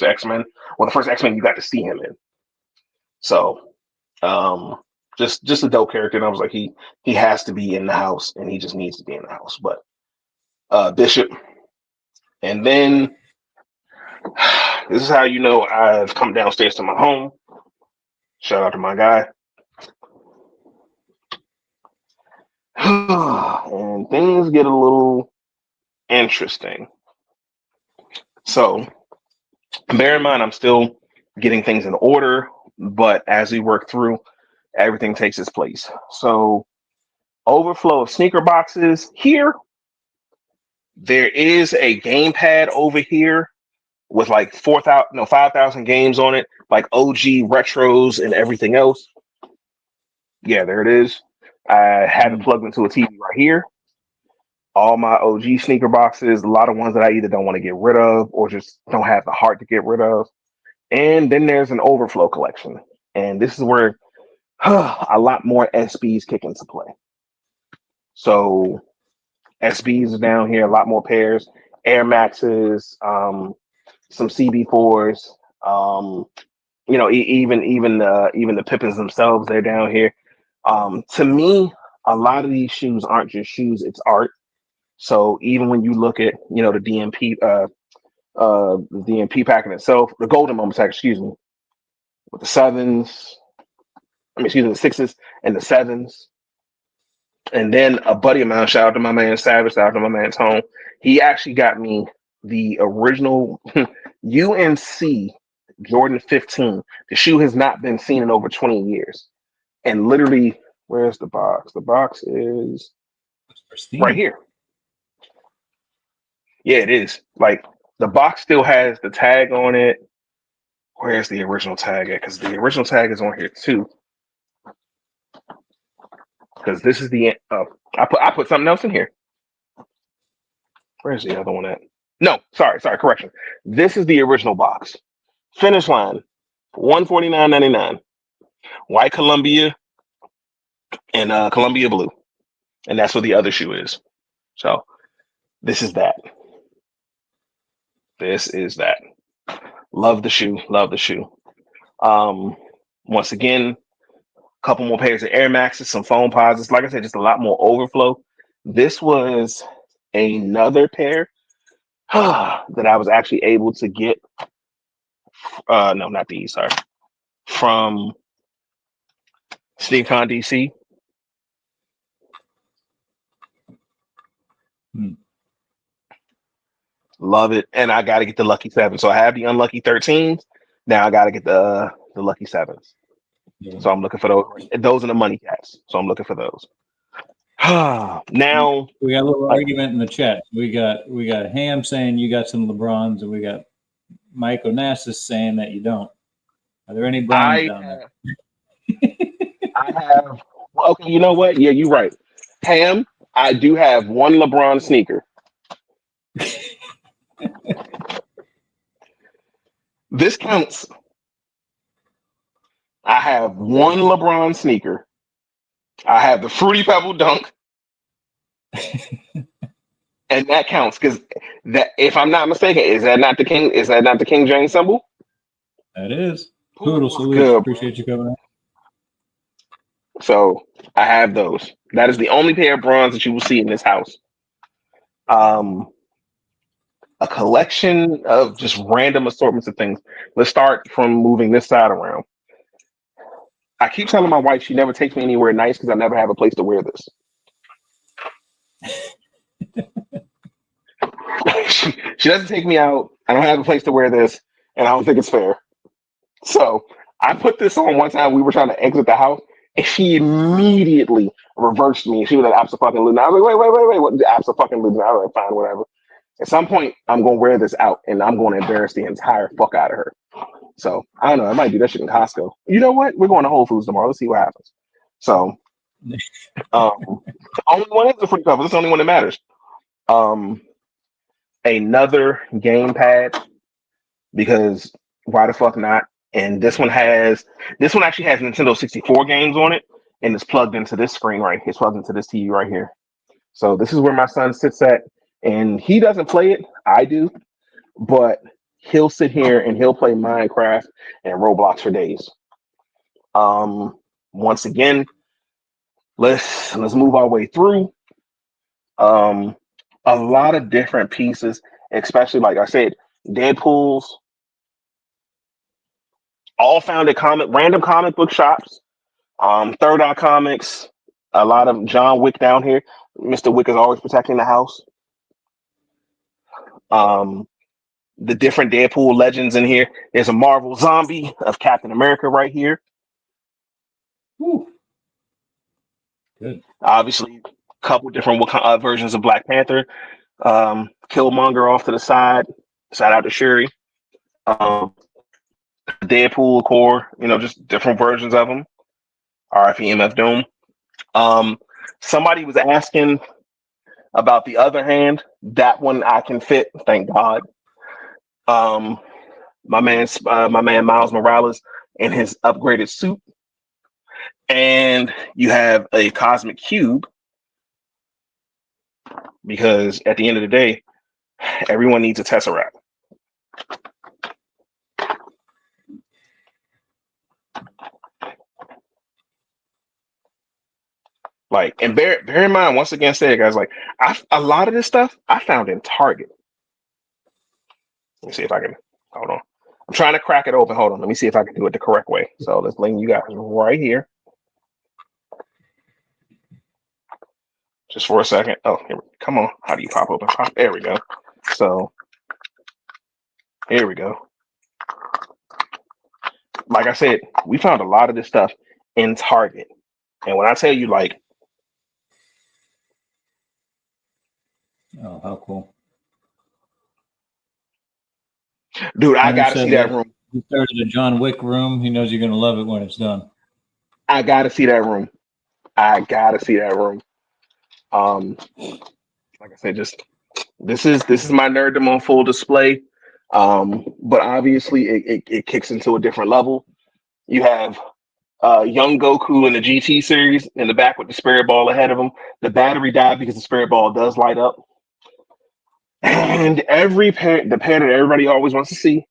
X-Men, well, the first X-Men you got to see him in. So just a dope character, and I was like, he has to be in the house, and he just needs to be in the house. But Bishop, and then this is how you know I've come downstairs to my home. Shout out to my guy. And things get a little interesting. So bear in mind, I'm still getting things in order, but as we work through, everything takes its place. So overflow of sneaker boxes here. There is a gamepad over here with like 5,000 games on it, like OG retros and everything else. Yeah, there it is. I had it plugged into a TV right here. All my OG sneaker boxes, a lot of ones that I either don't want to get rid of or just don't have the heart to get rid of. And then there's an overflow collection. And this is where a lot more SBs kick into play. So SBs are down here, a lot more pairs, Air Maxes, some CB4s, even the Pippins themselves, they're down here. To me, a lot of these shoes aren't just shoes, it's art. So even when you look at, the DMP, the DMP pack in itself, the Golden Moments pack, excuse me, with the the 6s and the 7s. And then a buddy of mine, shout out to my man Savage, shout out to my man Tone. He actually got me the original UNC Jordan 15. The shoe has not been seen in over 20 years. And literally, where's the box? The box is right here. Yeah, it is. Like, the box still has the tag on it. Where's the original tag at? Because the original tag is on here too. Because this is the I put something else in here. Where's the other one at? No, sorry, correction. This is the original box. Finish line, $149.99. White Columbia and Columbia blue, and that's what the other shoe is. So this is that. This is that. Love the shoe. Love the shoe. Once again, a couple more pairs of Air Maxes, some foam posits. Like I said, just a lot more overflow. This was another pair that I was actually able to get. No, not these. Sorry, from SneakCon DC. Love it, and I got to get the lucky 7. So I have the unlucky 13s. Now I got to get the lucky 7s. Yeah. So I'm looking for those. Those are the money cats. So I'm looking for those. Now We got a little argument in the chat. We got Ham saying you got some LeBrons, and we got Mike Onassis saying that you don't. Are there any bronze down there? I have. Okay, you know what? Yeah, you're right. Ham, I do have one LeBron sneaker. This counts. I have one LeBron sneaker. I have the Fruity Pebble Dunk. And that counts because that, if I'm not mistaken, is that not the King? Is that not the King James symbol? That is. Poodle Poodle salutes. good, Appreciate you coming out. So I have those. That is the only pair of bronze that you will see in this house. A collection of just random assortments of things. Let's start from moving this side around. I keep telling my wife she never takes me anywhere nice because I never have a place to wear this. she doesn't take me out. I don't have a place to wear this, and I don't think it's fair. So I put this on one time. We were trying to exit the house, and she immediately reversed me. She was like, "Abso-fucking-lutely." I was like, "Wait, what? Abso-fucking-lutely." I was like, "Fine, whatever." At some point, I'm gonna wear this out, and I'm gonna embarrass the entire fuck out of her. So I don't know. I might do that shit in Costco. You know what? We're going to Whole Foods tomorrow. Let's see what happens. So, the only one is the free cover. It's the only one that matters. Another gamepad because why the fuck not? And this one actually has Nintendo 64 games on it, and it's plugged into this screen right here. It's plugged into this TV right here. So this is where my son sits at, and he doesn't play it. I do, but he'll sit here and he'll play Minecraft and Roblox for days. Once again, let's move our way through. A lot of different pieces, especially like I said, Deadpool's, all found at random comic book shops. Third Eye Comics, a lot of John Wick down here. Mr. Wick is always protecting the house. The different Deadpool legends in here. There's a Marvel zombie of Captain America right here. Whew. Good. Obviously, a couple different versions of Black Panther. Killmonger off to the side. Shout out to Shuri. Deadpool core, just different versions of them. RIP MF Doom. Somebody was asking about the other hand. That one I can fit, thank God. My man Miles Morales in his upgraded suit, and you have a cosmic cube because at the end of the day, everyone needs a Tesseract. Like, and bear in mind, once again, say it, guys. Like, a lot of this stuff I found in Target. Let me see if I can. Hold on. I'm trying to crack it open. Hold on. Let me see if I can do it the correct way. So let's bring you guys right here. Just for a second. Oh, come on. How do you pop open? There we go. So here we go. Like I said, we found a lot of this stuff in Target. And when I tell you, like, Oh, how cool. dude, I gotta see that room. He started a John Wick room. He knows you're gonna love it when it's done. I gotta see that room. Like I said, just this is my nerddom on full display. But obviously it kicks into a different level. You have young Goku in the GT series in the back with the spirit ball ahead of him. The battery died because the spirit ball does light up. And the pair that everybody always wants to see.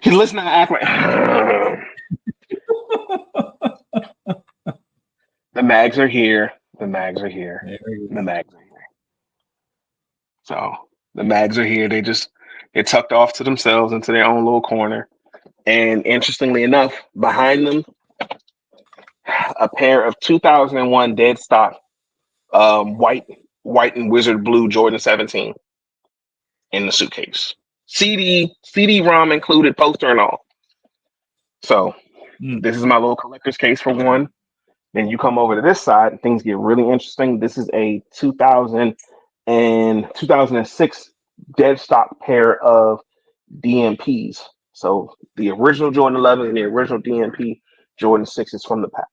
Let's not act like The mags are here. The mags are here. There you The mags are here. So the mags are here. They're tucked off to themselves into their own little corner. And interestingly enough, behind them, a pair of 2001 dead stock white and wizard blue Jordan 17 in the suitcase. CD-ROM included, poster and all. So this is my little collector's case for one. Then you come over to this side, things get really interesting. This is a 2006 dead stock pair of DMPs. So the original Jordan 11 and the original DMP Jordan 6 from the pack.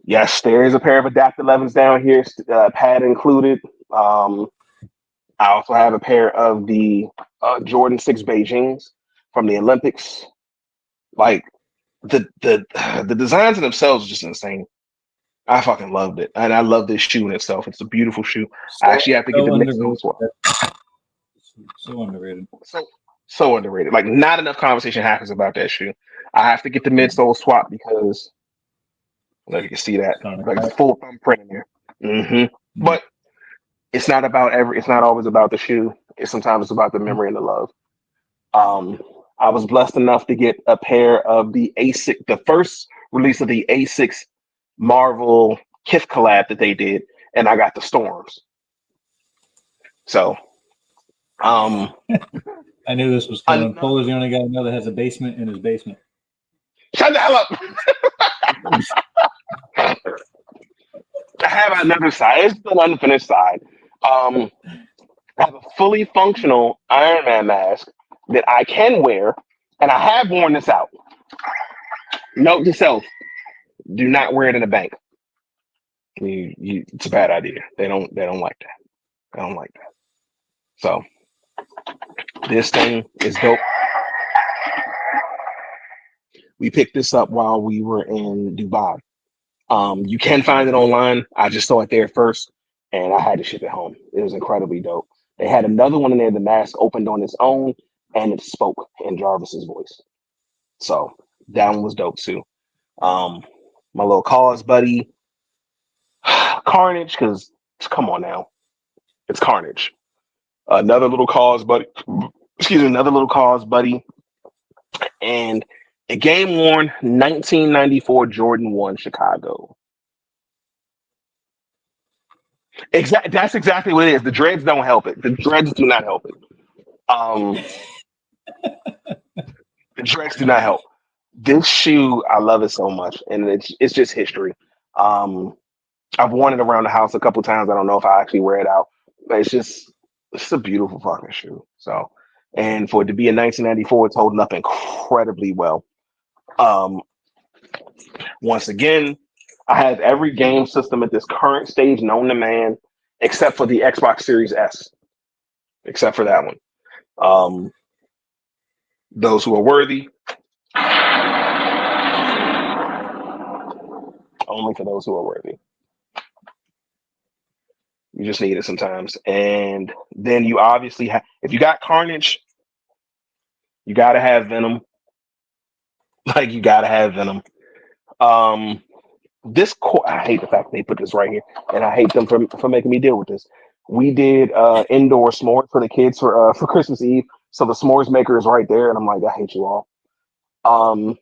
Yes, there is a pair of Adapt 11s down here, pad included. I also have a pair of the Jordan 6 Beijings from the Olympics. Like the designs in themselves are just insane. I fucking loved it, and I love this shoe in itself. It's a beautiful shoe. I actually have to get the midsole swap. So underrated. So underrated. Like not enough conversation happens about that shoe. I have to get the midsole swap because I don't know if you can see that. Like it's full thumbprint in there. Mm-hmm. But it's not always about the shoe. Sometimes it's about the memory and the love. I was blessed enough to get a pair of the A6, the first release of the A6 Marvel Kith collab that they did, and I got the Storms. So, I knew this was coming. Polar's the only guy I know that has a basement in his basement. Shut the hell up! I have another side. It's an unfinished side. I have a fully functional Iron Man mask that I can wear, and I have worn this out. Note to self: do not wear it in a bank. It's a bad idea. They don't like that. I don't like that. So this thing is dope. We picked this up while we were in Dubai. You can find it online. I just saw it there first, and I had to ship it home. It was incredibly dope. They had another one in there. The mask opened on its own, and it spoke in Jarvis's voice. So that one was dope too. My little Kaws buddy, Carnage, because come on now, it's Carnage. Another little Kaws buddy. Another little Kaws buddy, and a game worn 1994 Jordan 1 Chicago. That's exactly what it is. The dreads don't help it. The dreads do not help it. The dreads do not help. This shoe, I love it so much, and it's just history. I've worn it around the house a couple times. I don't know if I actually wear it out, but it's a beautiful fucking shoe. So, and for it to be in 1994, it's holding up incredibly well. Once again, I have every game system at this current stage known to man, except for the Xbox Series S, except for that one. Those who are worthy, only for those who are worthy. You just need it sometimes. And then you obviously have, if you got Carnage, you got to have Venom. Like, you got to have Venom. I hate the fact they put this right here, and I hate them for making me deal with this. We did indoor s'mores for the kids for Christmas Eve, so the s'mores maker is right there, and I'm like, I hate you all. I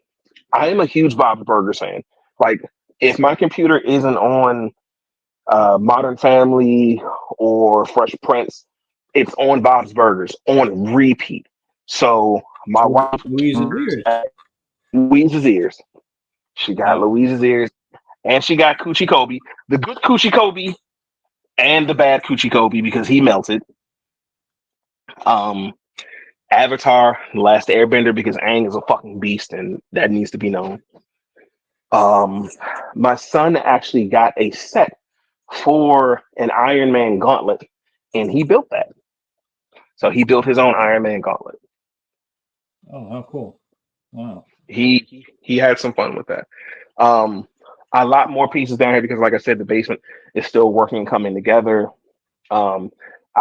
am a huge Bob's Burgers fan. Like, if my computer isn't on Modern Family or Fresh Prince, it's on Bob's Burgers on repeat. So my wife, Louise's ears. She got Louise's ears, and she got Coochie Kobe, the good Coochie Kobe, and the bad Coochie Kobe because he melted. Avatar, The Last Airbender, because Aang is a fucking beast, and that needs to be known. My son actually got a set for an Iron Man gauntlet, and he built that. So he built his own Iron Man gauntlet. Oh, how cool! Wow. He had some fun with that. A lot more pieces down here because, like I said, the basement is still working and coming together. Shout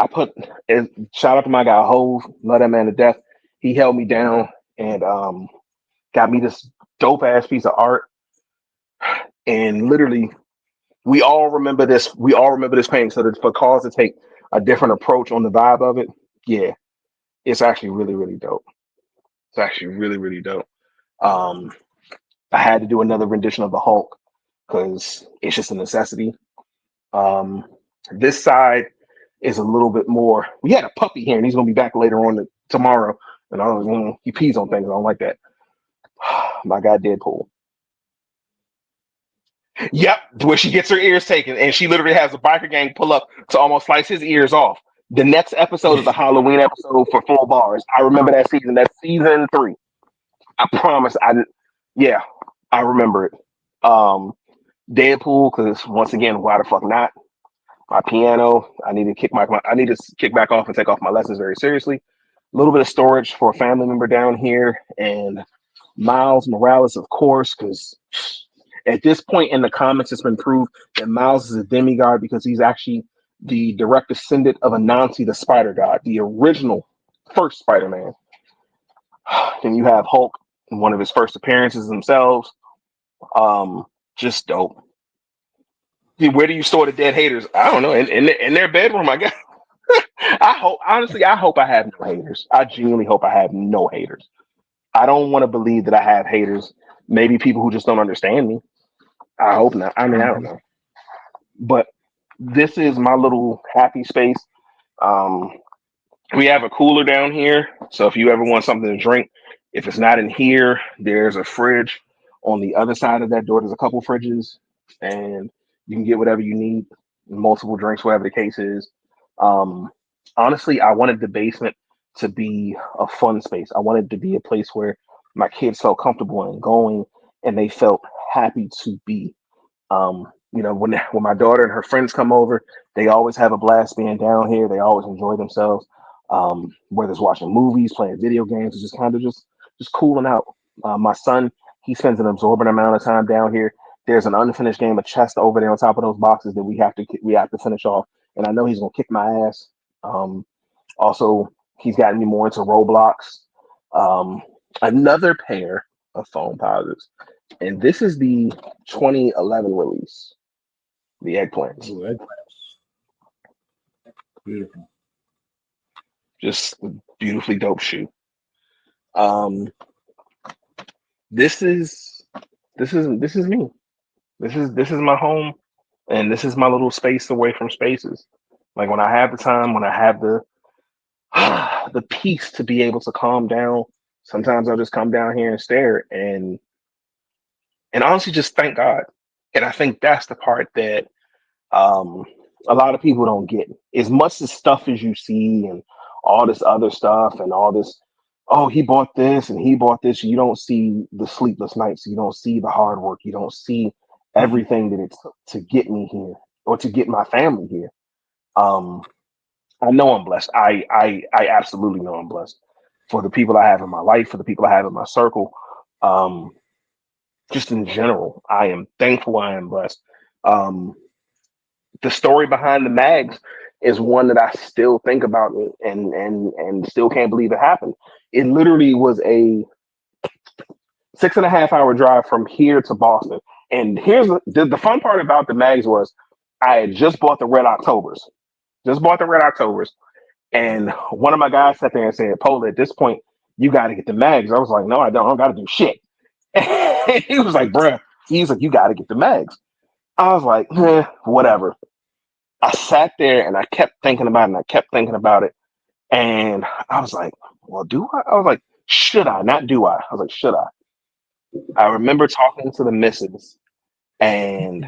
out to my guy Hove, love that man to death. He held me down and got me this dope ass piece of art. And literally, we all remember this. We all remember this painting. So that for Kaws to take a different approach on the vibe of it, yeah, it's actually really, really dope. It's actually really, really dope. Um, I had to do another rendition of the Hulk because it's just a necessity. Um, this side is a little bit more. We had a puppy here, and he's gonna be back later on tomorrow. And I was, he pees on things. I don't like that. My guy Deadpool. Yep, where she gets her ears taken, and she literally has a biker gang pull up to almost slice his ears off. The next episode is a Halloween episode for full bars. I remember that season. That's season 3. I promise. Yeah, I remember it. Deadpool, because once again, why the fuck not? My piano. I need to I need to kick back off and take off my lessons very seriously. A little bit of storage for a family member down here, and Miles Morales, of course, because at this point in the comics, it's been proved that Miles is a demigod because he's actually the direct descendant of Anansi, the Spider God, the original first Spider-Man. Then you have Hulk in one of his first appearances themselves. Just dope. Dude, where do you store the dead haters? I don't know. In their bedroom, I guess. I hope I have no haters. I genuinely hope I have no haters. I don't want to believe that I have haters. Maybe people who just don't understand me. I hope not. I mean, I don't know. But this is my little happy space. Um, we have a cooler down here. So if you ever want something to drink, if it's not in here, there's a fridge on the other side of that door. There's a couple fridges, and you can get whatever you need, multiple drinks, whatever the case is. Um, Honestly, I wanted the basement to be a fun space. I wanted to be a place where my kids felt comfortable in going and they felt happy to be. When my daughter and her friends come over, they always have a blast being down here. They always enjoy themselves. Whether it's watching movies, playing video games, or just kind of just cooling out. My son, he spends an absorbent amount of time down here. There's an unfinished game of chess over there on top of those boxes that we have to finish off, and I know he's gonna kick my ass. Um, Also, he's gotten me more into Roblox. Um, Another pair of foam positives, and this is the 2011 release, the eggplants. Ooh, eggplants. Beautiful. Just a beautifully dope shoe. Um, this is me. This is my home, and this is my little space away from spaces. Like when I have the time, when I have the peace to be able to calm down, sometimes I'll just come down here and stare and honestly just thank God. And I think that's the part that um, a lot of people don't get. As much as stuff as you see and all this other stuff and all this, oh, he bought this and he bought this, you don't see the sleepless nights. You don't see the hard work. You don't see everything that it took to get me here or to get my family here. Um, I know I'm blessed. I absolutely know I'm blessed for the people I have in my life, for the people I have in my circle. Um, just in general, I am thankful. I am blessed. Um, the story behind the mags is one that I still think about and still can't believe it happened. It literally was a 6.5 hour drive from here to Boston. And here's the fun part about the mags was I had just bought the Red Octobers. Just bought the Red Octobers. And one of my guys sat there and said, Pola, at this point, you got to get the mags. I was like, no, I don't got to do shit. And he was like, bruh, he's like, you got to get the mags. I was like, whatever. I sat there and I kept thinking about it and I kept thinking about it. And I was like, well, do I? I was like, should I? Not do I. I was like, should I? I remember talking to the missus and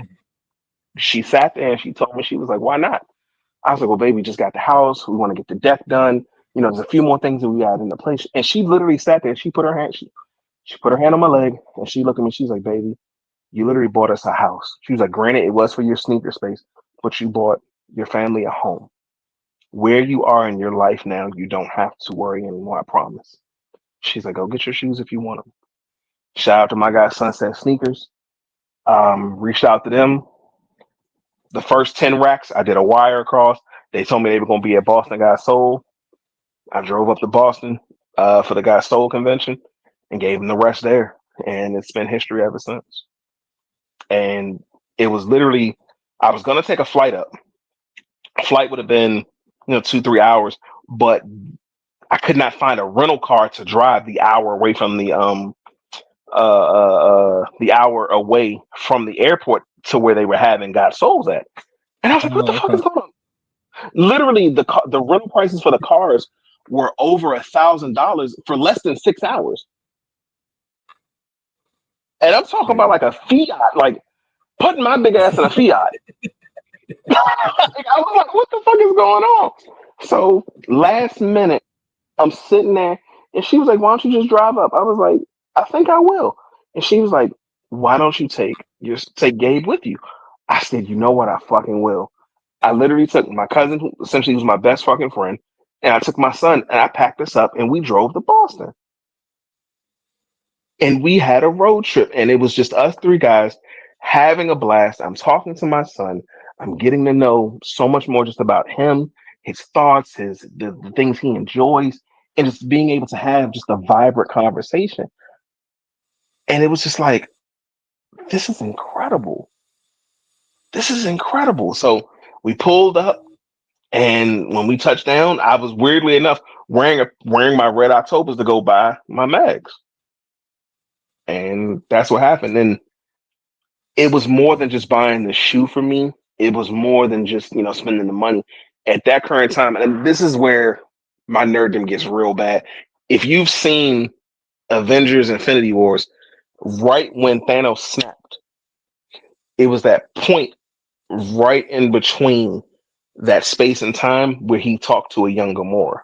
she sat there and she told me, she was like, why not? I was like, well, baby, just got the house. We want to get the deck done. There's a few more things that we got in the place. And she literally sat there. She put her hand, she put her hand on my leg and she looked at me. She's like, baby, you literally bought us a house. She was like, granted, it was for your sneaker space, but you bought your family a home. Where you are in your life now, you don't have to worry anymore. I promise. She's like, go get your shoes if you want them. Shout out to my guy, Sunset Sneakers. Reached out to them. The first 10 racks, I did a wire across. They told me they were going to be at Boston Guys Soul. I drove up to Boston for the Guys Soul convention and gave them the rest there. And it's been history ever since. and it was literally, I was gonna take a flight up. Flight would have been 2-3 hours, but I could not find a rental car to drive the hour away from the hour away from the airport to where they were having Got Souls at. And I was like, what the fuck is going on? Literally, the rental prices for the cars were over $1,000 for less than 6 hours. And I'm talking about like a Fiat, like putting my big ass in a Fiat. I was like, what the fuck is going on? So last minute, I'm sitting there, and she was like, why don't you just drive up? I was like, I think I will. And she was like, why don't you take Gabe with you? I said, you know what? I fucking will. I literally took my cousin, who essentially was my best fucking friend, and I took my son, and I packed us up, and we drove to Boston. And we had a road trip, and it was just us three guys having a blast. I'm talking to my son. I'm getting to know so much more just about him, his thoughts, the things he enjoys, and just being able to have just a vibrant conversation. And it was just like, this is incredible. This is incredible. So we pulled up, and when we touched down, I was weirdly enough wearing my red Octobers to go buy my mags. And that's what happened. And it was more than just buying the shoe for me. It was more than just, spending the money. At that current time, and this is where my nerddom gets real bad. If you've seen Avengers Infinity Wars, right when Thanos snapped, it was that point right in between that space and time where he talked to a young Gamora.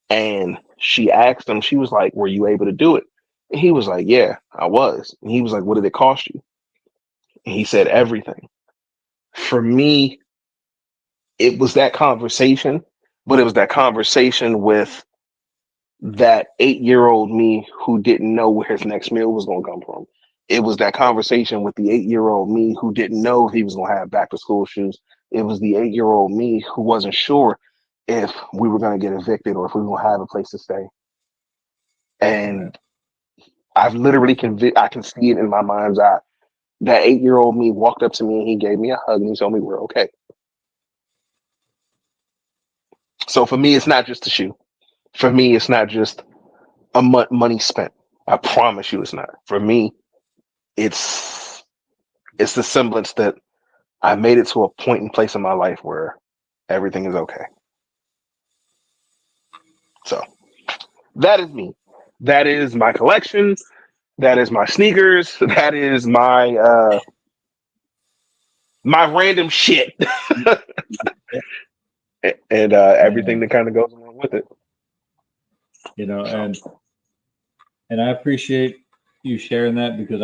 And she asked him, she was like, were you able to do it? And he was like, yeah, I was. And he was like, what did it cost you? And he said, everything. For me, it was that conversation, but it was that conversation with that 8-year-old me who didn't know where his next meal was going to come from. It was that conversation with the 8-year-old me who didn't know if he was going to have back to school shoes. It was the 8-year-old me who wasn't sure if we were going to get evicted or if we were going to have a place to stay. And I've literally I can see it in my mind's eye. That 8-year-old me walked up to me and he gave me a hug and he told me we're okay. So for me, it's not just a shoe. For me, it's not just a money spent. I promise you it's not. For me, it's the semblance that I made it to a point and place in my life where everything is okay. So that is me. That is my collection. That is my sneakers. That is my my random shit. And everything that kind of goes along with it. And I appreciate you sharing that because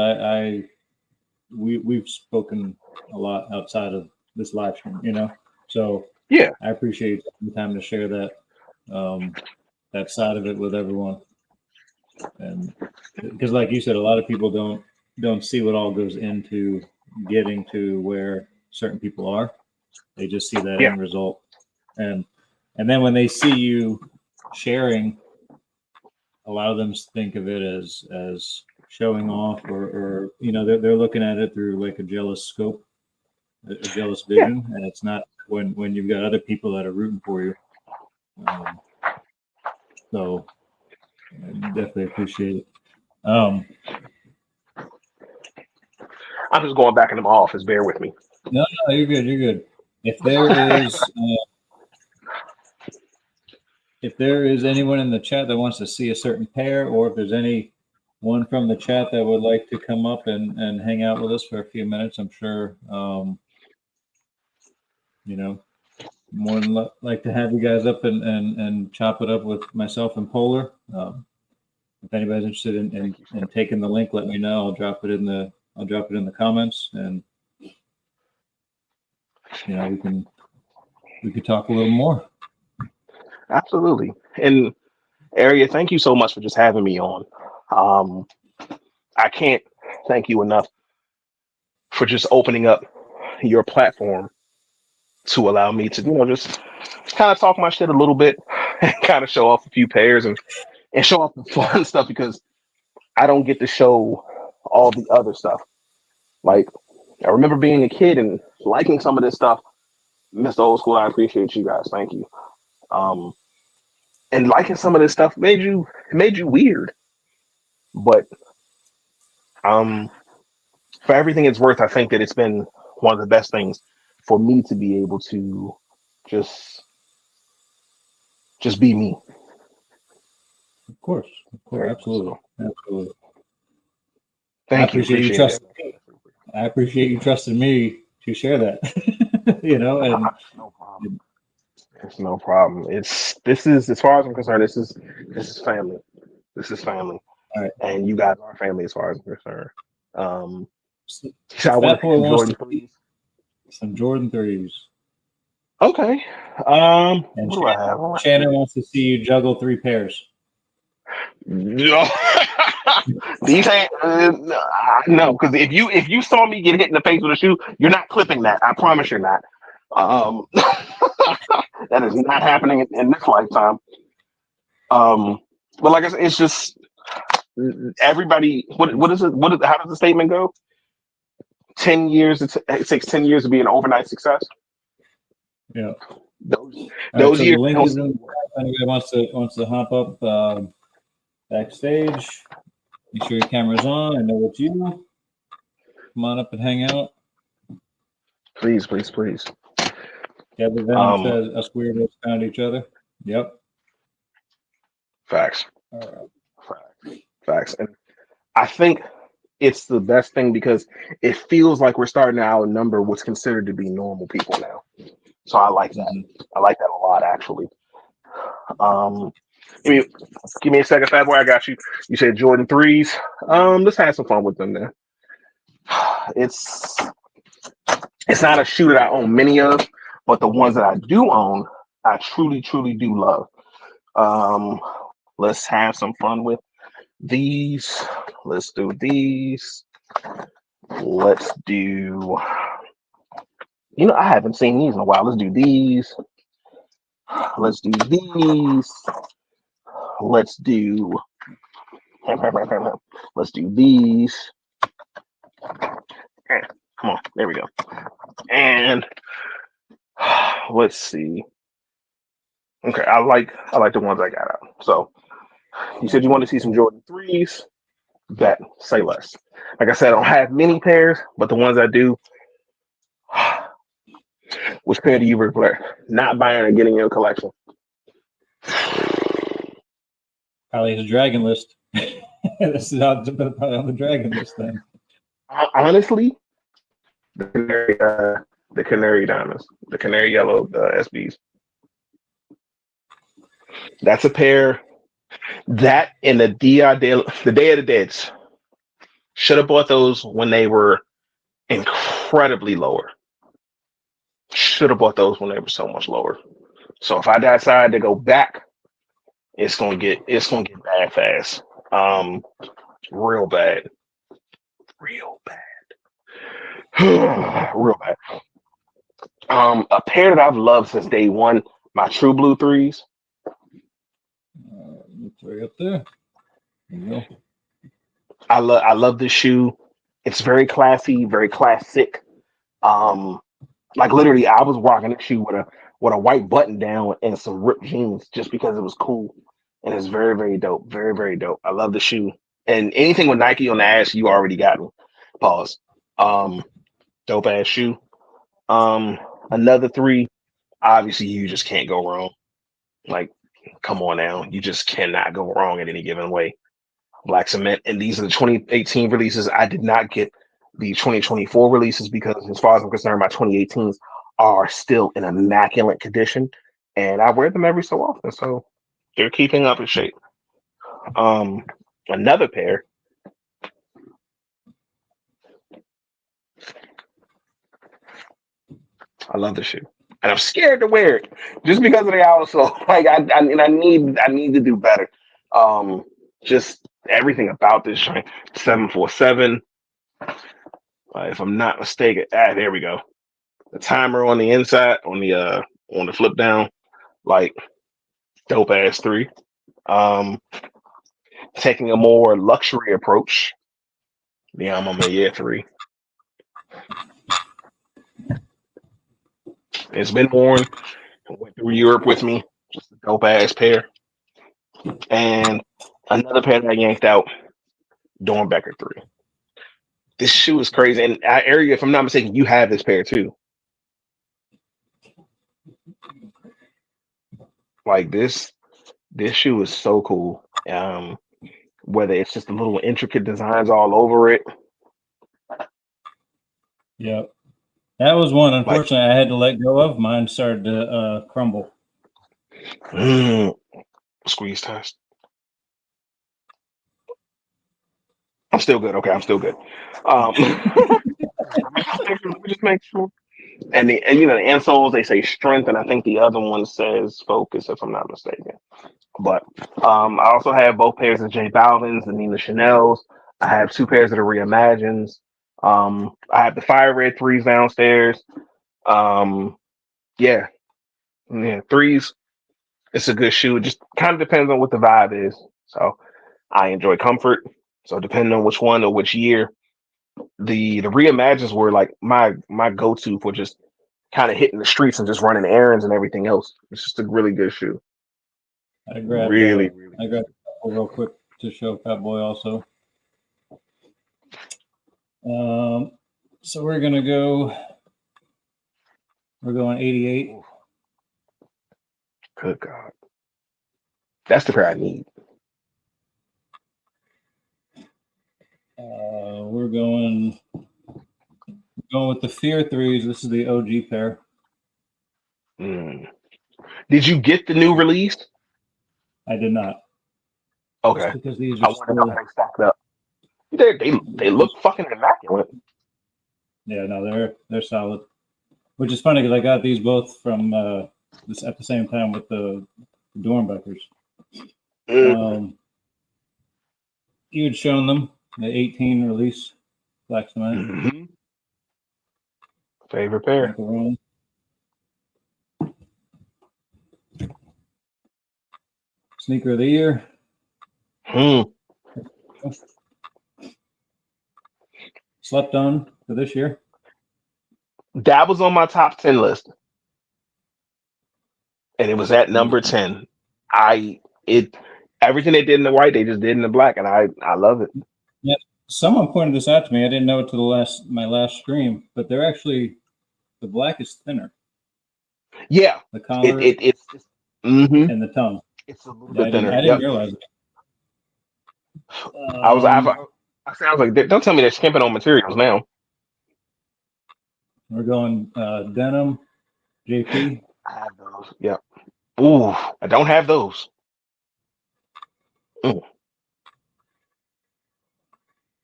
we've spoken a lot outside of this live stream, so yeah, I appreciate the time to share that that side of it with everyone. And because like you said, a lot of people don't see what all goes into getting to where certain people are. They just see that end result. And then when they see you sharing, a lot of them think of it as showing off or they're looking at it through like a jealous scope, a jealous vision, and it's not when you've got other people that are rooting for you. So I definitely appreciate it. I'm just going back into my office. Bear with me. No, you're good. You're good. If there is anyone in the chat that wants to see a certain pair, or if there's anyone from the chat that would like to come up and hang out with us for a few minutes, I'm sure, more than like to have you guys up and chop it up with myself and Polar. If anybody's interested in taking the link, let me know. I'll drop it in the comments, and we could talk a little more. Absolutely. And Aria, thank you so much for just having me on. I can't thank you enough for just opening up your platform to allow me to, just kind of talk my shit a little bit and kind of show off a few pairs and show off the fun stuff, because I don't get to show all the other stuff. Like I remember being a kid and liking some of this stuff. Mr. Old School, I appreciate you guys. Thank you. And liking some of this stuff made you weird. But for everything it's worth, I think that it's been one of the best things for me to be able to just be me. Of course, absolutely, absolutely. Thank you. Appreciate you trusting. I appreciate you trusting me to share that. You know, and no problem. It's no problem. This is as far as I'm concerned. This is family. This is family. All right. And you guys are family as far as I'm concerned. I want some Jordan 3s. Some Jordan 3s. Okay. And what do I have? Shannon wants to see you juggle 3 pairs. No. These ain't no, because if you saw me get hit in the face with a shoe, you're not clipping that. I promise you're not. That is not happening in this lifetime. But like I said, it's just everybody. What is it? How does the statement go? 10 years. It takes 10 years to be an overnight success. Yeah. Those Right, so years. the link is in. Anybody wants to hop up backstage. Make sure your camera's on. I know it's you. Come on up and hang out. Please. Kevin Venom says us weirdos found each other. Yep. Facts. All right. Facts. And I think it's the best thing because it feels like we're starting to outnumber what's considered to be normal people now. So I like that. Mm-hmm. I like that a lot, actually. Give me a second, Fat Boy. I got you. You said Jordan 3s. Let's have some fun with them then. It's not a shoe that I own many of, but the ones that I do own, I truly do love. Let's have some fun with these. Let's do these. Let's do. I haven't seen these in a while. Let's do these. Let's do these. Let's do these. Come on, there we go. And let's see. Okay, I like the ones I got out. So you said you want to see some Jordan 3s. Bet, say less. Like I said, I don't have many pairs, but the ones I do. Which pair do you prefer? Not buying or getting in your collection? Probably the Dragon list. This is probably on the Dragon list then. Honestly, the canary diamonds, the canary yellow SBs. That's a pair. That and the Day of the Deads. Should have bought those when they were incredibly lower. Should have bought those when they were so much lower. So if I decide to go back, it's gonna get bad fast. Real bad. Real bad. A pair that I've loved since day one, my True Blue 3s. Right up there. There you go. I love this shoe. It's very classy, very classic. Like literally, I was rocking this shoe with a white button down and some ripped jeans just because it was cool, and it's very, very dope. Very, very dope. I love the shoe. And anything with Nike on the ass, you already got me. Pause. Dope ass shoe. Another 3. Obviously, you just can't go wrong. Like, come on now, you just cannot go wrong in any given way. Black Cement, and these are the 2018 releases. I did not get the 2024 releases because, as far as I'm concerned, my 2018s are still in immaculate condition, and I wear them every so often, so they're keeping up in shape. Another pair. I love the shoe, and I'm scared to wear it just because of the outsole. Like I need to do better. Just everything about this joint. 747. If I'm not mistaken, there we go. The timer on the inside, on the flip down, like dope ass 3. Taking a more luxury approach. The Alma Mayer 3. It's been worn. Went through Europe with me. Just a dope ass pair. And another pair that I yanked out, Dornbecker 3. This shoe is crazy. And Area, if I'm not mistaken, you have this pair too. Like this shoe is so cool. Whether it's just the little intricate designs all over it. Yep. That was one. Like, Unfortunately, I had to let go of. Mine started to crumble. Squeeze test. I'm still good. Okay, I'm still good. Let me just make sure. And the insoles, they say strength, and I think the other one says focus, if I'm not mistaken. But I also have both pairs of J Balvin's, the Nina Chanel's. I have 2 pairs of the Reimagines. I have the Fire Red 3s downstairs. Yeah, 3s. It's a good shoe. It just kind of depends on what the vibe is. So I enjoy comfort. So depending on which one or which year, the Reimagines were like my go-to for just kind of hitting the streets and just running errands and everything else. It's just a really good shoe. I grabbed Really I grabbed a couple real quick to show Fat Boy also. So we're going 88. Good God. That's the pair I need. We're going with the Fear 3s. This is the OG pair. Did you get the new release? I did not. Okay. Just because these I are wonder how they stacked up. They look fucking immaculate. Yeah, no, they're solid. Which is funny because I got these both from this at the same time with the Dornbeckers. You had shown them the 18 release black cement. Favorite pair. Sneaker of the year. Slept on for this year. That was on my top 10 list. And it was at number 10. Everything they did in the white, they just did in the black, and I love it. Yeah. Someone pointed this out to me. I didn't know it till my last stream, but they're actually the black is thinner. Yeah. The collar it's just, and the tongue. It's a little bit thinner. I didn't realize it. I was like, don't tell me they're skimping on materials now. We're going denim, JP. I have those. Yep. Ooh, I don't have those. And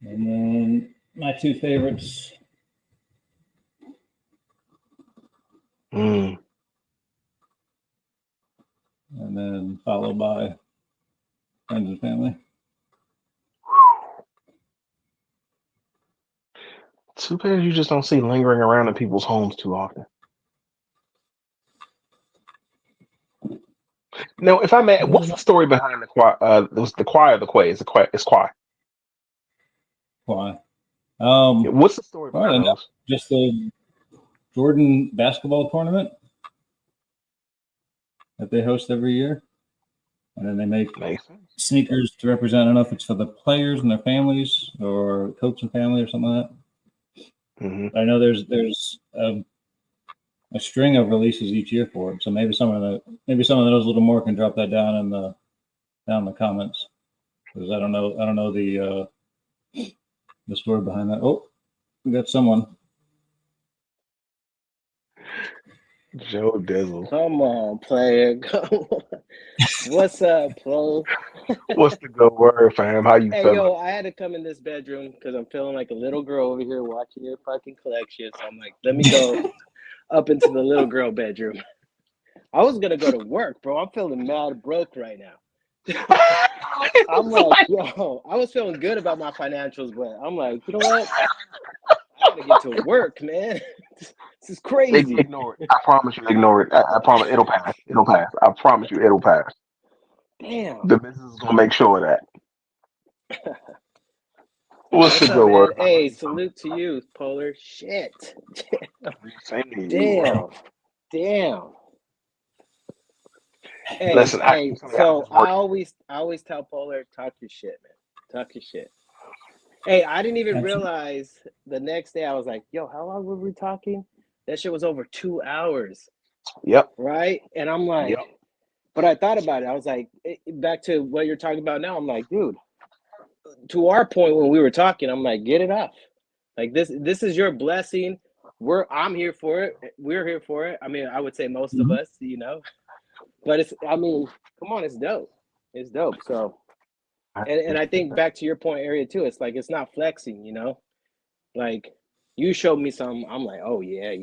then my 2 favorites. And then followed by friends and family. 2 pairs you just don't see lingering around in people's homes too often. No, if I may, what's the story behind the choir? It was the choir, the Quay. It's choir. Why? What's the story behind those? Just the Jordan basketball tournament that they host every year. And then they make sneakers to represent, I don't know if it's for the players and their families or coach and family or something like that. I know there's a string of releases each year for it. So maybe someone that knows a little more can drop that down in the comments. Because I don't know the story behind that. Oh, we got someone. Joe Dizzle. Come on, player. Come on. What's up, Flo? What's the good word, fam? How you feeling? Yo, I had to come in this bedroom because I'm feeling like a little girl over here watching your fucking collection. So I'm like, let me go up into the little girl bedroom. I was going to go to work, bro. I'm feeling mad broke right now. I'm like, yo, I was feeling good about my financials, but I'm like, you know what? I gotta get to work, man. This is crazy. Ignore it. I promise you, ignore it. I promise it'll pass. It'll pass. I promise you, it'll pass. Damn. The business is gonna make sure of that. What's the up, good word? Hey, salute to you, Polar. Shit. Same to you, Damn. bro. Damn. Hey, Listen, hey. So I I always tell Polar, talk your shit, man. Talk your shit. Hey, I didn't even Absolutely. realize the next day. I was like, yo, how long were we talking? That shit was over 2 hours, Yep. right? And I'm like, Yep. but I thought about it. I was like, back to what you're talking about now. I'm like, dude, to our point when we were talking, I'm like, get it off. Like this is your blessing. I'm here for it. We're here for it. I mean, I would say most of us, you know. But I mean, come on, it's dope. It's dope. So, and I think back to your point area too, it's like, it's not flexing, you know, like you showed me some, I'm like, oh yeah,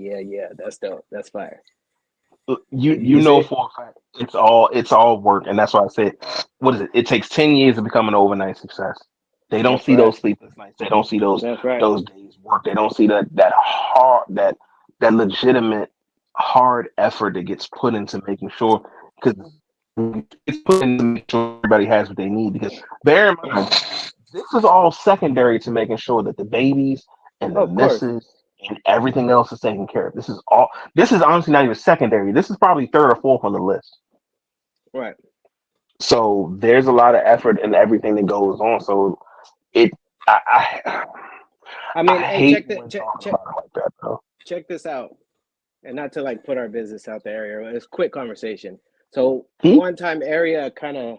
that's dope. That's fire. You know for a fact it's all work, and that's why I said, what is it? It takes 10 years to become an overnight success. They don't That's see right. those sleepless nights. They don't see That's right. those days work. They don't see that hard that legitimate hard effort that gets put into making sure, because it's put in to make sure everybody has what they need. Because bear in mind, this is all secondary to making sure that the babies and the Of course. misses and everything else is taken care of. This is honestly not even secondary. This is probably third or fourth on the list. Right. So there's a lot of effort in everything that goes on. So it I mean, I hey, hate when talking check about it like that though. check this out. And not to like put our business out there, it's quick conversation. So Hmm? one time area kind of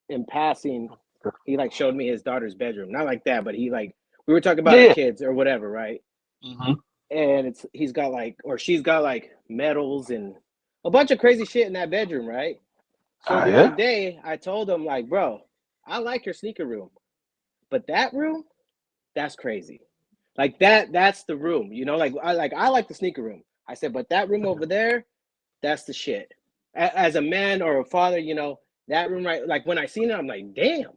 in passing, he like showed me his daughter's bedroom. Not like that, but he like, we were talking about our Yeah. kids or whatever, right? Mm-hmm. And he's got like, or she's got like medals and a bunch of crazy shit in that bedroom, right? So the other Yeah. day I told him like, bro, I like your sneaker room, but that room, that's crazy. Like that's the room, you know, I like the sneaker room. I said, but that room over there, that's the shit. As a man or a father, you know, that room, right? Like when I seen it, I'm like, damn.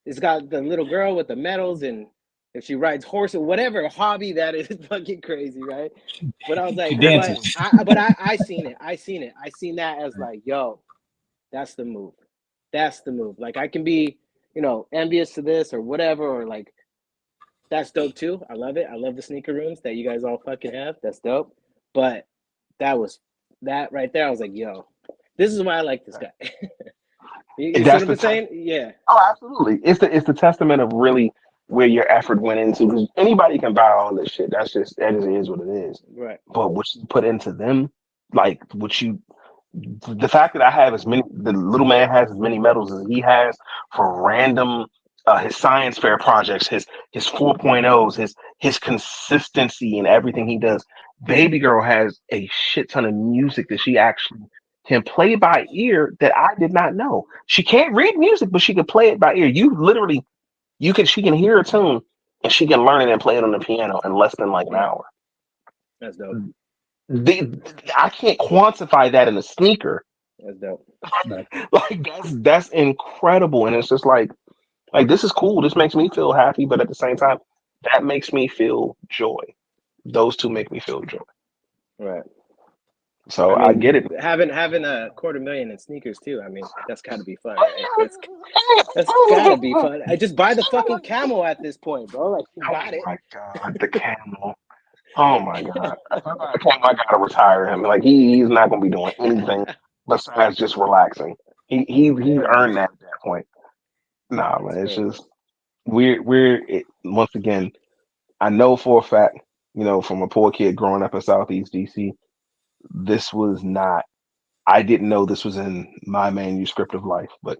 It's got the little girl with the medals, and if she rides horse or whatever hobby that is, fucking crazy, right? But I was She like, dances. I seen it. I seen that as like, yo, that's the move. That's the move. Like I can be, you know, envious to this or whatever, or like that's dope too. I love it. I love the sneaker rooms that you guys all fucking have. That's dope. But that right there. I was like, yo, this is why I like this guy. you see That's what the I'm saying? Yeah. Oh, absolutely. It's the testament of really where your effort went into. Because anybody can buy all this shit. That just is what it is. Right. But what you put into them, like the fact that I have the little man has as many medals as he has for random, his science fair projects, his 4.0s, his consistency in everything he does. Baby girl has a shit ton of music that she actually can play by ear that I did not know. She can't read music, but she can play it by ear. She can hear a tune and she can learn it and play it on the piano in less than like an hour. That's dope. I can't quantify that in a sneaker. That's dope. Like that's incredible, and it's just like this is cool. This makes me feel happy, but at the same time, that makes me feel joy. Those two make me feel joy. Right. So I I mean, get it. having a $250,000 in sneakers too. I mean, that's got to be fun, right? That's gotta be fun. I just buy the fucking camel at this point, bro. Like you got it. Oh my god, the camel. Oh my god, if I buy a camel, I gotta retire him. Like he's not gonna be doing anything besides just relaxing. He's earned that at that point. Nah, man, it's just once again. I know for a fact, from a poor kid growing up in Southeast DC, this was not. I didn't know this was in my manuscript of life, but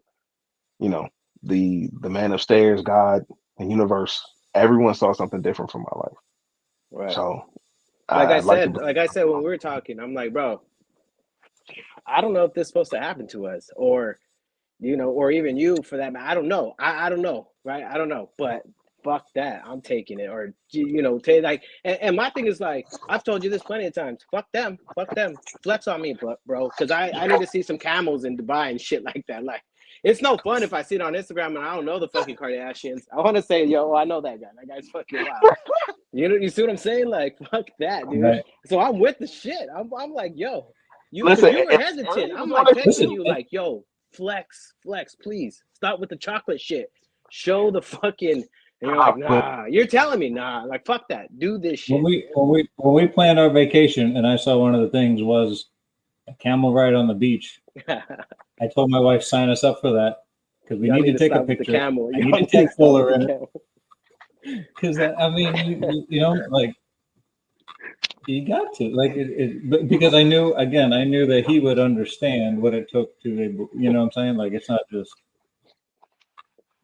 you know, the man upstairs, God, the universe, everyone saw something different from my life. Right. So Like I I'd like to said, believe when we were talking, I'm like, bro, I don't know if this is supposed to happen to us, or or even you for that matter. I don't know. I don't know, right? I don't know, but fuck that. I'm taking it, or take like. And my thing is like, I've told you this plenty of times. Fuck them. Flex on me, bro, because I need to see some camels in Dubai and shit like that. Like, it's no fun if I see it on Instagram and I don't know the fucking Kardashians. I want to say, yo, I know that guy. That guy's fucking wild. You see what I'm saying? Like, fuck that, dude. Right. So I'm with the shit. I'm like, yo, because Listen, you were hesitant. I'm like texting you like, yo, flex, please. Stop with the chocolate shit. Show the fucking And you're like, nah. You're telling me, nah. Like, fuck that. Do this shit. When we planned our vacation, and I saw one of the things was a camel ride on the beach. I told my wife sign us up for that because we need to take a picture. I need to take Fuller in it because I mean, you know, like you got to like but because I knew that he would understand what it took to, you know what I'm saying? Like it's not just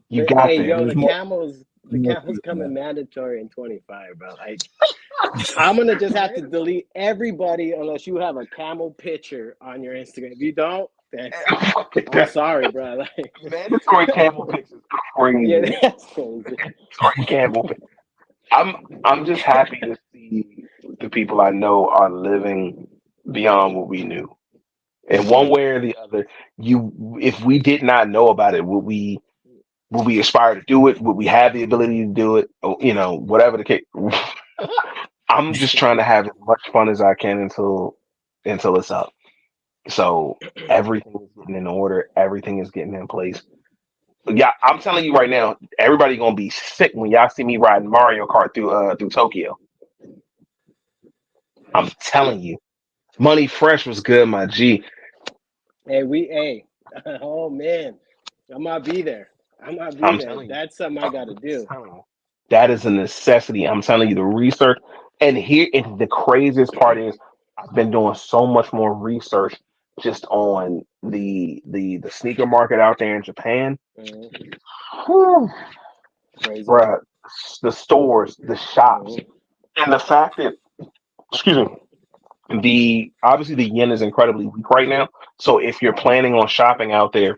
You got hey, that. yo, There's the more- camels more coming mandatory in 25, bro. Like, I'm gonna just have to delete everybody unless you have a camel picture on your Instagram. If you don't, then I'm sorry, bro. Like, Mandatory camel pics is crazy. yeah, that's crazy. Mandatory camel pics. I'm just happy to see the people I know are living beyond what we knew. And one way or the other, if we did not know about it, would we aspire to do it? Would we have the ability to do it? Or, you know, whatever the case. I'm just trying to have as much fun as I can until it's up. So everything is getting in order. Everything is getting in place. Yeah, I'm telling you right now, everybody gonna be sick when y'all see me riding Mario Kart through Tokyo. I'm telling you, Money Fresh was good, my G. Hey, oh man, I might be there. I'm there. telling you, That's something I gotta do. that is a necessity. I'm telling you, the research, and the craziest part is, I've been doing so much more research just on the sneaker market out there in Japan. Mhm. Whew, Crazy. bruh, the stores, the shops, and the fact that, excuse me, obviously the yen is incredibly weak right now. So if you're planning on shopping out there,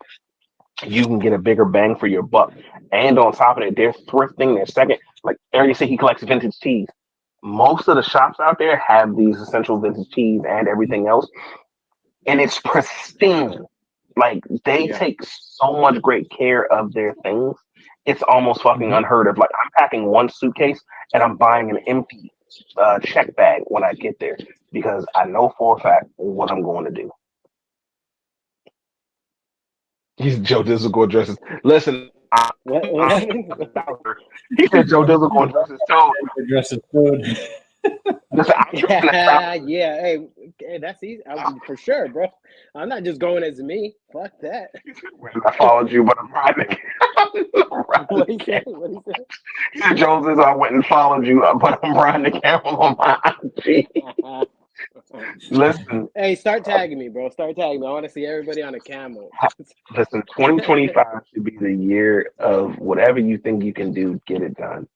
you can get a bigger bang for your buck. And on top of it, they're thrifting. They're second. Like Aaron said, he collects vintage teas. Most of the shops out there have these essential vintage teas and everything else, and it's pristine. Like they take so much great care of their things. It's almost fucking unheard of. Like I'm packing one suitcase and I'm buying an empty check bag when I get there because I know for a fact what I'm going to do. He's Joe Dizzle going dresses. Listen, What happened? he said Joe Dizzle going dresses too. dress is good. Listen, I'm dressing as yeah. Hey, that's easy for sure, bro. I'm not just going as me. Fuck that. I followed you, but I'm riding. What he said? What he said? He said, Joe says I went and followed you, but I'm riding the camel on my IG. Listen, Hey, start tagging me, bro. Start tagging me. I want to see everybody on a camel. listen. 2025 should be the year of whatever you think you can do, get it done.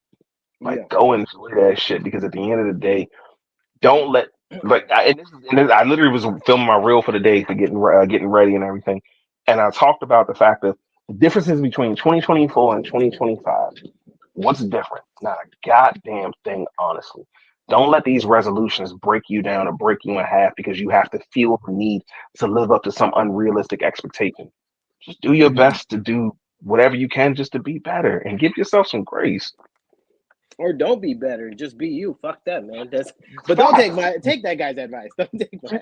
Like, go enjoy that shit because at the end of the day, don't let I literally was filming my reel for the day for getting ready and everything, and I talked about the fact that the differences between 2024 and 2025. What's different? Not a goddamn thing, honestly. Don't let these resolutions break you down or break you in half because you have to feel the need to live up to some unrealistic expectation. Just do your best to do whatever you can just to be better and give yourself some grace. Or don't be better. Just be you. Fuck that, man. But don't take that guy's advice. Don't take my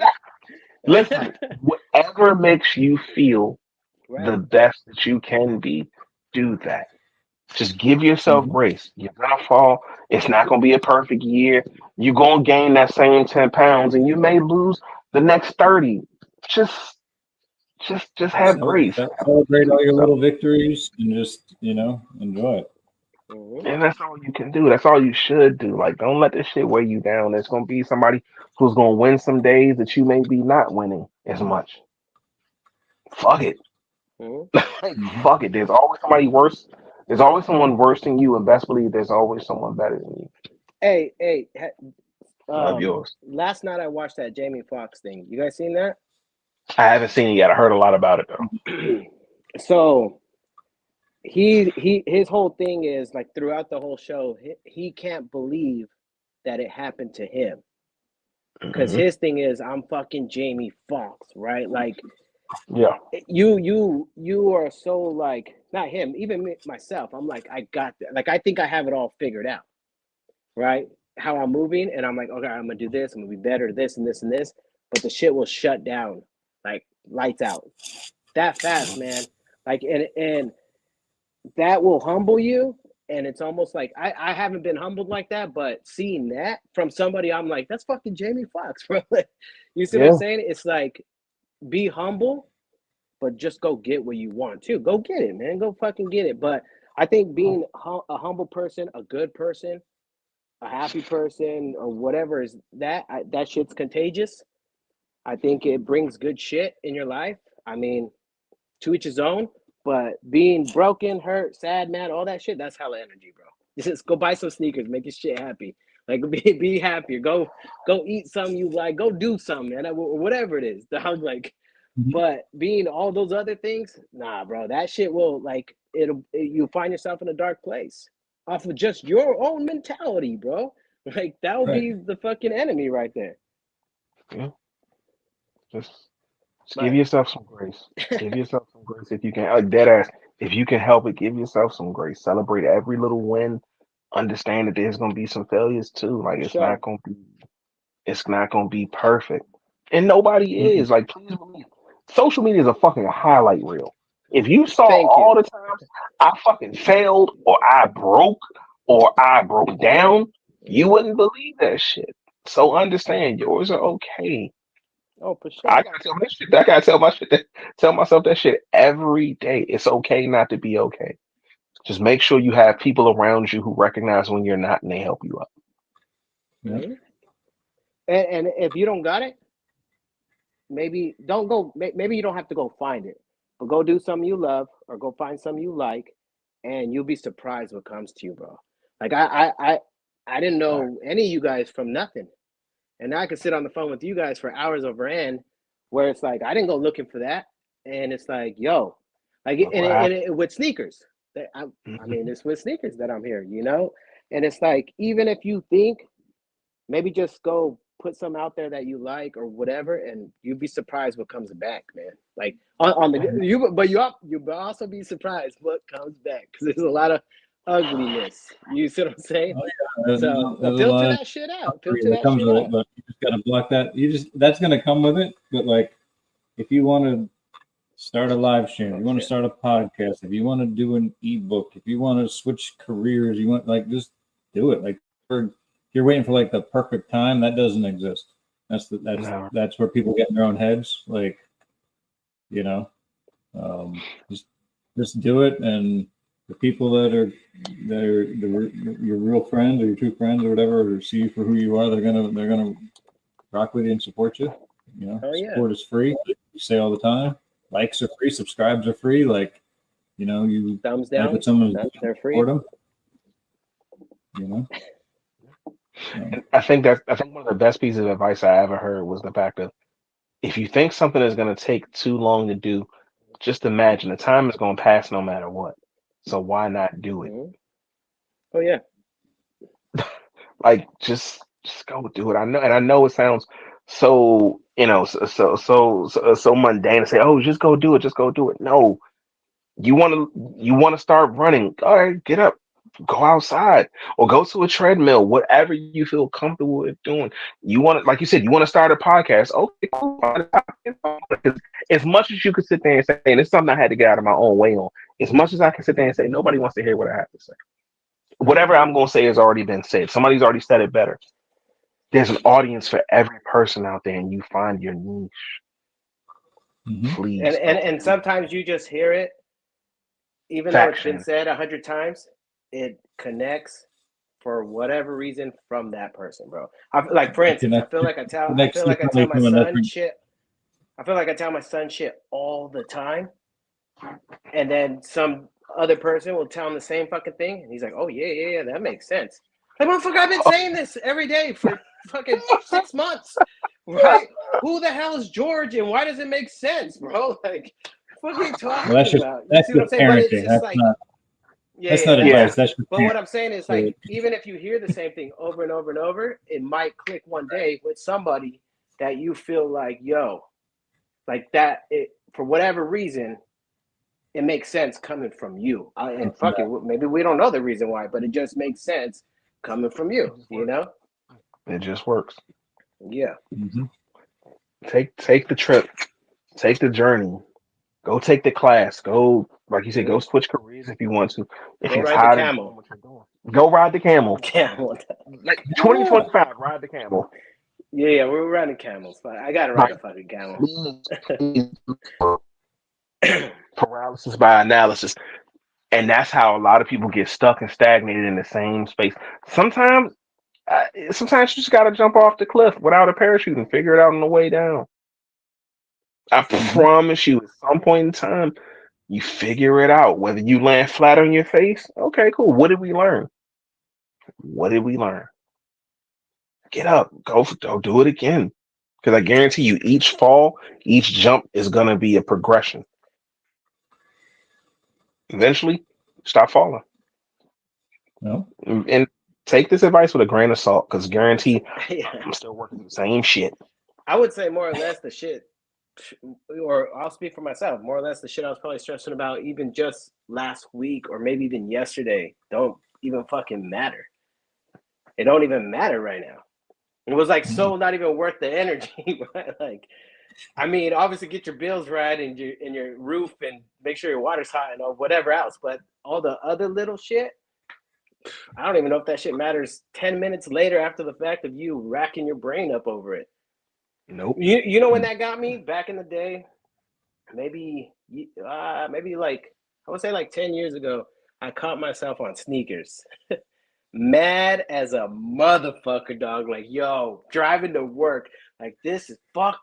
Listen, whatever makes you feel the best that you can be, do that. Just give yourself grace. You're gonna fall. It's not gonna be a perfect year. You're gonna gain that same 10 pounds and you may lose the next 30. Just have grace. Celebrate all your little victories and just, you know, enjoy it. And that's all you can do. That's all you should do. Like, don't let this shit weigh you down. There's gonna be somebody who's gonna win some days that you may be not winning as much. Fuck it. Like, fuck it. There's always somebody worse. There's always someone worse than you, and best believe there's always someone better than you. Hey, Love yours. last night I watched that Jamie Foxx thing. You guys seen that? I haven't seen it yet. I heard a lot about it though. So his whole thing is like throughout the whole show, he can't believe that it happened to him. Because his thing is, I'm fucking Jamie Foxx, right? Like, yeah, you are so like, not him, even myself. I'm like, I got that. Like, I think I have it all figured out, right? How I'm moving, and I'm like, okay, I'm gonna do this. I'm gonna be better, this and this and this. But the shit will shut down, like lights out, that fast, man. Like, and that will humble you, and it's almost like I haven't been humbled like that, but seeing that from somebody, I'm like, that's fucking Jamie Foxx, bro. You see what I'm saying? It's like, be humble, but just go get what you want too. Go get it, man. Go fucking get it. But I think being a humble person, a good person, a happy person, or whatever is that shit's contagious. I think it brings good shit in your life. I mean, to each his own. But being broken, hurt, sad, mad, all that shit, that's hella energy, bro. Just go buy some sneakers, make your shit happy. Like be happier. Go eat something you like. Go do something, man. Whatever it is. Dog, like, but being all those other things, nah, bro. That shit will like you'll find yourself in a dark place off of just your own mentality, bro. Like that will be the fucking enemy right there. Yeah. Just give yourself some grace. Give yourself some grace if you can. Like dead ass. If you can help it, give yourself some grace. Celebrate every little win. Understand that there's gonna be some failures too. Like it's not gonna be perfect. And nobody is. Like please believe. Social media is a fucking highlight reel. If you saw all the times I fucking failed or I broke down, you wouldn't believe that shit. So understand yours are okay. Oh, for sure. I gotta tell my shit. I gotta tell myself that shit every day. It's okay not to be okay. Just make sure you have people around you who recognize when you're not and they help you up. Yeah. And if you don't got it, maybe don't go. Maybe you don't have to go find it, but go do something you love or go find something you like, and you'll be surprised what comes to you, bro. Like I didn't know any of you guys from nothing. And now I can sit on the phone with you guys for hours over end, where it's like I didn't go looking for that, and it's like, yo, like, and with sneakers, I mean, it's with sneakers that I'm here, you know, and it's like even if you think, maybe just go put some out there that you like or whatever, and you'd be surprised what comes back, man. Like on the you also be surprised what comes back because there's a lot of ugliness. You see what I'm saying? So filter that shit out. Filter that shit out. But you just gotta block that. That's gonna come with it. But like, if you want to start a live stream, you want to start a podcast, if you want to do an ebook, if you want to switch careers, you want just do it. Like you're waiting for like the perfect time. That doesn't exist. That's where people get in their own heads. Like, you know, just do it, and the people that are your real friends or your true friends or whatever, or see you for who you are, they're gonna rock with you and support you. You know, support is free. You say all the time. Likes are free. Subscribes are free. Like, you know, you thumbs down. Like someone's they're free. Support them. You know. I think one of the best pieces of advice I ever heard was the fact that if you think something is going to take too long to do, just imagine the time is going to pass no matter what. So why not do it? Oh yeah. Like just go do it. I know it sounds so, you know, so mundane to say, oh, just go do it, just go do it. No, you want to start running. All right, get up, go outside, or go to a treadmill. Whatever you feel comfortable with doing. You want to, like you said, you want to start a podcast. Okay, cool. As much as you could sit there and say, and it's something I had to get out of my own way on. As much as I can sit there and say, nobody wants to hear what I have to say. Whatever I'm going to say has already been said. Somebody's already said it better. There's an audience for every person out there, and you find your niche. Please. And sometimes you just hear it, even though it's been said 100 times, it connects for whatever reason from that person, bro. Like for instance, I feel like I tell my son shit. I feel like I tell my son shit all the time, and then some other person will tell him the same fucking thing, and he's like, "Oh yeah, that makes sense." Like, motherfucker, I've been saying this every day for fucking 6 months, right? Who the hell is George, and why does it make sense, bro? Like, what are you talking about? That's you see what I'm saying? But it's just like, that's not advice. That's but what I'm saying is, like, even if you hear the same thing over and over and over, it might click one day with somebody that you feel like, yo, like that. It for whatever reason, it makes sense coming from you. And fuck it, maybe we don't know the reason why, but it just makes sense coming from you. You know, it just works. Yeah. Take the trip, take the journey, go take the class, go Like you said, go switch careers if you want to. If Go you're ride the tired of camel. doing what you're doing, go ride the camel. Camel. Like 2025, ride the camel. Yeah, we're riding camels. I gotta ride a fucking camel. Paralysis by analysis. And that's how a lot of people get stuck and stagnated in the same space. Sometimes you just got to jump off the cliff without a parachute and figure it out on the way down. I promise you, at some point in time, you figure it out. Whether you land flat on your face, okay, cool. What did we learn? What did we learn? Get up, go do it again. Because I guarantee you, each fall, each jump is going to be a progression. Eventually, stop falling. No. And take this advice with a grain of salt, because guarantee Yeah. I'm still working the same shit. I would say more or less the shit, or I'll speak for myself, more or less the shit I was probably stressing about even just last week or maybe even yesterday don't even fucking matter. It don't even matter right now. It was like so not even worth the energy, right? Like, I mean, obviously get your bills right and your roof and make sure your water's hot and whatever else, but all the other little shit, I don't even know if that shit matters 10 minutes later after the fact of you racking your brain up over it. Nope. You know when that got me back in the day, maybe like I would say like 10 years ago, I caught myself on sneakers. Mad as a motherfucker, dog. Like, yo, driving to work, like this fuck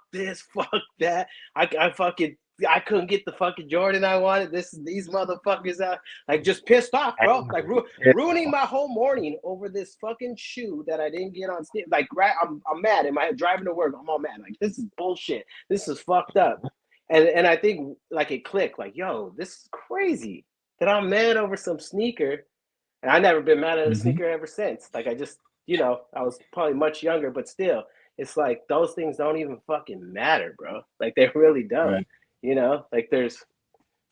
that. I couldn't get the fucking Jordan I wanted. These motherfuckers out, like just pissed off, bro. Like ruining my whole morning over this fucking shoe that I didn't get on Steam. Like, right, I'm mad. Am I driving to work? I'm all mad. Like, this is bullshit. This is fucked up. And I think like it clicked. Like, yo, this is crazy that I'm mad over some sneaker. And I never been mad at a sneaker ever since. Like I just, I was probably much younger, but still, it's like those things don't even fucking matter, bro. Like they really don't. Right. Like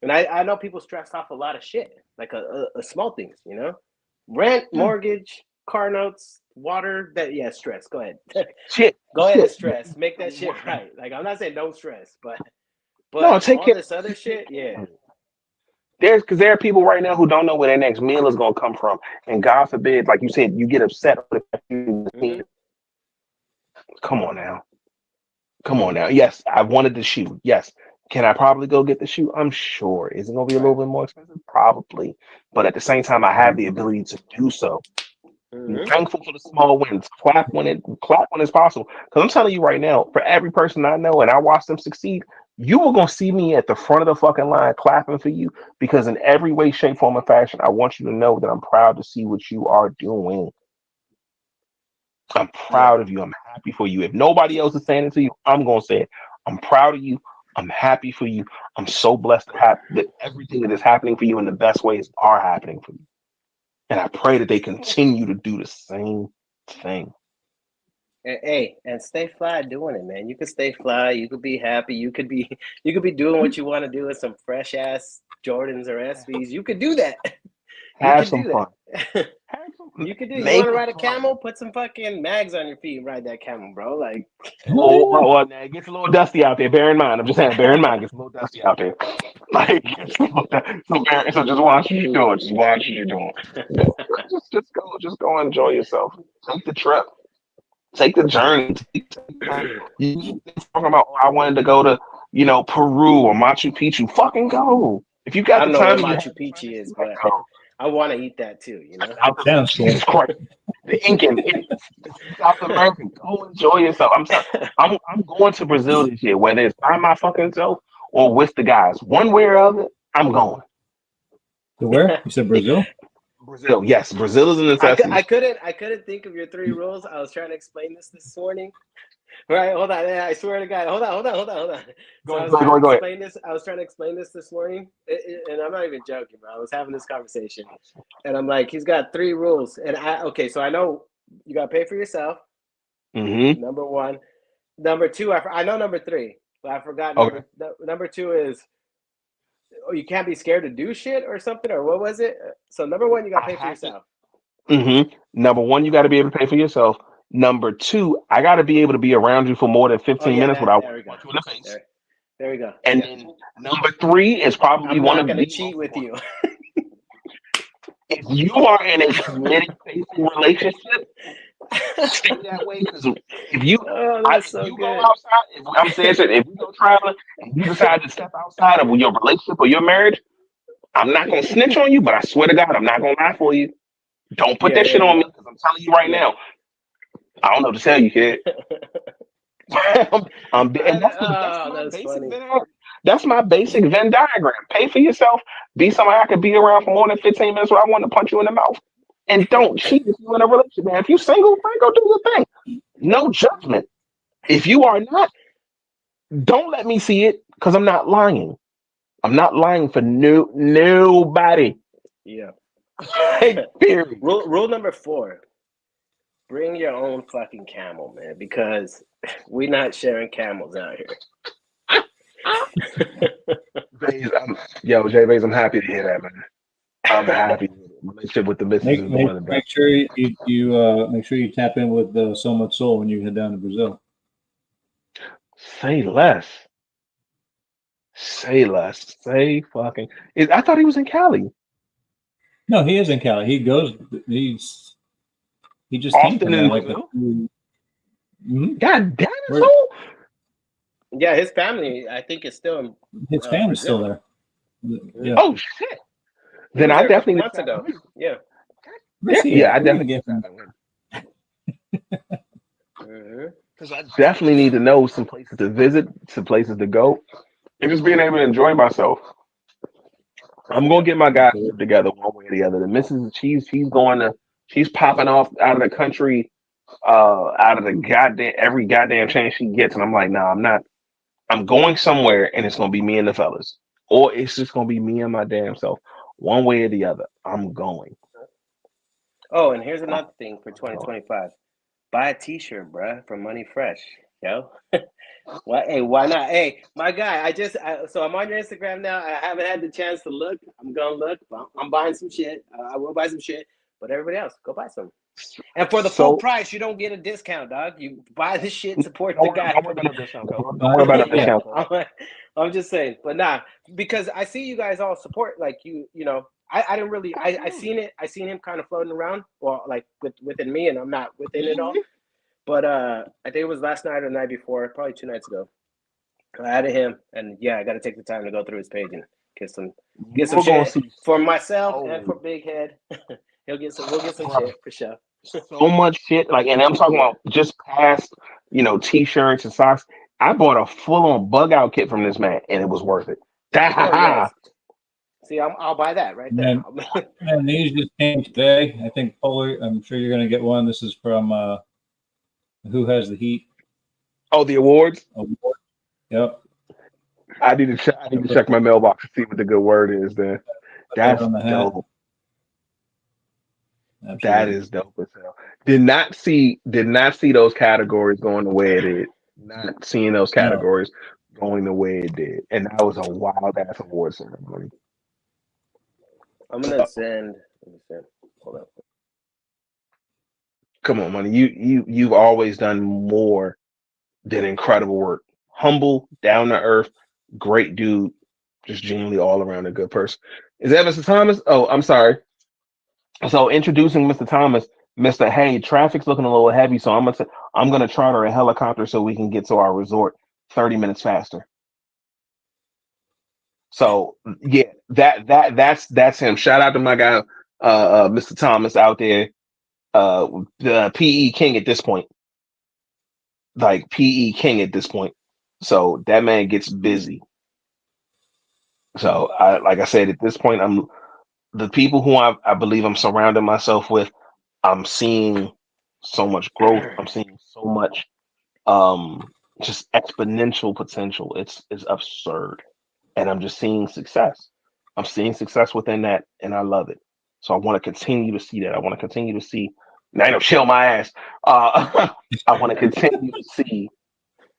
and I know people stress off a lot of shit, like a small things, rent, mortgage, car notes, water. Stress. Go ahead. Shit. Go ahead and stress. Make that shit right. Like I'm not saying don't stress, but No, take all care. this other shit, yeah. There are people right now who don't know where their next meal is gonna come from, and God forbid, like you said, you get upset. Come on now. Yes, I wanted the shoe. Yes, can I probably go get the shoe? I'm sure. Is it gonna be a little bit more expensive? Probably, but at the same time, I have the ability to do so. I'm thankful for the small wins. Clap when it's possible. Because I'm telling you right now, for every person I know and I watch them succeed, you are gonna see me at the front of the fucking line clapping for you. Because in every way, shape, form, and fashion, I want you to know that I'm proud to see what you are doing. I'm proud of you. I'm happy for you. If nobody else is saying it to you, I'm gonna say it. I'm proud of you. I'm happy for you. I'm so blessed to have that everything that is happening for you in the best ways are happening for you. And I pray that they continue to do the same thing. Hey, and stay fly doing it, man. You could stay fly. You could be happy. You could be doing what you want to do with some fresh ass Jordans or SBs. You could do that. Have some fun. You could do. You want to ride a camel? Put some fucking mags on your feet and ride that camel, bro. Like, well, it gets a little dusty out there. Bear in mind, I'm just saying. Bear in mind, it gets a little dusty out there. Like, so just watch what you're doing. Just watch what you're doing. Just go enjoy yourself. Take the trip. Take the journey. You talking about? I wanted to go to, Peru or Machu Picchu. Fucking go. If you got I the don't know time, what Machu Picchu is, but I want to eat that too. Sounds cool. Jesus Christ. The Incan, South America. Go enjoy yourself. I'm going to Brazil this year, whether it's by my fucking self or with the guys. One way or other, I'm going. To where? You said Brazil? Brazil, yes. Brazil is a necessity. I couldn't think of your 3 rules. I was trying to explain this morning. Right, hold on. I swear to God. Hold on. Go ahead. I was trying to explain this morning, and I'm not even joking, bro. I was having this conversation, and I'm like, he's got 3 rules, and so I know you got to pay for yourself. Mm-hmm. Number 1. Number 2, I know number 3, but I forgot. Okay. Number 2 is, you can't be scared to do shit or something, or what was it? So number 1, you got to pay for yourself. Mm-hmm. Number 1, you got to be able to pay for yourself. Number 2, I got to be able to be around you for more than 15 minutes without watching you in the face. There we go. And then Number 3 is probably I'm one not of gonna the cheat most with you. If you are in a committed facing relationship, stay that way. Because if you Oh, that's if so you go good. outside, I'm saying if you go traveling and you decide to step outside of your relationship or your marriage, I'm not gonna snitch on you, but I swear to God, I'm not gonna lie for you. Don't put Yeah, that shit yeah, on me because I'm telling you right yeah. now. I don't know what to tell you, kid. And Oh, that's funny. That's my basic Venn diagram. Pay for yourself. Be somebody I could be around for more than 15 minutes where I want to punch you in the mouth. And don't cheat if you're in a relationship. Man, if you're single, man, go do your thing. No judgment. If you are not, don't let me see it because I'm not lying. I'm not lying for nobody. Yeah. Period. Rule number 4: bring your own fucking camel, man, because we're not sharing camels out here. Jay Bays, I'm happy to hear that, man. I'm happy. Relationship with the missus is one of the best. Make sure make sure you tap in with So Much Soul when you head down to Brazil. Say less. Say less. Say fucking. I thought he was in Cali. No, he is in Cali. He just came Often from there in like Brazil. Mhm. God damn it, Where- fool. Yeah, his family, I think, is still in his family's Brazil. still there. Yeah. Oh shit. He Then was I there a couple definitely months ago. Yeah. I definitely because I definitely need to know some places to visit, some places to go, and just being able to enjoy myself. I'm gonna get my guys together one way or the other. The missus, she's popping off out of the country, out of the every goddamn chance she gets, and I'm like, nah, I'm not. I'm going somewhere, and it's gonna be me and the fellas, or it's just gonna be me and my damn self, one way or the other. I'm going. Oh, and here's another thing for 2025. Buy a t-shirt, bruh, from Money Fresh, yo. Why not? Hey, my guy, so I'm on your Instagram now. I haven't had the chance to look. I'm gonna look. I'm buying some shit. I will buy some shit, but everybody else, go buy some. And for the full price, you don't get a discount, dog. You buy the shit, support the guy. Don't worry about no discount. Don't worry about no discount. I'm just saying, but nah, because I see you guys all support, like you know. I didn't really. I seen it. I seen him kind of floating around, well, like within me, and I'm not within it all. But I think it was last night or the night before, probably 2 nights ago. I added him, and yeah, I got to take the time to go through his page and get some shit for myself and for Big Head. We'll get some shit for sure. So much shit, like, and I'm talking about just past, t-shirts and socks. I bought a full-on bug out kit from this man, and it was worth it. Yes. See, I'll buy that right there. And these just came today. I think Polar. I'm sure you're gonna get one. This is from Who Has the Heat? Oh, the awards. Award. Yep. I need to check my mailbox to see what the good word is. There, that's dope. Absolutely. That is dope as hell. Did not see those categories going the way it did. Not seeing those categories going the way it did, and that was a wild ass award ceremony. I'm gonna send. Hold up. Come on, money. You've always done more than incredible work. Humble, down to earth, great dude, just genuinely all around a good person. Is that Mr. Thomas? Oh, I'm sorry. So introducing Mr. Thomas, Mr. Hey, traffic's looking a little heavy, so I'm gonna charter a helicopter so we can get to our resort 30 minutes faster. So yeah, that's him. Shout out to my guy, Mr. Thomas out there, the PE king at this point. Like PE king at this point. So that man gets busy. So like I said, at this point, the people who I believe I'm surrounding myself with. I'm seeing so much growth. I'm seeing so much just exponential potential. It's absurd. And I'm just seeing success. I'm seeing success within that, and I love it. So I want to continue to see that. I want to continue to see. Now, I know, chill my ass. I want to continue to see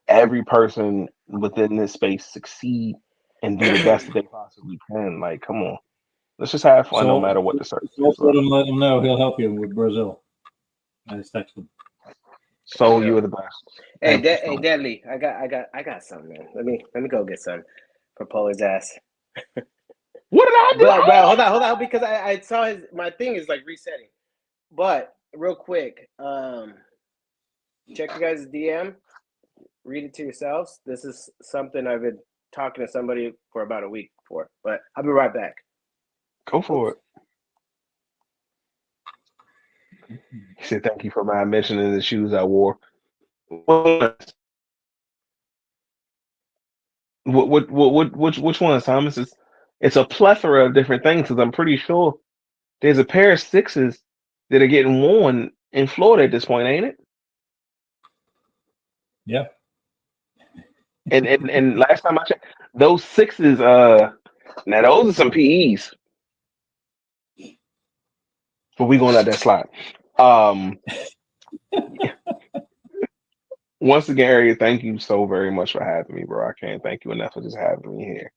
every person within this space succeed and do the best that they possibly can. Like, come on, let's just have fun, no matter what the circumstances. Let him know he'll help you with Brazil. I just texted him. So you are the best. Hey, Deadly, I got something, man. Let me go get some. for Polar's ass. What did I do? But hold on, because I saw my thing is like resetting. But real quick, check you guys' DM, read it to yourselves. This is something I've been talking to somebody for about a week for, but I'll be right back. Go for it. He said, "Thank you for my mentioning the shoes I wore." Which ones, Thomas? It's a plethora of different things. Because I'm pretty sure there's a pair of sixes that are getting worn in Florida at this point, ain't it? Yeah. And last time I checked, those sixes, now those are some PEs. But we gonna let that slide. Once again, Harriet, thank you so very much for having me, bro. I can't thank you enough for just having me here.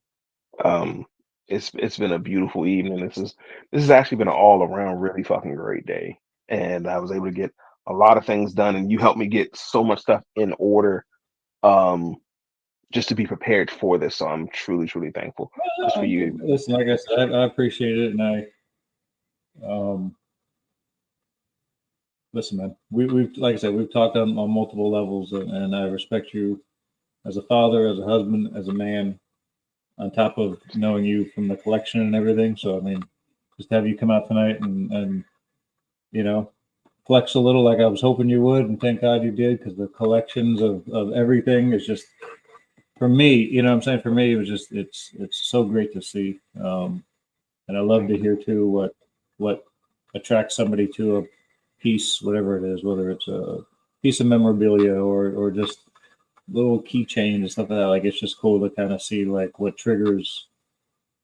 It's been a beautiful evening. This has actually been an all around really fucking great day, and I was able to get a lot of things done, and you helped me get so much stuff in order, just to be prepared for this. So I'm truly, truly thankful just for you. Listen, like I said, I appreciate it, and listen, man. We've like I said, we've talked on multiple levels, and I respect you as a father, as a husband, as a man. On top of knowing you from the collection and everything, so I mean, just have you come out tonight and flex a little like I was hoping you would, and thank God you did, because the collections of everything is just, for me, you know what I'm saying? For me, it was just, it's so great to see. And I love to hear too what attracts somebody to a piece, whatever it is, whether it's a piece of memorabilia or just little keychains and stuff like that. Like, it's just cool to kind of see like what triggers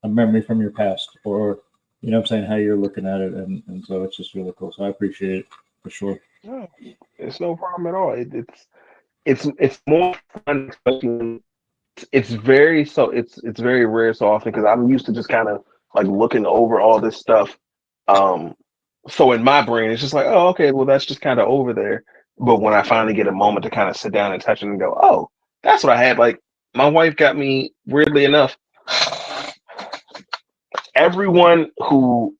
a memory from your past, or you know what I'm saying, how you're looking at it. And so it's just really cool. So I appreciate it for sure. No, it's no problem at all. It's more fun, especially it's very rare so often, because I'm used to just kind of like looking over all this stuff. So in my brain, it's just like, oh, okay, well, that's just kind of over there. But when I finally get a moment to kind of sit down and touch it and go, oh, that's what I had. Like, my wife got me, weirdly enough, everyone who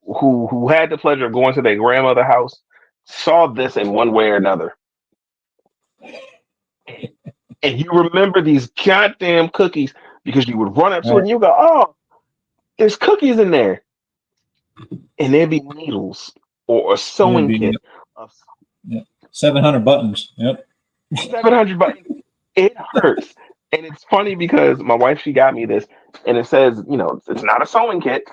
had the pleasure of going to their grandmother's house saw this in one way or another. And you remember these goddamn cookies because you would run up to it and you go, oh, there's cookies in there. And there'd be needles or a sewing kit of 700 buttons. Yep. 700 buttons. It hurts. And it's funny because my wife, she got me this, and it says, it's not a sewing kit,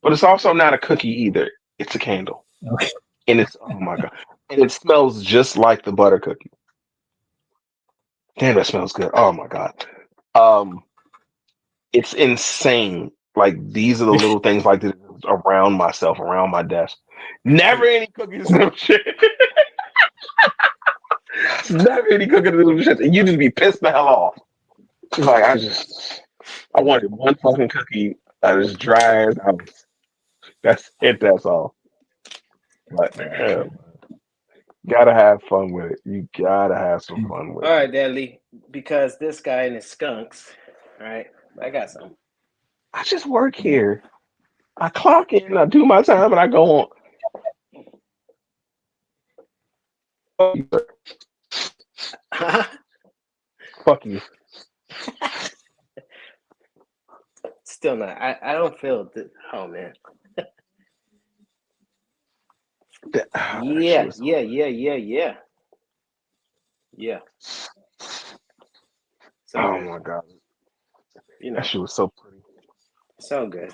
but it's also not a cookie either. It's a candle. Okay. And it's, oh my God. And it smells just like the butter cookie. Damn, that smells good. Oh my God. It's insane. Like, these are the little things like this around myself, around my desk. Never any cookies, no shit. Never any cookies, no shit. And you just be pissed the hell off. Like, I wanted one fucking cookie that is dry as house. That's it. That's all. But gotta have fun with it. You gotta have some fun with it. All right, Deadly, because this guy and his skunks. All right, I got some. I just work here. I clock in, I do my time, and I go on. Fuck you. Still not. I don't feel. Oh man. Yeah. So Oh good. my God. That shit was so pretty. So good.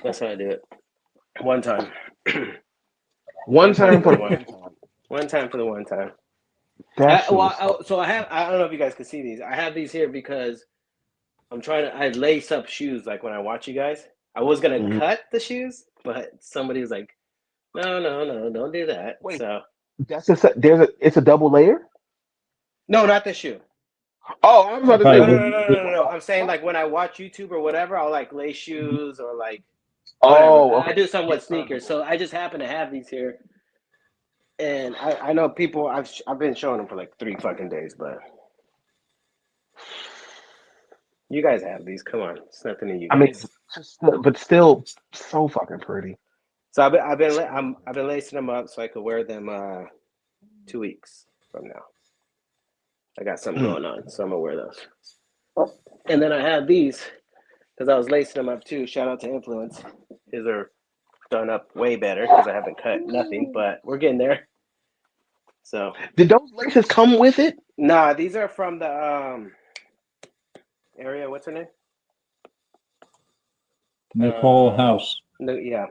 That's how I do it. One time. One time for one. One time for the one time. So I don't know if you guys can see these. I have these here because I lace up shoes like when I watch you guys. I was gonna cut the shoes, but somebody was like, no, don't do that. Wait. So that's it's a double layer? No, not the shoe. Oh, I was about to say No. I'm saying like when I watch YouTube or whatever, I'll like lace shoes or like whatever. Oh, okay. I do something with sneakers. So I just happen to have these here. And I know people. I've been showing them for like 3 fucking days, but you guys have these. Come on, it's nothing to you I mean, guys. but still so fucking pretty. So I've been lacing them up so I could wear them 2 weeks from now. I got something going on, so I'm gonna wear those. And then I have these because I was lacing them up too. Shout out to Influence. His are done up way better because I haven't cut nothing, but we're getting there. So Did those laces come with it? nah, these are from the area. What's her name? Nicole House. Yeah.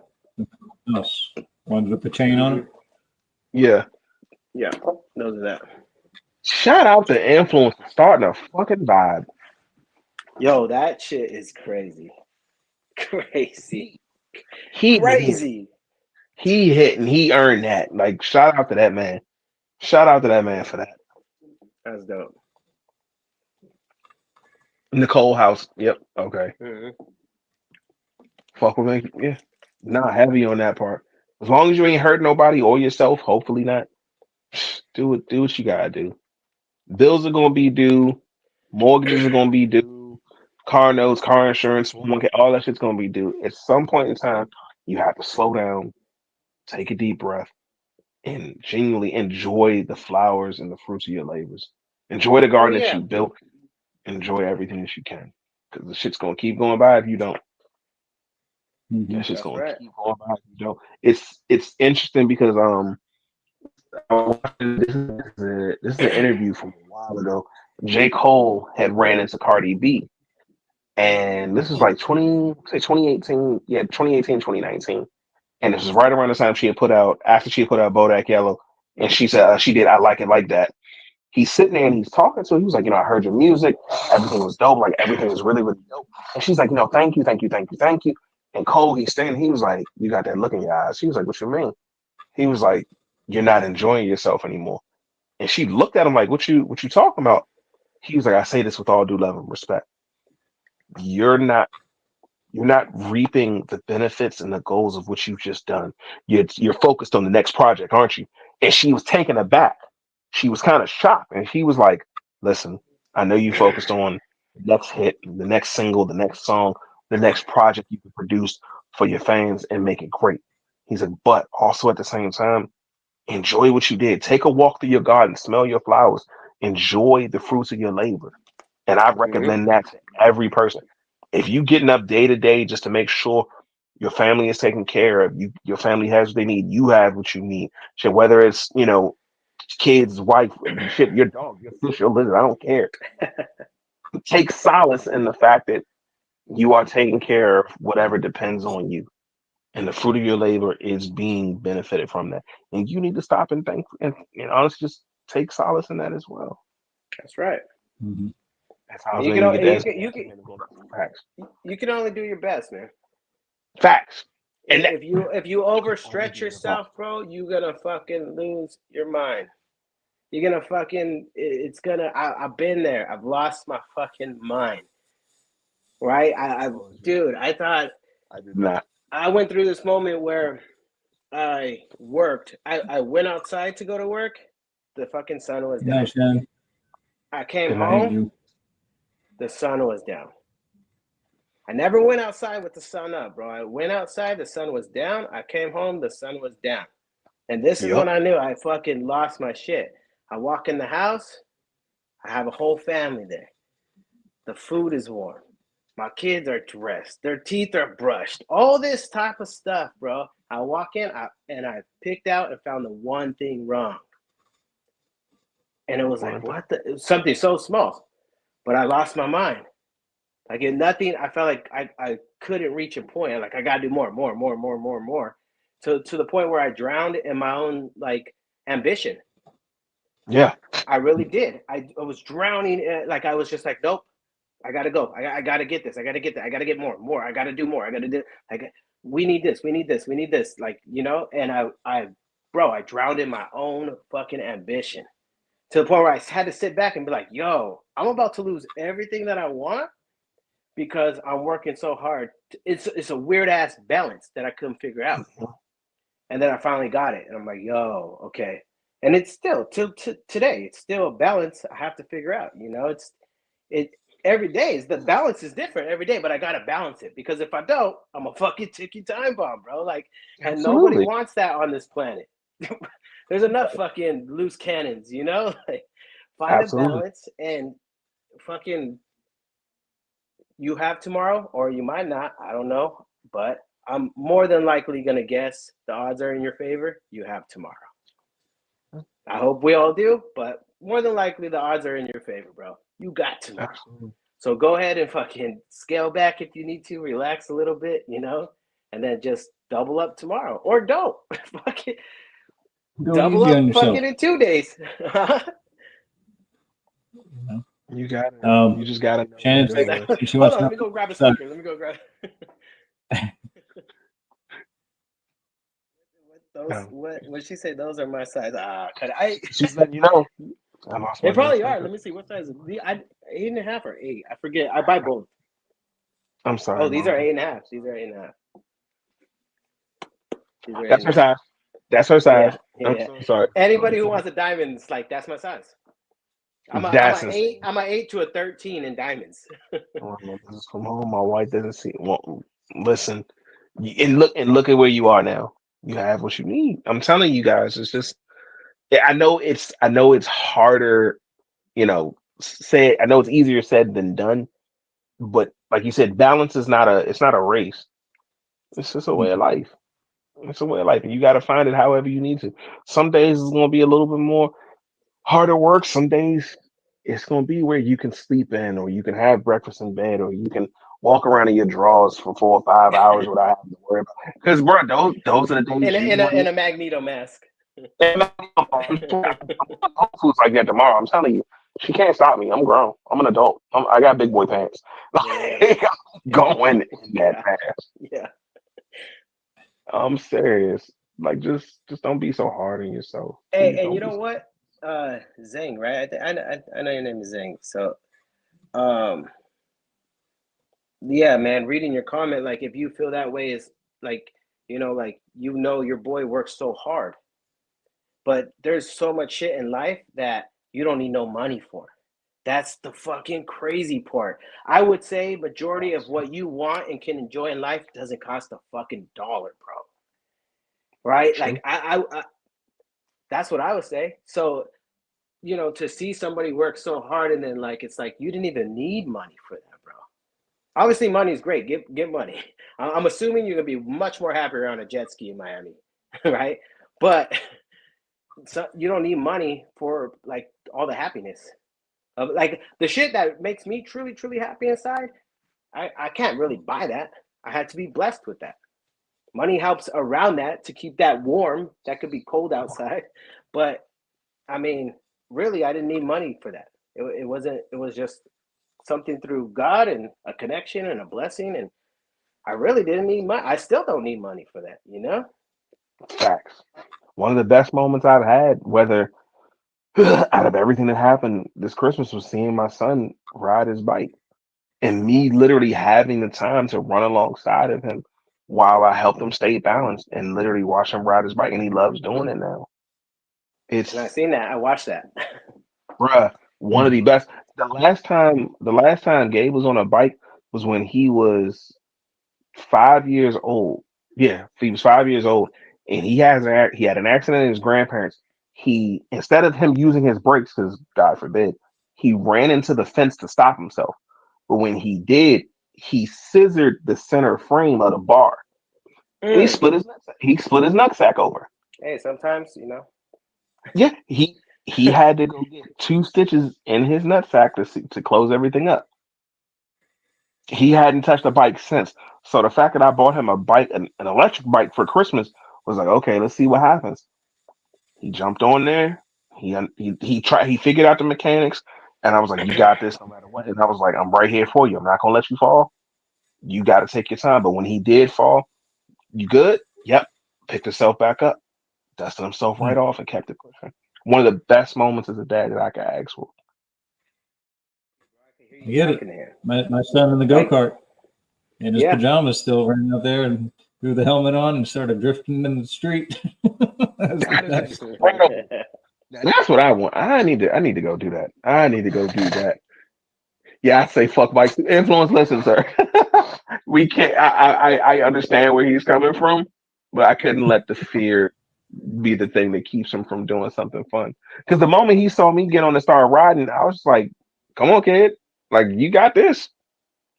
House. Ones with the chain on it. Yeah. Yeah, those are that. Shout out to Influence for starting a fucking vibe. Yo, that shit is crazy. Crazy. He Crazy. He hit and he earned that. Like, shout out to that man. Shout out to that man for that. That's dope. Nicole House. Yep. Okay. Mm-hmm. Fuck with me. Yeah. Not heavy on that part. As long as you ain't hurt nobody or yourself, hopefully not. Do it. Do what you gotta do. Bills are gonna be due. Mortgages are gonna be due. Car notes, car insurance, all that shit's gonna be due. At some point in time, you have to slow down, take a deep breath, and genuinely enjoy the flowers and the fruits of your labors. Enjoy the Oh garden that yeah. you built. Enjoy everything that you can. Because the shit's gonna keep going by if you don't. Mhm. That shit's That's gonna right. keep going by if you don't. It's interesting because I was watching, this is an interview from a while ago. J. Cole had ran into Cardi B. And this was like 2018, yeah, 2018, 2019. And this was right around the time she had put out, after she had put out Bodak Yellow. And she said, she did I Like It Like That. He's sitting there and he's talking to her. He was like, I heard your music. Everything was dope. Like, everything was really, really dope. And she's like, thank you, thank you, thank you, thank you. And Cole, he's standing, he was like, you got that look in your eyes. She was like, what you mean? He was like, you're not enjoying yourself anymore. And she looked at him like, what you talking about? He was like, I say this with all due love and respect. You're not reaping the benefits and the goals of what you've just done. You're focused on the next project, aren't you? And she was taken aback. She was kind of shocked, and he was like, "Listen, I know you focused on the next hit, the next single, the next song, the next project you can produce for your fans and make it great." He's like, "But also at the same time, enjoy what you did. Take a walk through your garden, smell your flowers, enjoy the fruits of your labor." And I Mm-hmm. recommend that to every person. If you getting up day to day just to make sure your family is taken care of, your family has what they need, you have what you need. Shit, whether it's, kids, wife, shit, your dog, your fish, your lizard, I don't care. Take solace in the fact that you are taking care of whatever depends on you. And the fruit of your labor is being benefited from that. And you need to stop and thank and honestly just take solace in that as well. That's right. Mhm. That's how I was You can able to get the answer. Facts. you can only do your best, man. Facts. And If you overstretch yourself, bro, you're gonna fucking lose your mind. You're gonna fucking. It's gonna. I've been there. I've lost my fucking mind. Right? Dude. I thought I did not. I went through this moment where I worked. I went outside to go to work. The fucking sun was down. Nice, man. I came Good night. Thank home. you. The sun was down. I never went outside with the sun up, bro. I went outside, the sun was down. I came home, the sun was down. And this is when I knew I fucking lost my shit. I walk in the house, I have a whole family there. The food is warm. My kids are dressed. Their teeth are brushed. All this type of stuff, bro. I walk in and I picked out and found the one thing wrong. And it was like, what the? It was something so small. But I lost my mind. Like in nothing, I felt like I couldn't reach a point. Like I gotta do more. To the point where I drowned in my own like ambition. Yeah. I really did. I was drowning. Like I was just like, nope. I gotta go. I gotta get this. I gotta get that. I gotta get more. I gotta do more. I gotta do. Like we need this. We need this. We need this. Like And I drowned in my own fucking ambition to the point where I had to sit back and be like, yo, I'm about to lose everything that I want. Because I'm working so hard. It's a weird ass balance that I couldn't figure out. And then I finally got it, and I'm like, yo, okay. And it's still till today, it's still a balance I have to figure out. You know, it every day is the balance is different every day, but I gotta balance it because if I don't, I'm a fucking ticking time bomb, bro. Like, and nobody Absolutely. wants that on this planet. There's enough fucking loose cannons, you know. Like, find a Absolutely. balance and fucking you have tomorrow, or you might not. I don't know, but I'm more than likely gonna guess the odds are in your favor. You have tomorrow. I hope we all do, but more than likely the odds are in your favor, bro. You got tomorrow. Absolutely. So go ahead and fucking scale back if you need to, relax a little bit, you know, and then just double up tomorrow. Or don't. Fucking Go double easy on up yourself. fucking in 2 days. You got it. Um, You just got to know Shannon, what you're doing. she Hold wants on, to let me go grab a So- speaker. Let me go grab what she say? Those are my size. She's letting you know. I lost my They probably damn are. speaker. Let me see what size. 8.5 or 8. I forget. I buy both. I'm sorry. Oh, these Mom. are 8.5. These are 8.5. These are That's her 8.5. size. That's her size. Yeah, I'm yeah. so sorry. Anybody who wants a diamond, it's like that's my size. I'm a That's 8. insane. I'm a 8 to a 13 in diamonds. Oh, no, this is from home. My wife doesn't see. Well, listen, and look at where you are now. You have what you need. I'm telling you guys, it's just. I know it's harder. You know, say I know it's easier said than done, but like you said, balance is not it's not a race. It's just a way of life. It's a way of life, and you got to find it however you need to. Some days it's going to be a little bit more harder work. Some days it's going to be where you can sleep in, or you can have breakfast in bed, or you can walk around in your drawers for 4 or 5 hours without having to worry about. Because, bro, those are the days you In want. a Magneto mask. And Whole Foods like that tomorrow. I'm telling you, she can't stop me. I'm grown. I'm an adult. I got big boy pants. Like, I'm going in that fast. Yeah. I'm serious. Like, just don't be so hard on yourself. Hey, Please and don't you be. know what? Zing, right? I know your name is Zing. So, um, yeah, man, reading your comment, like if you feel that way is like, like your boy works so hard, but there's so much shit in life that you don't need no money for. That's the fucking crazy part. I would say majority of what you want and can enjoy in life doesn't cost a fucking dollar, bro. Right? True. Like I that's what I would say. So, to see somebody work so hard and then like it's like you didn't even need money for that, bro. Obviously, money is great. Get money. I'm assuming you're gonna be much more happier on a jet ski in Miami, right? But so you don't need money for like all the happiness. Like the shit that makes me truly, truly happy inside, I can't really buy that. I had to be blessed with that. Money helps around that to keep that warm. That could be cold outside, but I mean, really, I didn't need money for that. It wasn't. It was just something through God and a connection and a blessing, and I really didn't need money. I still don't need money for that. Facts. One of the best moments I've had, whether out of everything that happened this Christmas, was seeing my son ride his bike and me literally having the time to run alongside of him while I helped him stay balanced and literally watch him ride his bike. And he loves doing it now. It's, And I seen that. I watched that. bruh, one of the best. The last time Gabe was on a bike was when he was 5 years old. Yeah, he was 5 years old, and he had an accident in his grandparents. He, instead of him using his brakes, because God forbid, he ran into the fence to stop himself. But when he did, he scissored the center frame of the bar, and he split his nutsack over. Hey, sometimes Yeah, he had to go get 2 stitches in his nutsack to close everything up. He hadn't touched a bike since. So the fact that I bought him a bike, an electric bike for Christmas, was like, okay, let's see what happens. He jumped on there. He figured out the mechanics, and I was like, you got this no matter what. And I was like, I'm right here for you. I'm not gonna let you fall. You got to take your time. But when he did fall, you good? Yep. Picked himself back up, dusted himself right off, and kept it pushing. One of the best moments as a dad that I could ask for. I I get it. My son in the go kart in his pajamas still running out there, and threw the helmet on and started drifting in the street. That's incredible. That's what I want. I need to go do that. I need to go do that. Yeah, I say fuck Mike's influence. Listen, sir, we can't. I understand where he's coming from, but I couldn't let the fear be the thing that keeps him from doing something fun. Because the moment he saw me get on and start riding, I was just like, "Come on, kid! Like you got this.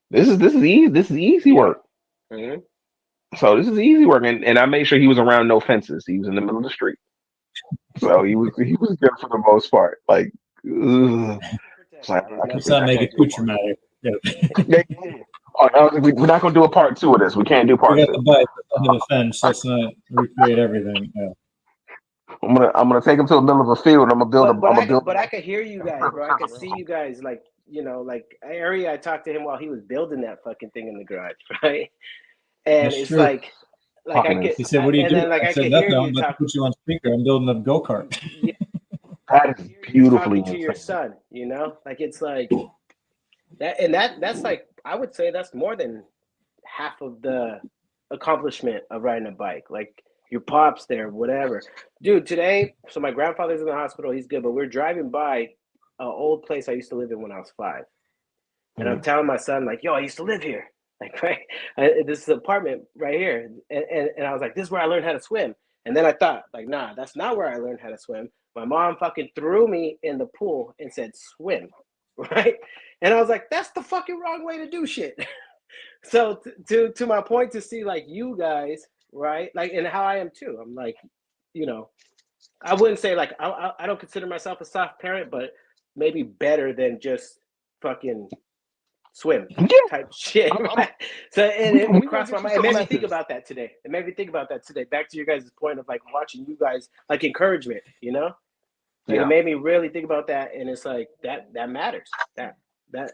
This is easy. This is easy work." Mhm. So this is easy work, and I made sure he was around no fences. He was in the middle of the street, so he was good for the most part. Like, ugh. It's like, Let's not make it too traumatic. Yeah. Yeah. Oh, no, we're not gonna do a part 2 of this. We can't do We part got 2. the bike under the fence. Let's not recreate everything. Yeah. I'm gonna take him to the middle of a field. I'm gonna build. But I could hear you guys, bro. I could see you guys, like, you know, like area. I talked to him while he was building that fucking thing in the garage, right? And That's it's true. like I Fucking could. He said, "What do you and do?" then like I I said, could "Nothing. hear I'm you about to talk. put you on speaker. I'm building a go-kart." Yeah, That is hear you beautifully talking to your insane. son, you know, like it's like that, and that's like I would say that's more than half of the accomplishment of riding a bike. Like your pops there, whatever, dude. Today, so my grandfather's in the hospital. He's good, but we're driving by an old place I used to live in when I was 5, and I'm telling my son like, "Yo, I used to live here." Like, right, this is an apartment right here, and I was like, "This is where I learned how to swim." And then I thought, like, nah, that's not where I learned how to swim. My mom fucking threw me in the pool and said, swim, right? And I was like, that's the fucking wrong way to do shit. So to my point, to see like you guys, right? Like, and how I am too. I'm like, you know, I wouldn't say like I don't consider myself a soft parent, but maybe better than just fucking swim Yeah, type shit. I'm- So and we it gonna crossed my get you mind. It some made me think lessons. about that today. It made me think about that today. Back to your guys' point of like watching you guys like encouragement, you know? Like Yeah. it made me really think about that, and it's like that matters. That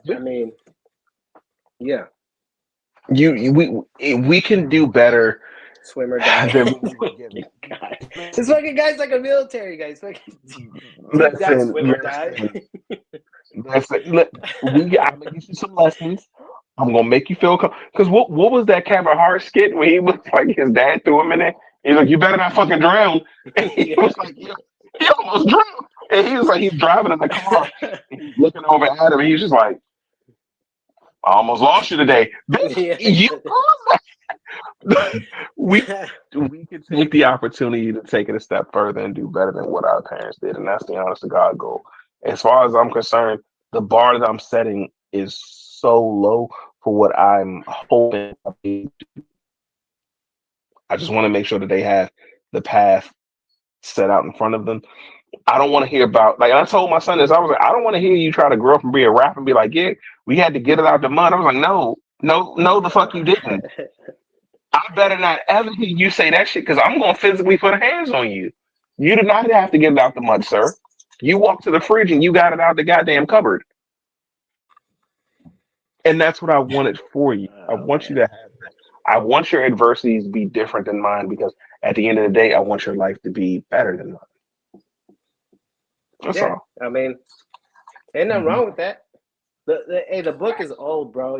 Yeah. I mean, yeah. We can do better Swim or die. than we were given. God. This fucking guy's like a military guy. He's fucking deep dive, Listen, swim or die. Look, I'm gonna get you some lessons. I'm gonna make you feel because what was that Kevin Hart skit when he was like his dad threw him in there? He's like, "You better not fucking drown." And he was like, he almost drowned. And he was like, he's driving in the car, and he's looking over at him, and he's just like, "I almost lost you today." Bitch, you we can take the opportunity to take it a step further and do better than what our parents did, and that's the honest to God goal. As far as I'm concerned, the bar that I'm setting is so low for what I'm hoping. I just want to make sure that they have the path set out in front of them. I don't want to hear about like I told my son this. I was like, I don't want to hear you try to grow up and be a rapper and be like, yeah, we had to get it out the mud. I was like, no, the fuck you didn't. I better not ever hear you say that shit because I'm gonna physically put hands on you. You did not have to get it out the mud, sir. You walked to the fridge and you got it out the goddamn cupboard. And that's what I wanted for you. I want you to have that. I want your adversities to be different than mine because at the end of the day, I want your life to be better than mine. That's all. I mean, ain't nothing wrong with that. The book is old, bro.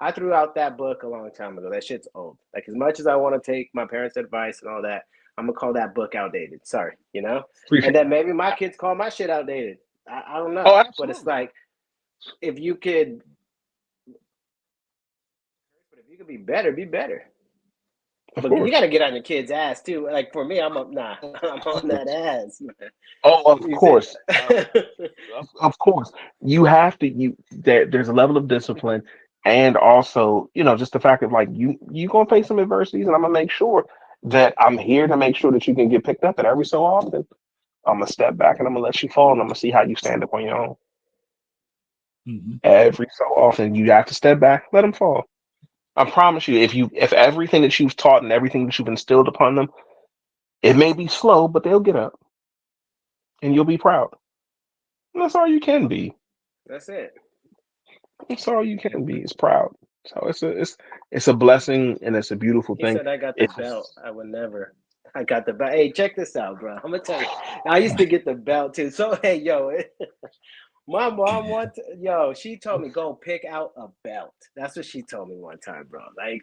I threw out that book a long time ago. That shit's old. Like as much as I want to take my parents' advice and all that, I'm gonna call that book outdated. Sorry, you know. Appreciate And then maybe my kids call my shit outdated. I don't know. Oh, But it's like if you could be better, be better. But you got to get on your kid's ass too. Like for me, I'm on that ass. Man. Oh, of course. Of course. You have to there's a level of discipline and also, just the fact that like you gonna face some adversities and I'm gonna make sure that I'm here to make sure that you can get picked up and every so often I'm gonna step back and I'm gonna let you fall and I'm gonna see how you stand up on your own. Mm-hmm. Every so often you have to step back, let them fall. I promise you, if everything that you've taught and everything that you've instilled upon them, it may be slow, but they'll get up, and you'll be proud. And that's all you can be. That's it. That's all you can be. Is proud. So it's a blessing and it's a beautiful He thing. said I got the belt. I would never. I got the belt. Hey, check this out, bro. I'm gonna tell you. I used to get the belt too. So hey, yo, My mom she told me go pick out a belt. That's what she told me one time, bro. Like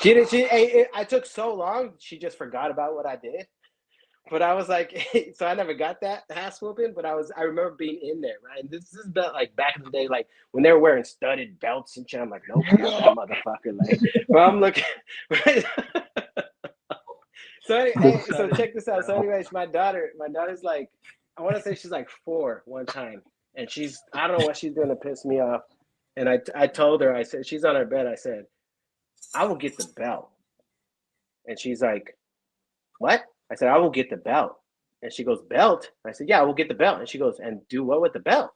I took so long, she just forgot about what I did. But I was like, so I never got that ass whooping, but I remember being in there, right? And this is belt like back in the day, like when they were wearing studded belts and shit. I'm like, nope, not that motherfucker. Like, well, I'm looking. Right? So check this out. So anyways, my daughter's like, I want to say she's like 4 one time, and I don't know what she's doing to piss me off. And I told her, I said, she's on her bed. I said, I will get the belt. And she's like, what? I said, I will get the belt. And she goes, belt? I said, yeah, I will get the belt. And she goes, and do what with the belt?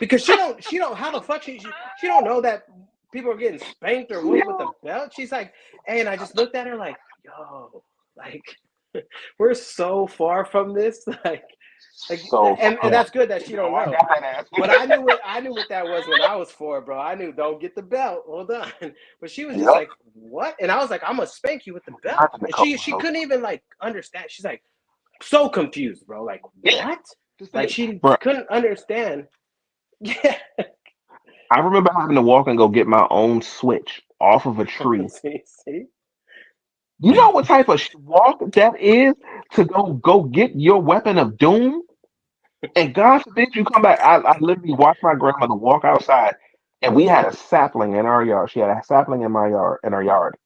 Because she don't how the fuck she don't know that people are getting spanked or whooped with the belt. She's like, hey, and I just looked at her like, yo, like we're so far from this. And that's good that she don't know. But I knew what that was when I was 4, bro. I knew don't get the belt. Hold on. But she was just like, what? And I was like, I'm gonna spank you with the belt. And she couldn't even like understand. She's like so confused, bro. Like, what? Like she couldn't understand. Yeah. I remember having to walk and go get my own switch off of a tree. See? You know what type of walk that is to go get your weapon of doom? And God forbid you come back. I literally watched my grandmother walk outside, and we had a sapling in our yard. She had a sapling in our yard.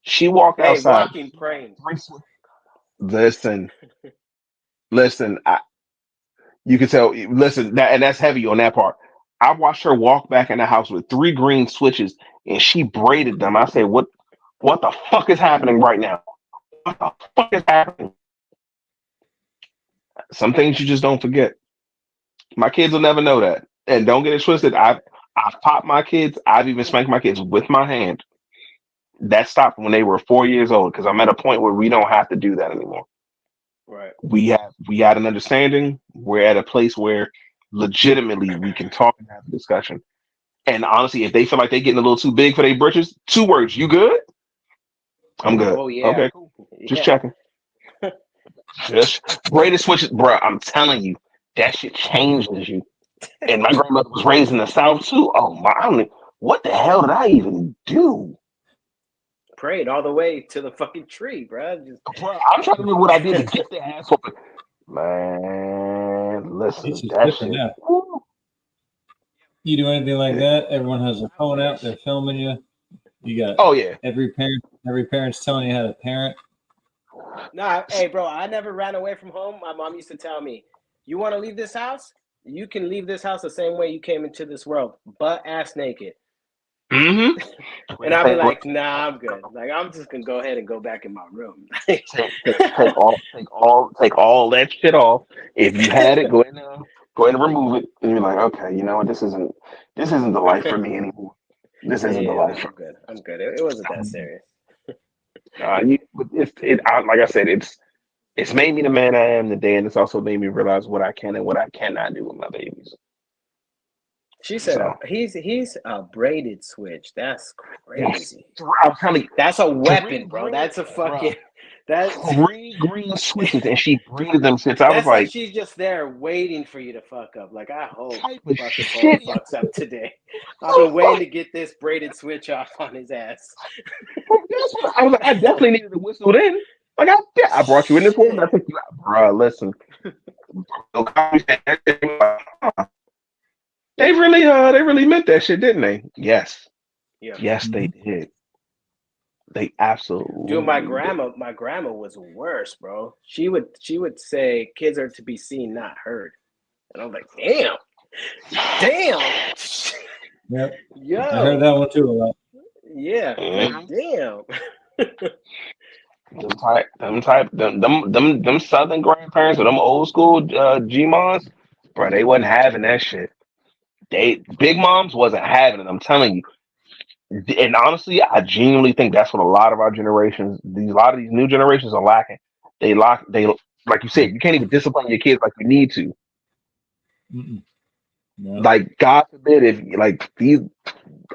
She walked outside. Walking, praying. Listen. You can tell. Listen, that's heavy on that part. I watched her walk back in the house with 3 green switches, and she braided them. I said, "What the fuck is happening right now? What the fuck is happening?" Some things you just don't forget. My kids will never know that. And don't get it twisted. I've popped my kids. I've even spanked my kids with my hand. That stopped when they were 4 years old because I'm at a point where we don't have to do that anymore. Right. We had an understanding. We're at a place where legitimately we can talk and have a discussion. And honestly, if they feel like they're getting a little too big for their britches, 2 words, you good? I'm good. Oh yeah. Okay, cool. Just checking. Just braided switches, bro. I'm telling you, that shit changes you. And my grandmother was raised in the South too. Oh my! What the hell did I even do? Prayed all the way to the fucking tree, bro. Bro, I'm trying to remember what I did to get the ass whooping. Man, listen, that shit. You do anything like that, everyone has a phone out. They're filming you. You got every parent's telling you how to parent. Nah, hey, bro, I never ran away from home. My mom used to tell me, you want to leave this house? You can leave this house the same way you came into this world, butt ass naked. Mm-hmm. And I'd be like, nah, I'm good. Like, I'm just going to go ahead and go back in my room. take all that shit off. If you had it, go ahead and remove it. And you're like, okay, you know what? This isn't the life for me anymore. This isn't the life. I'm good. It wasn't that serious. Like I said, it's made me the man I am today, and it's also made me realize what I can and what I cannot do with my babies. She said, he's a braided switch. That's crazy. I'm telling you, that's a weapon, bro. That's a fucking. That's 3 green switches, and she braided them since I was like, she's just there waiting for you to fuck up. Like, I hope fucking shit fucks up today. I've been waiting to get this braided switch off on his ass. I was like, I definitely needed to whistle then. Like, I brought you in this room. I took you out, bro. Listen, they really meant that shit, didn't they? Yes. Yeah. Yes, they did. They absolutely. Dude, my grandma was worse, bro. She would say kids are to be seen, not heard, and I'm like, damn. Yep. Yo, I heard that one too a lot. Yeah. Like, damn. Them Southern grandparents or them old school G-moms, bro, they wasn't having that shit. Big moms wasn't having it. I'm telling you. And honestly, I genuinely think that's what a lot of our generations, a lot of these new generations are lacking. They like you said, you can't even discipline your kids like you need to. No. Like, God forbid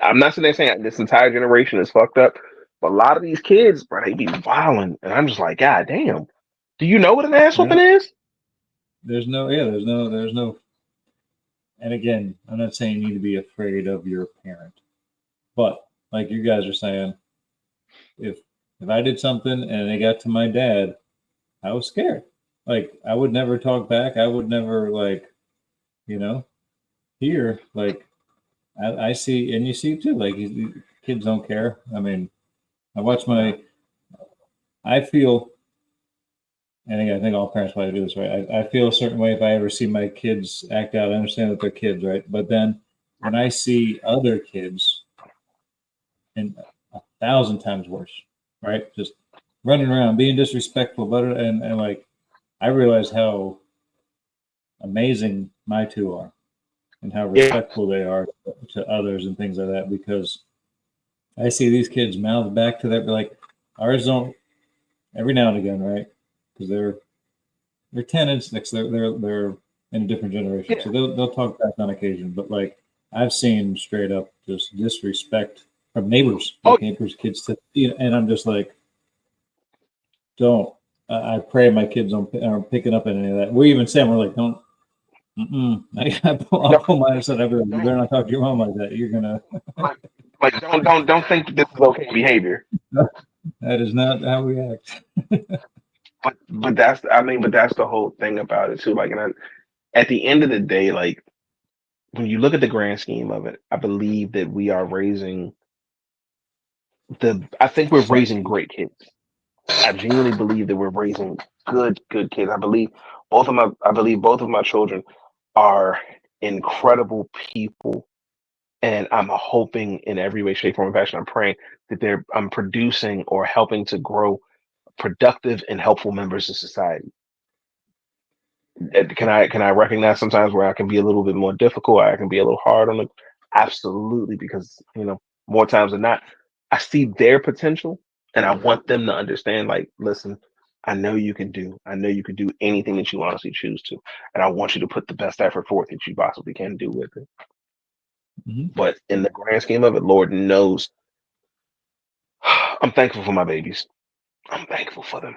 I'm not saying this entire generation is fucked up, but a lot of these kids, bro, they be wilding, and I'm just like, God damn, do you know what an ass whooping is? there's no. And again, I'm not saying you need to be afraid of your parent, but like you guys are saying, if I did something and it got to my dad, I was scared. Like I would never talk back. I would never like, you know, here like I see, and you see too. Like kids don't care. I mean, I watch my. I feel, and again, I think all parents probably do this, right? I feel a certain way if I ever see my kids act out. I understand that they're kids, right? But then when I see other kids, and 1,000 times worse, right? Just running around, being disrespectful, but and like I realize how amazing my two are and how respectful they are to others and things like that. Because I see these kids mouth back to that, like ours don't every now and again, right? Because they're tenants, next they're in a different generation, so they'll talk back on occasion. But like I've seen straight up just disrespect from neighbors, like neighbors' kids to, and I'm just like, don't. I pray my kids aren't picking up on any of that. We even say, we're like, don't. I'll pull my aside. You better not talk to your mom like that. You're gonna like don't think this is okay behavior. That is not how we act. But that's but that's the whole thing about it too. Like, and at the end of the day, like when you look at the grand scheme of it, I believe that we are raising I think we're raising great kids. I genuinely believe that we're raising good kids. I believe both of my children are incredible people. And I'm hoping in every way, shape, form, and fashion, I'm praying that I'm producing or helping to grow productive and helpful members of society. Can I recognize sometimes where I can be a little bit more difficult? I can be a little hard on them. Absolutely, because more times than not, I see their potential, and I want them to understand. Like, listen, I know you can do anything that you honestly choose to, and I want you to put the best effort forth that you possibly can do with it. Mm-hmm. But in the grand scheme of it, Lord knows, I'm thankful for my babies. I'm thankful for them.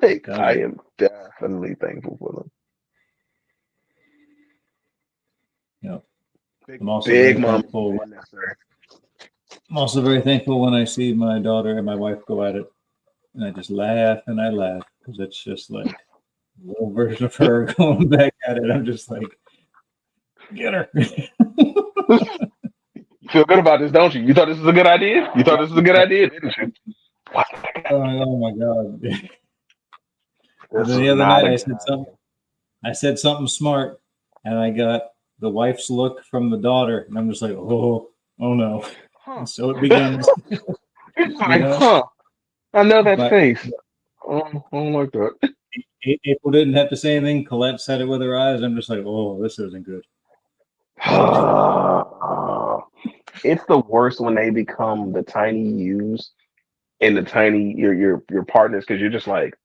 Like, I am definitely thankful for them. I'm also very thankful. I'm also very thankful when I see my daughter and my wife go at it, and I just laugh and I laugh because it's just like a little version of her going back at it. I'm just like, get her. You feel good about this, don't you? You thought this was a good idea? You thought this was a good idea, didn't you? Oh my god! And then the other night I said something smart, and I got the wife's look from the daughter, and I'm just like, oh no. And so it begins. I know that face. I don't like that. April didn't have to say anything. Colette said it with her eyes. I'm just like, oh, this isn't good. It's the worst when they become the tiny yous and the tiny your partners, because you're just like,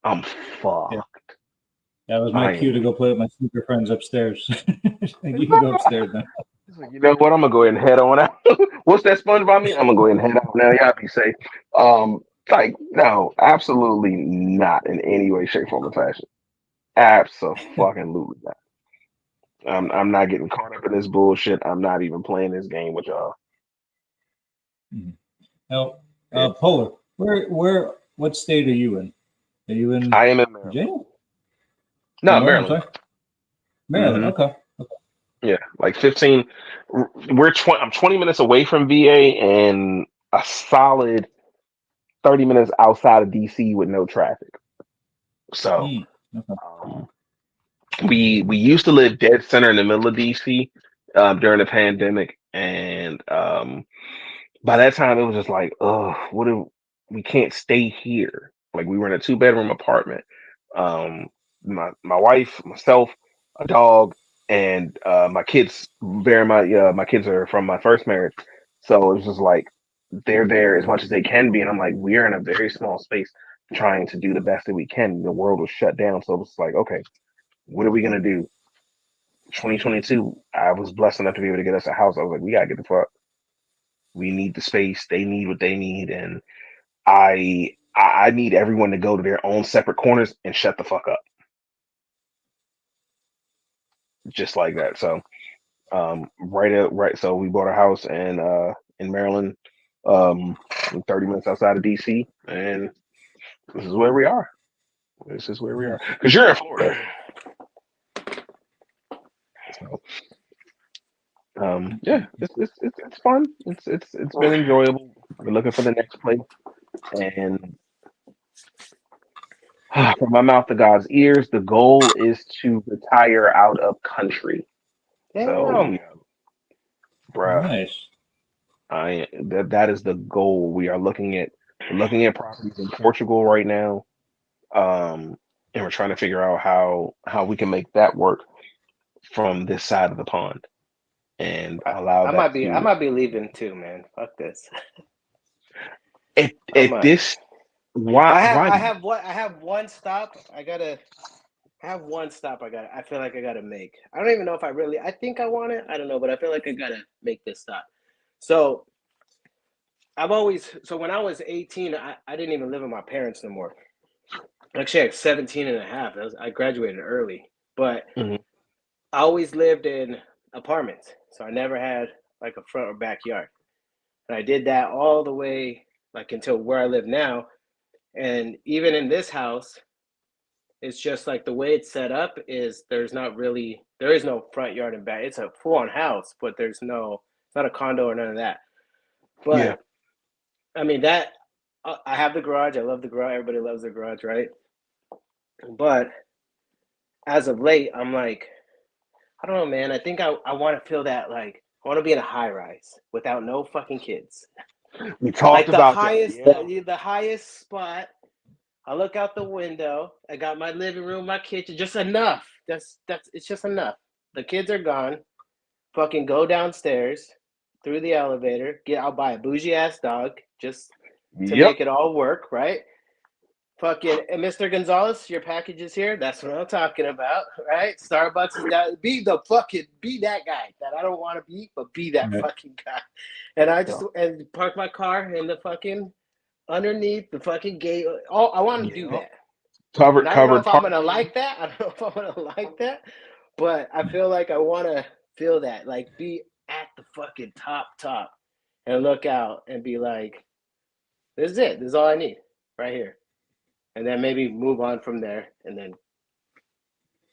I'm fucked. Yeah. That was my cue to go play with my sneaker friends upstairs. You can go upstairs now. You know what? I'm gonna go ahead and head on out. What's that SpongeBob mean? I'm gonna go ahead and head out now. Y'all be safe. Like, no, absolutely not in any way, shape, form, or fashion. Absolutely not. I'm not getting caught up in this bullshit. I'm not even playing this game with y'all. Now, Polar, what state are you in? Are you in? I am in Maryland. Virginia? No, Maryland. Maryland. Mm-hmm. Okay. Yeah, like 15. I'm 20 minutes away from VA and a solid 30 minutes outside of DC with no traffic. So we used to live dead center in the middle of DC during the pandemic, and by that time it was just like, we can't stay here. Like, we were in a 2-bedroom apartment. My wife, myself, a dog, and my kids. My kids are from my first marriage, so it was just like they're there as much as they can be, and I'm like, we're in a very small space trying to do the best that we can. The world was shut down, so it's like, okay, what are we gonna do? 2022, I was blessed enough to be able to get us a house. I was like, we gotta get the fuck. We need the space. They need what they need, and I need everyone to go to their own separate corners and shut the fuck up. just like that. So right. So we bought a house in Maryland, 30 minutes outside of DC, and this is where we are. This is where we are. Because you're in Florida. So, yeah, it's fun. It's been enjoyable. We're looking for the next place, and from my mouth to God's ears, the goal is to retire out of country. So, Damn. bruh, Nice. that is the goal. We're looking at properties in Portugal right now, and we're trying to figure out how we can make that work from this side of the pond and allow I that might be to. leaving too, man. Fuck this. At I might. this, I why? have one stop. I have one stop. I feel like I gotta make. I don't even know if I think I want it. I don't know, but I feel like I gotta make this stop. So when I was 18, I didn't even live with my parents no more. Actually, at 17 and a half, I graduated early, but Mhm. I always lived in apartments. So I never had like a front or backyard. And I did that all the way like until where I live now. And even in this house, it's just like the way it's set up is there is no front yard and back. It's a full-on house, but it's not a condo or none of that. But Yeah. I mean that I have the garage. I love the garage. Everybody loves the garage, right? But as of late, I'm like, I don't know, man. I think I want to feel that like I want to be in a high rise without no fucking kids. We talked Like about that. Yeah. the highest spot. I look out the window. I got my living room, my kitchen, just enough. That's it's just enough. The kids are gone. Fucking go downstairs through the elevator. I'll buy a bougie ass dog just to Yep. make it all work, right? Fucking and Mr. Gonzalez, your package is here. That's what I'm talking about, right? Starbucks is down. Be that guy that I don't want to be, but be that Right. fucking guy. And I just and park my car in the fucking underneath the fucking gate. Oh, I want to do that. Covered And I don't know if I'm parking. gonna like that. I don't know if I'm gonna like that, but I feel like I want to feel that, like be at the fucking top, and look out and be like, "This is it. This is all I need, right here." And then maybe move on from there, and then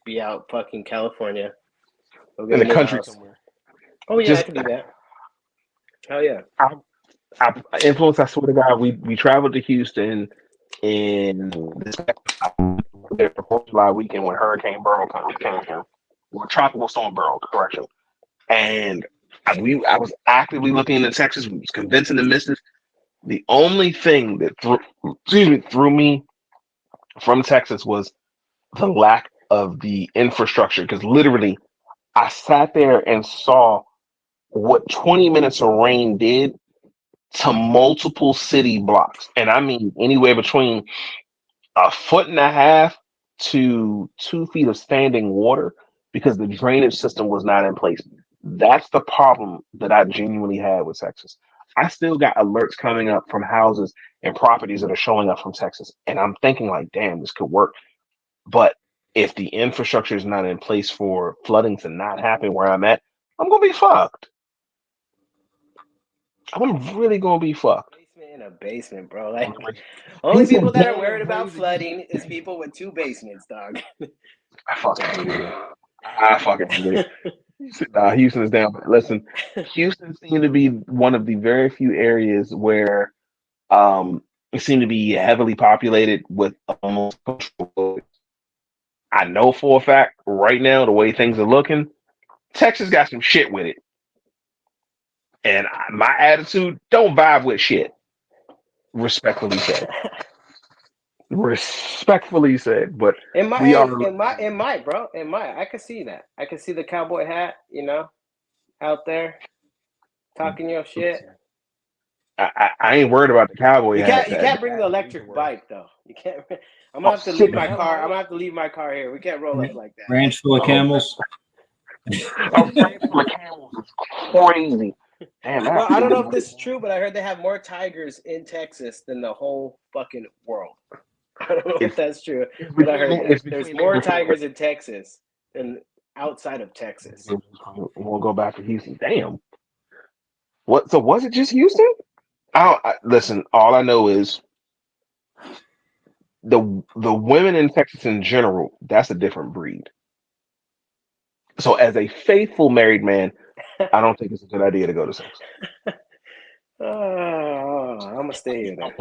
be out fucking California. Go In get the a new country house. somewhere. Oh yeah, I Just can do that. Oh yeah. I influence. I swear to God, we traveled to Houston in this there for 4th of July weekend when Hurricane Burrow came here. Well, Tropical Storm Burrow, correction. And I was actively looking into Texas. We was convincing the missus. The only thing that threw me from Texas was the lack of the infrastructure. Because literally, I sat there and saw what 20 minutes of rain did to multiple city blocks. And I mean anywhere between a foot and a half to 2 feet of standing water because the drainage system was not in place. That's the problem that I genuinely had with Texas. I still got alerts coming up from houses and properties that are showing up from Texas. And I'm thinking like, damn, this could work. But if the infrastructure is not in place for flooding to not happen where I'm at, I'm gonna be fucked. I'm really gonna be fucked. Basement in a basement, bro. Like only He said, people that are damn, worried about Blaze, flooding is people with 2 basements, dog. I fucking hated it. I fucking hated it. Nah, Houston is down. Listen, Houston seemed to be one of the very few areas where it seemed to be heavily populated with almost. I know for a fact right now the way things are looking, Texas got some shit with it, and my attitude don't vibe with shit. Respectfully said. Respectfully said, but It might, we are. it might, bro. It might. I could see that. I could see the cowboy hat, out there talking your shit. I ain't worried about the cowboy hat. You can't bring the electric bike though. You can't. I'm Oh gonna have to shit! leave my car. I'm gonna have to leave my car here. We can't roll up like that. Ranch full of camels. A ranch full of camels is crazy. Damn, Well, I don't know if this is true, but I heard they have more tigers in Texas than the whole fucking world. I don't know if that's true, but I heard that. There's more tigers in Texas than outside of Texas. We'll go back to Houston. Damn. What? So was it just Houston? Listen. All I know is the women in Texas in general. That's a different breed. So as a faithful married man, I don't think it's a good idea to go to Texas. Oh, I'm gonna stay here then.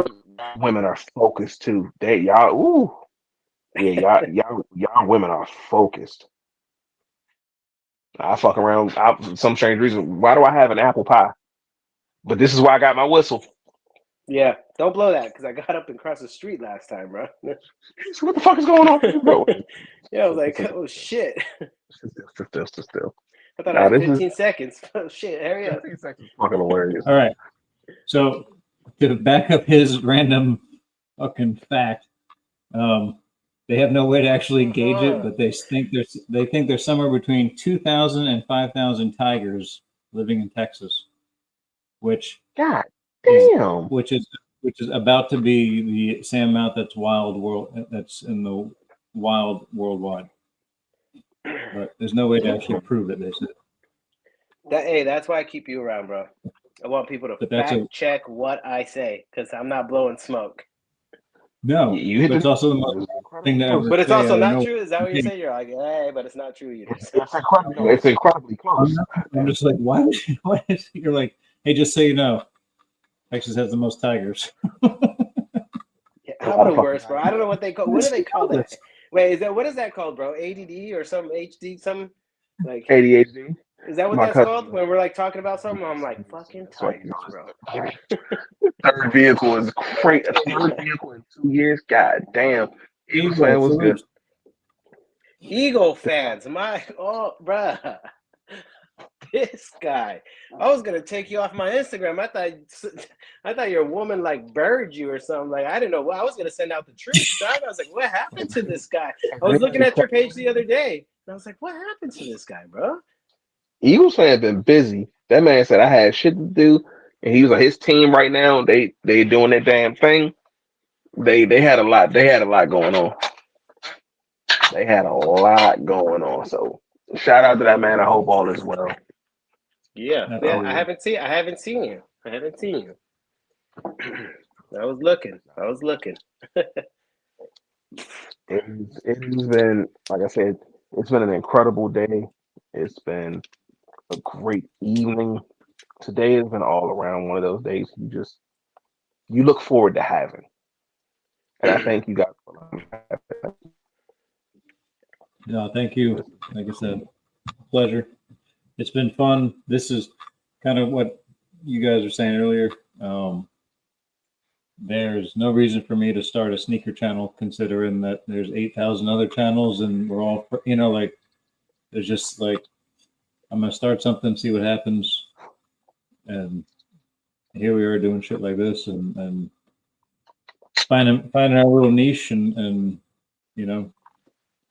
Women are focused too. Y'all. Ooh. Yeah, y'all women are focused. I fuck around. Some strange reason. Why do I have an apple pie? But this is why I got my whistle. Yeah, don't blow that because I got up and crossed the street last time, bro. So what the fuck is going on, bro? Yeah, I was like, oh shit. Still. I thought I Nah, had this is 15 seconds. Oh shit, hurry up. 15 seconds. Fucking hilarious. All right. So to back up his random fucking fact, they have no way to actually gauge it, but they think there's somewhere between 2,000 and 5,000 tigers living in Texas, which God damn. which is about to be the same amount that's in the wild worldwide. But there's no way to actually prove it. They said. That's why I keep you around, bro. I want people to fact check what I say because I'm not blowing smoke. No, You hit it's also the most thing to ever But it's say. also I don't not know. true. Is that what you're saying? You're like, hey, but it's not true either. It's incredibly close. I'm just like, why is you're like, hey, just so you know, Texas has the most tigers. Yeah, I'm the worst, bro. I don't know what they call. What do they call that? Wait, what is that called, bro? ADD or some HD, some like ADHD. Is that what that's called? When we're like talking about something, I'm like, fucking tigers, bro. Third vehicle is great. A third vehicle in 2 years. God damn. Eagles fan was good. Eagle fans, bruh. This guy. I was gonna take you off my Instagram. I thought your woman like buried you or something. Like I didn't know. I was gonna send out the truth. Dog. I was like, what happened to this guy? I was looking at your page the other day, and I was like, what happened to this guy, bro? Eagles fan been busy. That man said I had shit to do, and he was like, his team right now, they doing their damn thing. They had a lot. They had a lot going on. They had a lot going on. So shout out to that man. I hope all is well. Yeah. I haven't seen you. I was looking. It has been, like I said, it's been an incredible day. It's been a great evening. Today has been all around one of those days you look forward to having. And I thank you guys for that. No, thank you. Like I said, pleasure. It's been fun. This is kind of what you guys were saying earlier. There's no reason for me to start a sneaker channel, considering that there's 8,000 other channels, and we're all, like, there's just like, I'm gonna start something, see what happens, and here we are doing shit like this, and finding our little niche, and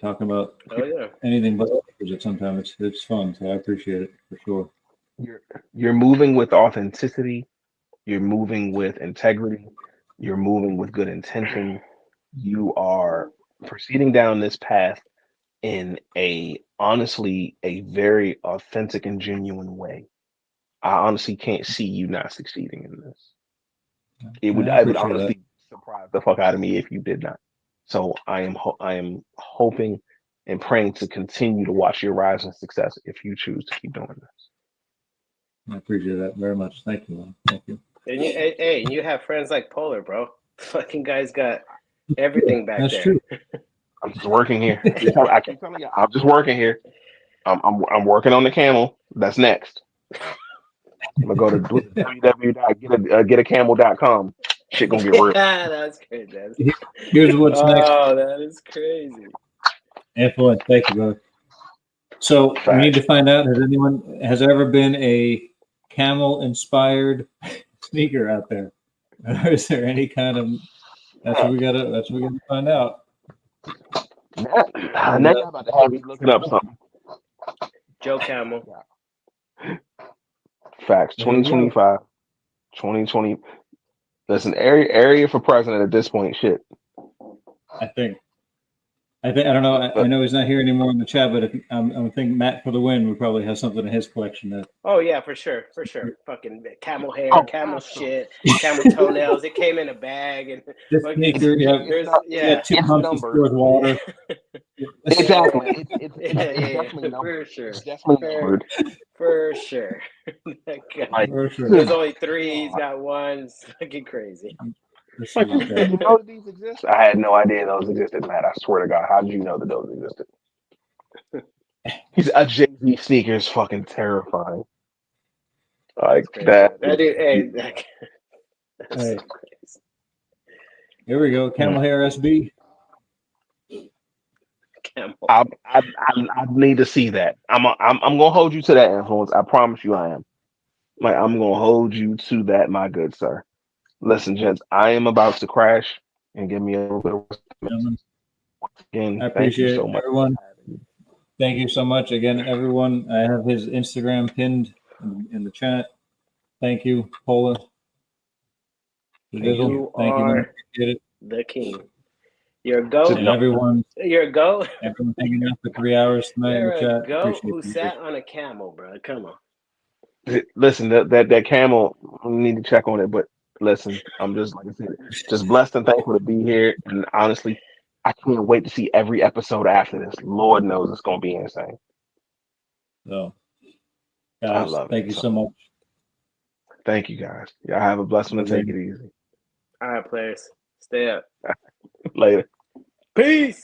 talking about anything but sneakers at some time. It's fun, so I appreciate it for sure. You're moving with authenticity. You're moving with integrity. You're moving with good intention. You are proceeding down this path in honestly a very authentic and genuine way. I honestly can't see you not succeeding in this. It would honestly surprise the fuck out of me if you did not. So I am hoping and praying to continue to watch your rise and success if you choose to keep doing this. I appreciate that very much. Thank you, man. Thank you. And you have friends like Polar, bro. Fucking guy's got everything back there. That's true. I'm just working here. I keep telling you, I'm just working here. I'm working on the camel. That's next. I'm gonna go to www.getacamel.com. Shit gonna get real. Yeah, that's crazy. Here's what's next. Oh, that is crazy. Influence. Thank you, brother. So we need to find out, has there ever been a camel-inspired sneaker out there? Or is there any kind of? That's what we gotta find out. Now you're about to have me looking up something. Joe Camel. Facts. 2025, 2020. Listen, area for president at this point. Shit. I think. I don't know. I know he's not here anymore in the chat, but I'm thinking Matt for the win would probably have something in his collection that. Oh yeah, for sure. Fucking camel hair, Oh, camel absolutely. shit, camel toenails. It came in a bag and The fucking, sneaker, yeah. there's Yeah, 2 It's months of numbered. stored water. Exactly. It's yeah, definitely numbered. for sure. It's definitely numbered. For sure. That guy- Like, For sure. There's only 3. He's got 1. It's fucking crazy. This like, is, did you know that these exist? I had no idea those existed, Matt. I swear to God. How did you know that those existed? He's a Jay-Z sneaker is fucking terrifying. Like Crazy. that. That dude, hey, that's Hey. so crazy. Here we go. Camel hair SB. Camel. I need to see that. I'm gonna hold you to that influence. I promise you, I am. Like, I'm gonna hold you to that, my good sir. Listen, gents, I am about to crash and give me a little bit of Gentlemen, again. I Thank you appreciate so much. everyone. Thank you so much again, everyone. I have his Instagram pinned in the chat. Thank you, Pola. You Thank you, man. are Appreciate it. the king. You're a goat. And everyone You're a goat. hanging out for 3 hours tonight in You're the a chat. goat Appreciate who you. sat on a camel, bro. Come on. Listen, that camel, we need to check on it. But listen, I'm just, like I said, just blessed and thankful to be here. And honestly, I can't wait to see every episode after this. Lord knows it's gonna be insane. So, I guys, love it. thank you so much. Thank you, guys. Y'all have a blessing and take it easy. All right, players. Stay up. Later. Peace.